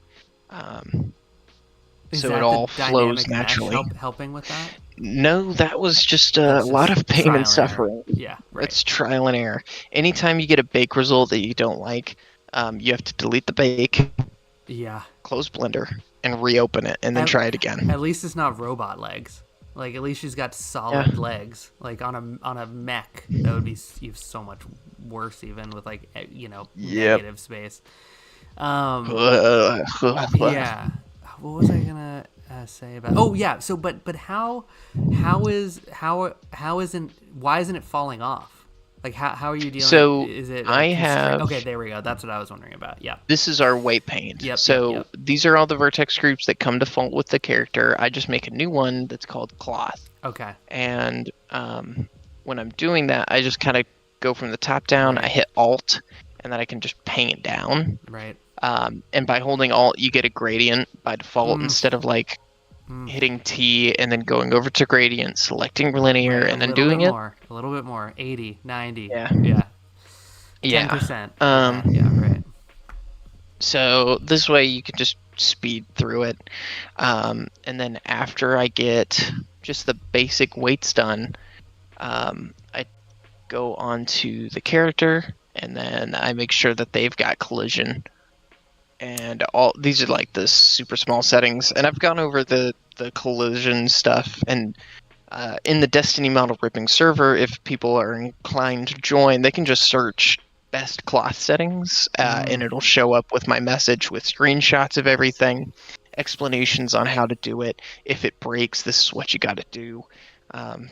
So it all flows naturally. Helping with that? No, that was just a lot of pain and suffering. Yeah, right. It's trial and error. Anytime you get a bake result that you don't like, You have to delete the bake, Yeah. close Blender, and reopen it, and then At, try it again. at least it's not robot legs. Like at least she's got Yeah. solid legs. Like on a mech, that would be so much worse even with like Yep. negative space. Yeah. What was I gonna say about? Oh yeah. So but how isn't why isn't it falling off? Like how are you dealing? So Is it I a constraint? have. Okay, there we go. That's what I was wondering about. Yeah. This is our white paint. Yep. Yep. So Yep. these are all the vertex groups that come default with the character. I just make a new one that's called cloth. Okay. And when I'm doing that, I just kind of go from the top down. Right. I hit Alt, and then I can just paint down. Right. And by holding Alt, you get a gradient by default instead of like hitting T and then going over to gradient, selecting linear, Right, and then doing it. A little bit more. 80, 90. Yeah. Yeah. Yeah. 10%. Yeah, right. So this way you can just speed through it. And then after I get just the basic weights done, I go on to the character, and then I make sure that they've got collision. And all these are like the super small settings. And I've gone over the collision stuff. And in the Destiny model ripping server, if people are inclined to join, they can just search best cloth settings, and it'll show up with my message with screenshots of everything, explanations on how to do it. If it breaks, this is what you got to do,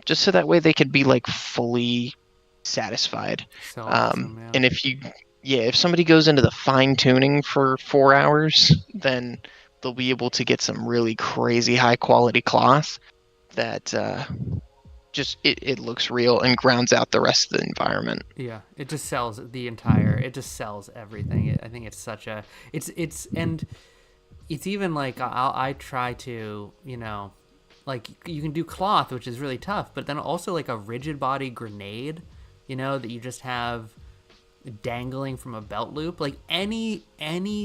just so that way they could be like fully satisfied. So awesome, And if somebody goes into the fine tuning for 4 hours, then they'll be able to get some really crazy high quality cloth that just it looks real and grounds out the rest of the environment. Yeah, it just sells everything. I think it's such a and it's even like I try to, like you can do cloth, which is really tough, but then also like a rigid body grenade, that you just have dangling from a belt loop, like any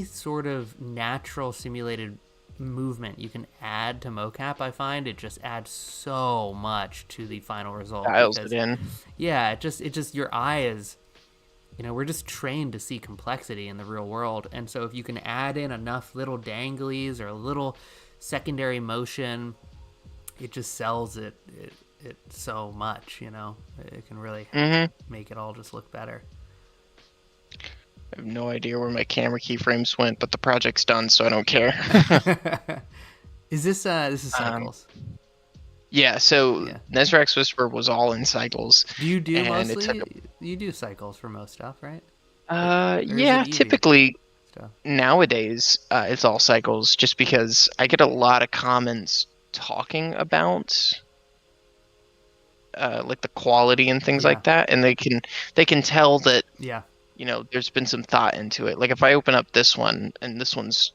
sort of natural simulated movement you can add to mocap. I find it just adds so much to the final result. Dials it in. Yeah, it just your eye is, we're just trained to see complexity in the real world, and so if you can add in enough little danglies or a little secondary motion, it just sells it so much. It can really make it all just look better. I have no idea where my camera keyframes went, but the project's done, so I don't care. Is this cycles? Yeah, so Nezrax Whisper was all in cycles. Do you do mostly? You do cycles for most stuff, right? Yeah, typically stuff? Nowadays it's all cycles, just because I get a lot of comments talking about like the quality and things like that, and they can tell that there's been some thought into it. Like if I open up this one, and this one's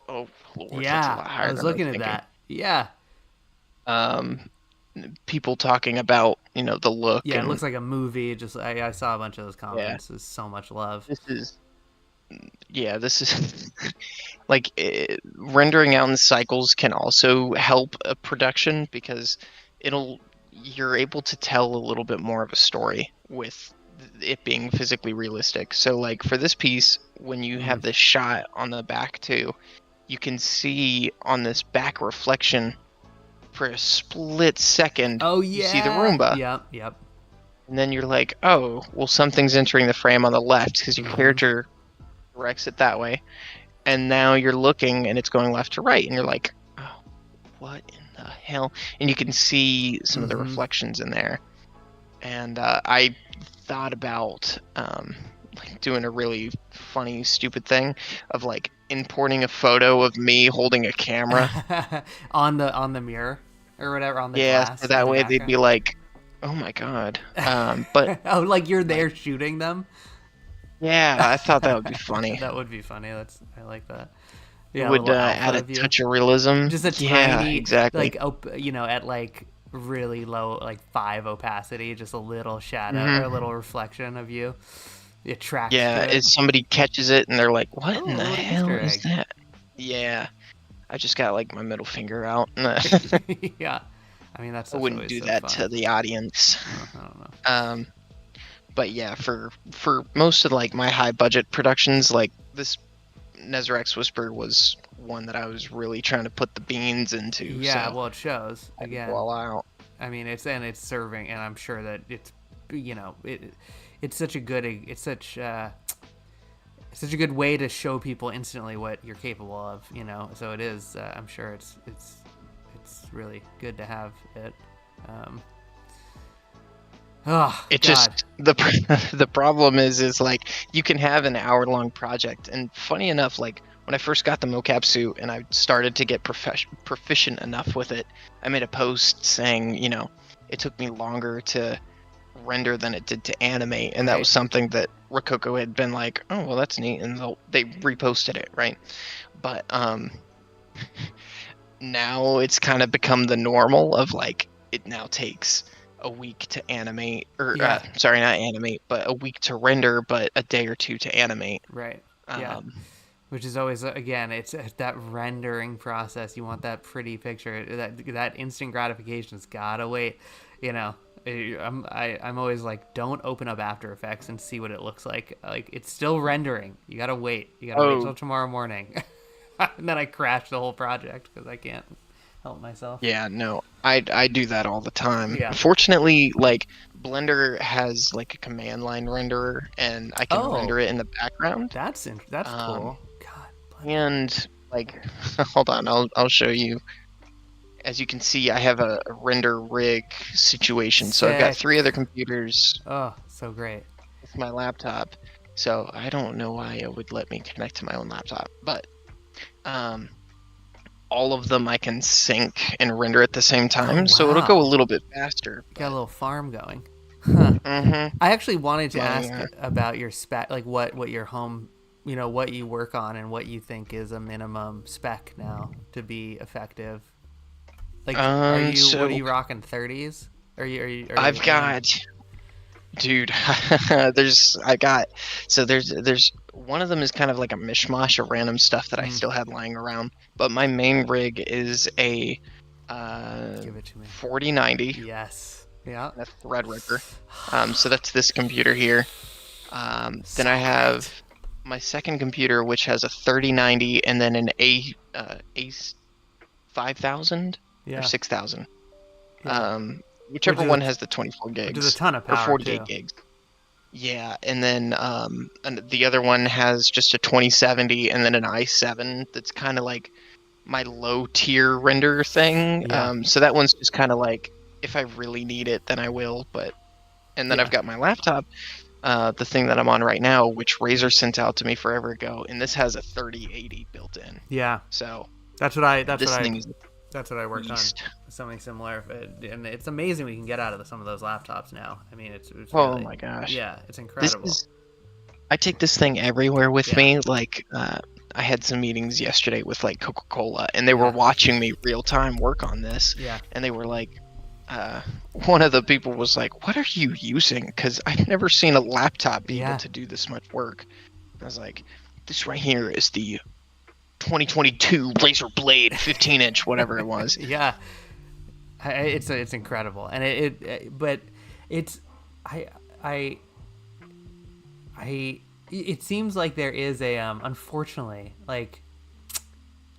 Lord, that's a lot higher. I was looking at that. Yeah. People talking about the look. Yeah, it looks like a movie. Just I saw a bunch of those comments. There's so much love. This is like rendering out in cycles can also help a production, because you're able to tell a little bit more of a story with it being physically realistic. So like for this piece, when you have this shot on the back too, you can see on this back reflection for a split second. Oh yeah, you see the Roomba. Yep. And then you're like, oh, well, something's entering the frame on the left, because your character directs it that way. And now you're looking, and it's going left to right, and you're like, oh, what in the hell? And you can see some of the reflections in there. And I thought about like doing a really funny, stupid thing of like importing a photo of me holding a camera on the mirror or whatever, on the glass. So that way they'd be like, oh my god. But oh, like you're there shooting them. Yeah, I thought that would be funny. That would be funny. I like that. Yeah, it would add a touch of realism. Just a tiny, exactly. like at like really low, like 5 opacity, just a little shadow or a little reflection of you. It tracks. Yeah, if somebody catches it and they're like, "What in the hell is that?" Yeah, I just got like my middle finger out. Yeah, I mean I wouldn't do that to the audience. I don't know. But yeah, for most of like my high budget productions, like this Nezrax Whisper was one that I was really trying to put the beans into, Yeah, so well, it shows I had to go again. all out. I mean, it's serving, and I'm sure that it's such a good it's such a good way to show people instantly what you're capable of. So it is. I'm sure it's really good to have it. Um, oh It God. just the the problem is like you can have an hour-long project, and funny enough, like when I first got the mocap suit and I started to get proficient enough with it, I made a post saying, it took me longer to render than it did to animate, and that was Right. something that Rokoko had been like, oh well, that's neat, and they reposted it, right? But now it's kind of become the normal of like it now takes a week to animate, or Yeah. sorry, not animate, but a week to render, but a day or two to animate. Right. Yeah. Um, Which is always, again, it's that rendering process. You want that pretty picture. That instant gratification's gotta wait. You know, I'm always like, don't open up After Effects and see what it looks like. Like, it's still rendering. You gotta wait. You gotta wait till oh tomorrow morning. And then I crash the whole project because I can't help myself. yeah, no, I do that all the time. Yeah. Fortunately, like Blender has like a command line renderer, and I can Oh, render it in the background. that's Um, cool. God, Blender. and like, hold on, I'll show you. As you can see, I have a render rig situation. So I've got Sick. 3 other computers Oh, so great. with my laptop. So I don't know why it would let me connect to my own laptop, but um, all of them I can sync and render at the same Oh time. So it'll go a wow. little bit faster. You got a But little farm going. Huh. mm-hmm, I actually wanted to my ask about your spec, like what your home, what you work on and what you think is a minimum spec now to be effective. Like, what are so you rocking? 30s? Are you I've aiming? got, dude, there's one of them is kind of like a mishmash of random stuff that I Mm, still had lying around, but my main rig is a give it to me. 4090 Yes. Yeah. and a Threadripper. So that's this computer here. Then So I have great. my second computer, which has a 3090 and then an A 5000 or Yeah. 6000. Yeah. Which Whichever is a one has the 24 which is a gigs ton of or power 48 too. gigs. Yeah, and then and the other one has just a 2070 and then an i7 that's kind of like my low tier render thing. Yeah. So that one's just kind of like if I really need it, then I will. But and then I've Yeah. got my laptop, the thing that I'm on right now, which Razer sent out to me forever ago, and this has a 3080 built in. Yeah. So That's what I. That's what this I. thing is a That's what I worked on. beast. Something similar, and it's amazing we can get out of some of those laptops now. I mean, it's Oh really, my gosh. yeah, it's This incredible. is I take this thing everywhere with Yeah. me. Like, I had some meetings yesterday with like Coca-Cola, and they were Yeah. watching me real time work on this, Yeah. and they were like, one of the people was like, "What are you using?" Because I've never seen a laptop be able Yeah. to do this much work. I was like, "This right here is the 2022 Razer Blade 15-inch, whatever it was." Yeah. It's incredible, and but it's I I I it seems like there is a unfortunately, like,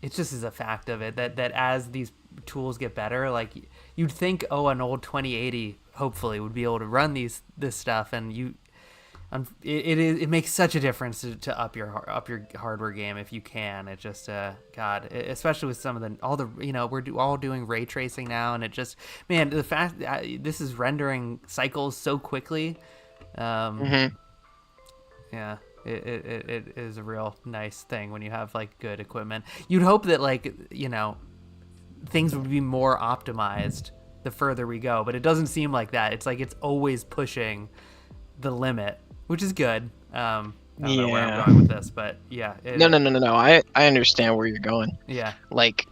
it just is a fact of it that as these tools get better, like, you'd think, oh, an old 2080 hopefully would be able to run this stuff, and it makes such a difference to up your hardware game if you can. It just God, especially with some of all the we're all doing ray tracing now, and it just, man, the fact that this is rendering cycles so quickly. um hmm yeah, it is a real nice thing when you have like good equipment. You'd hope that, like, things would be more optimized the further we go, but it doesn't seem like that. It's like it's always pushing the limit, which is good. I don't know where I'm Yeah. going with this, but yeah, No. I understand where you're going. yeah, Like,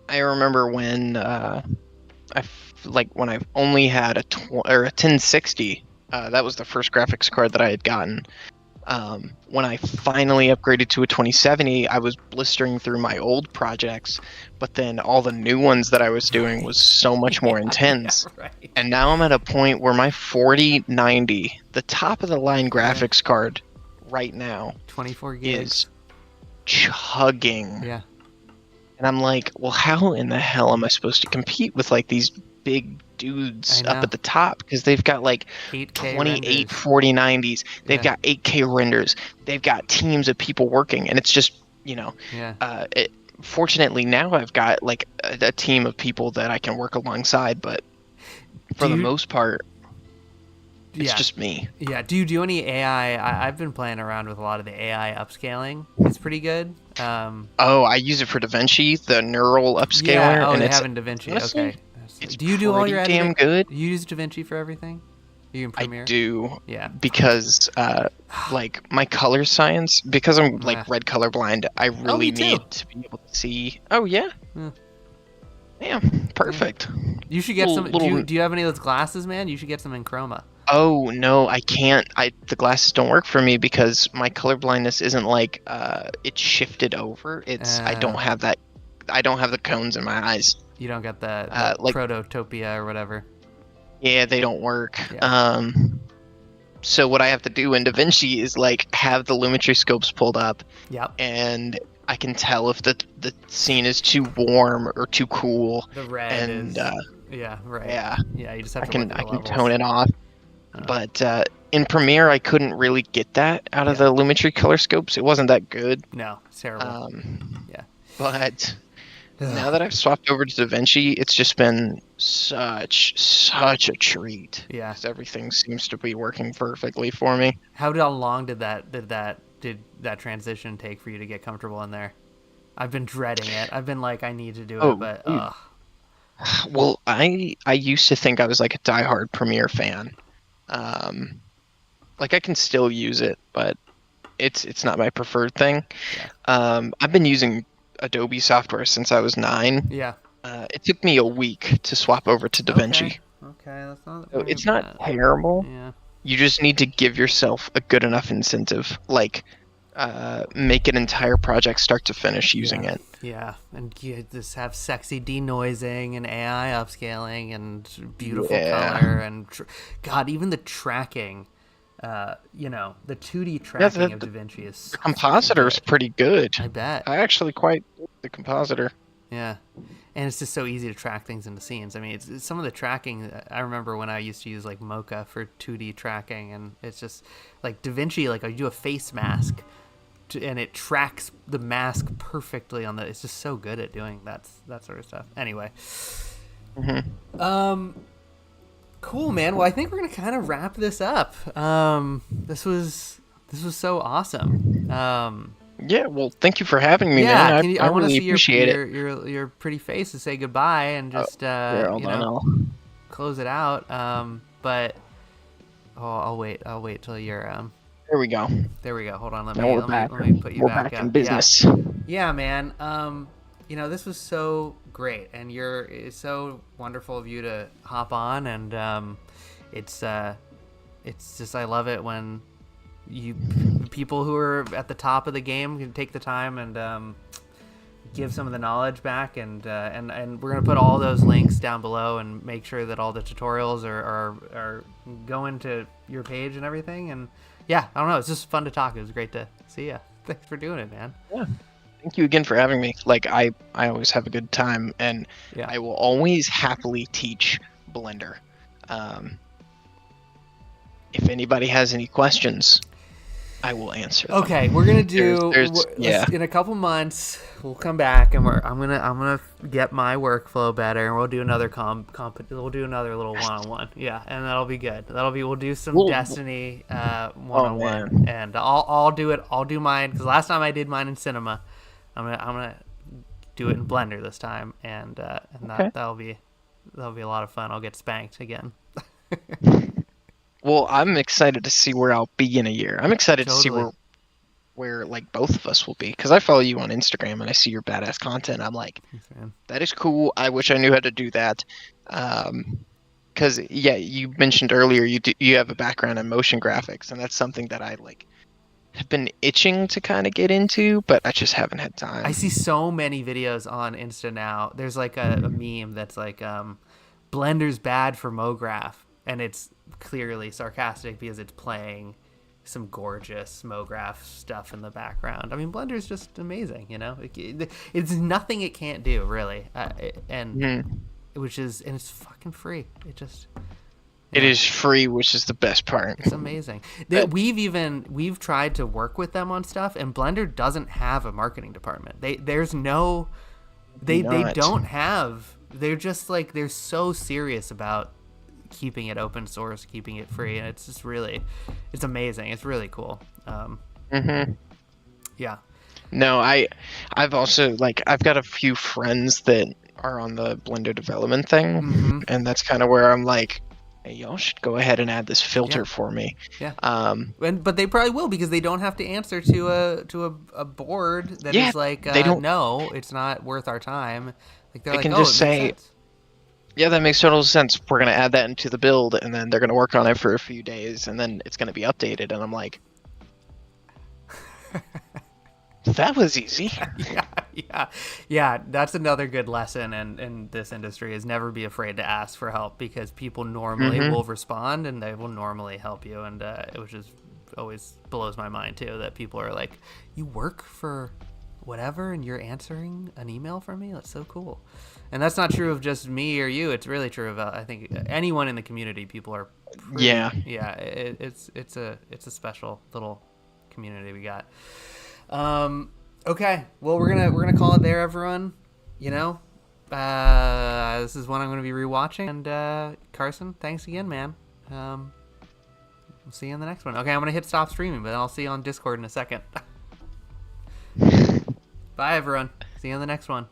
I remember when like when I only had or a 1060. That was the first graphics card that I had gotten. When I finally upgraded to a 2070, I was blistering through my old projects, but then all the new ones that I was doing was so much more Yeah, intense. right. And now I'm at a point where my 4090, the top of the line Yeah. graphics card right now, 24 is gigs. chugging. Yeah. And I'm like, well, how in the hell am I supposed to compete with like these big dudes I up know. at the top? Because they've got like 8K 28 renders. 4090s, they've Yeah. got 8K renders, they've got teams of people working, and it's just, Yeah. it, fortunately now I've got like a team of people that I can work alongside, but Do for the you most part, it's Yeah. just me. Yeah. Do you do any AI? Have been playing around with a lot of the AI upscaling. It's pretty good. Oh, I use it for DaVinci, the neural Yeah. upscaler, Oh, and they it's have in DaVinci. honestly, Okay. it's Do you do all your pretty editing? damn good. You use DaVinci for everything? You in I Premiere? do, Yeah. because like my color science, because I'm like Nah. red colorblind, I Oh, me really too. need to be able to see. Oh yeah, Yeah. yeah, Yeah. perfect. You should get Little some. little. Do you have any of those glasses, man? You should get some in Chroma. Oh no, I can't. The glasses don't work for me because my color blindness isn't like it's shifted over. It's I don't Uh, have that. I don't have the cones in my eyes. you don't get the Like Prototopia or whatever. yeah, they don't work. Yeah. So what I have to do in DaVinci is like have the Lumetri scopes pulled up, Yep. and I can tell if the scene is too warm or too cool, The red and is. Yeah. Right. yeah, Yeah. You just have I to look can at I the can levels. tone it off. Uh, But in Premiere, I couldn't really get that out of Yeah. the Lumetri color scopes. It wasn't that good. no, it's terrible. Yeah. But now that I've swapped over to DaVinci, it's just been such a treat. Yeah. Because everything seems to be working perfectly for me. How long did that transition take for you to get comfortable in there? I've been dreading it. I've been like, I need to do it, Oh, but dude. Well, I used to think I was like a diehard Premiere fan. Um, like I can still use it, but it's not my preferred thing. Yeah. I've been using Adobe software since I was 9. Yeah. It took me a week to swap over to Okay. DaVinci. Okay, that's not So very it's not bad. terrible. Yeah. You just need to give yourself a good enough incentive, like make an entire project start to finish using Yeah. it. Yeah, and you just have sexy denoising and AI upscaling and beautiful Yeah. color and God, even the tracking. The 2D Yeah, tracking of DaVinci is the so freaking compositor is good. pretty good. I bet. I actually quite like the compositor. Yeah, and it's just so easy to track things into scenes. I mean, it's some of the tracking. I remember when I used to use like Mocap for 2D tracking, and it's just like DaVinci. Like I do a face mask, and it tracks the mask perfectly on the. It's just so good at doing that sort of stuff. Anyway, cool, man. Well, I think we're gonna kind of wrap this up. This was so awesome. Yeah, well, thank you for having me, Yeah, man. can you, I I want to really see appreciate it. your pretty face to say goodbye and just Here, hold on, close it out. But I'll wait. I'll wait till you're there we go. there we go. Hold on. Now we're back. Let me put you We're back back up. in business. Yeah, man. This was so great, and it's so wonderful of you to hop on, and it's just I love it when you people who are at the top of the game can take the time and give some of the knowledge back, and we're gonna put all those links down below and make sure that all the tutorials are going to your page and everything. And yeah, I don't know, it's just fun to talk. It was great to see you. Thanks for doing it, man. Yeah. Thank you again for having me. Like I always have a good time, and Yeah. I will always happily teach Blender. If anybody has any questions, I will answer them. Okay, we're gonna do yeah. in a couple months. We'll come back and I'm gonna get my workflow better, and we'll do another we'll do another little one-on-one. Yeah, and that'll be good. We'll do some Destiny one-on-one, and I'll do it. I'll do mine because last time I did mine in Cinema. I'm gonna do it in Blender this time, and Okay. that'll be a lot of fun. I'll get spanked again. Well, I'm excited to see where I'll be in a year. I'm excited to see Totally. where like both of us will be, because I follow you on Instagram and I see your badass content. I'm like, Thanks, man. that is cool. I wish I knew how to do that. Because yeah, you mentioned earlier you have a background in motion graphics, and that's something that I like have been itching to kind of get into, but I just haven't had I time. see so many videos on Insta now. There's like a meme that's like Blender's bad for MoGraph, and it's clearly sarcastic because it's playing some gorgeous MoGraph stuff in the background. I mean, Blender's just amazing, you know. It's nothing it can't do, really, and Mhm. and it's fucking free. It just It yeah. is free, which is the best part. It's amazing. But We've tried to work with them on stuff, and Blender doesn't have a marketing department. They not. don't have. They're just like they're so serious about keeping it open source, keeping it free, and it's just really, it's amazing. It's really cool. Hmm. Yeah. No, I've also like I've got a few friends that are on the Blender development Mm-hmm. thing, and that's kind of where I'm like, hey, y'all should go ahead and add this Yeah. filter for me. Yeah. Um, But they probably will because they don't have to answer to a board that yeah, is like they don't. no, it's not worth our time. Like they're They like, can oh, just it makes say, sense. yeah, that makes total sense. We're gonna add that into the build, and then they're gonna work on it for a few days, and then it's gonna be updated. And I'm like, that was easy. Yeah, yeah, yeah. That's another good lesson in this industry is never be afraid to ask for help because people normally Hmm. will respond and they will normally help you. And it was just always blows my mind too that people are like, you work for whatever and you're answering an email from me. That's so cool. And that's not true of just me or you. It's really true of I think anyone in the community. People are Yeah. pretty. Yeah, it's a special little community we got. Okay. Well, we're gonna call it there, everyone. You know, this is one I'm gonna be rewatching. And Carson, thanks again, man. We'll see you in the next one. Okay, I'm gonna hit stop streaming, but I'll see you on Discord in a second. Bye, everyone. See you in the next one.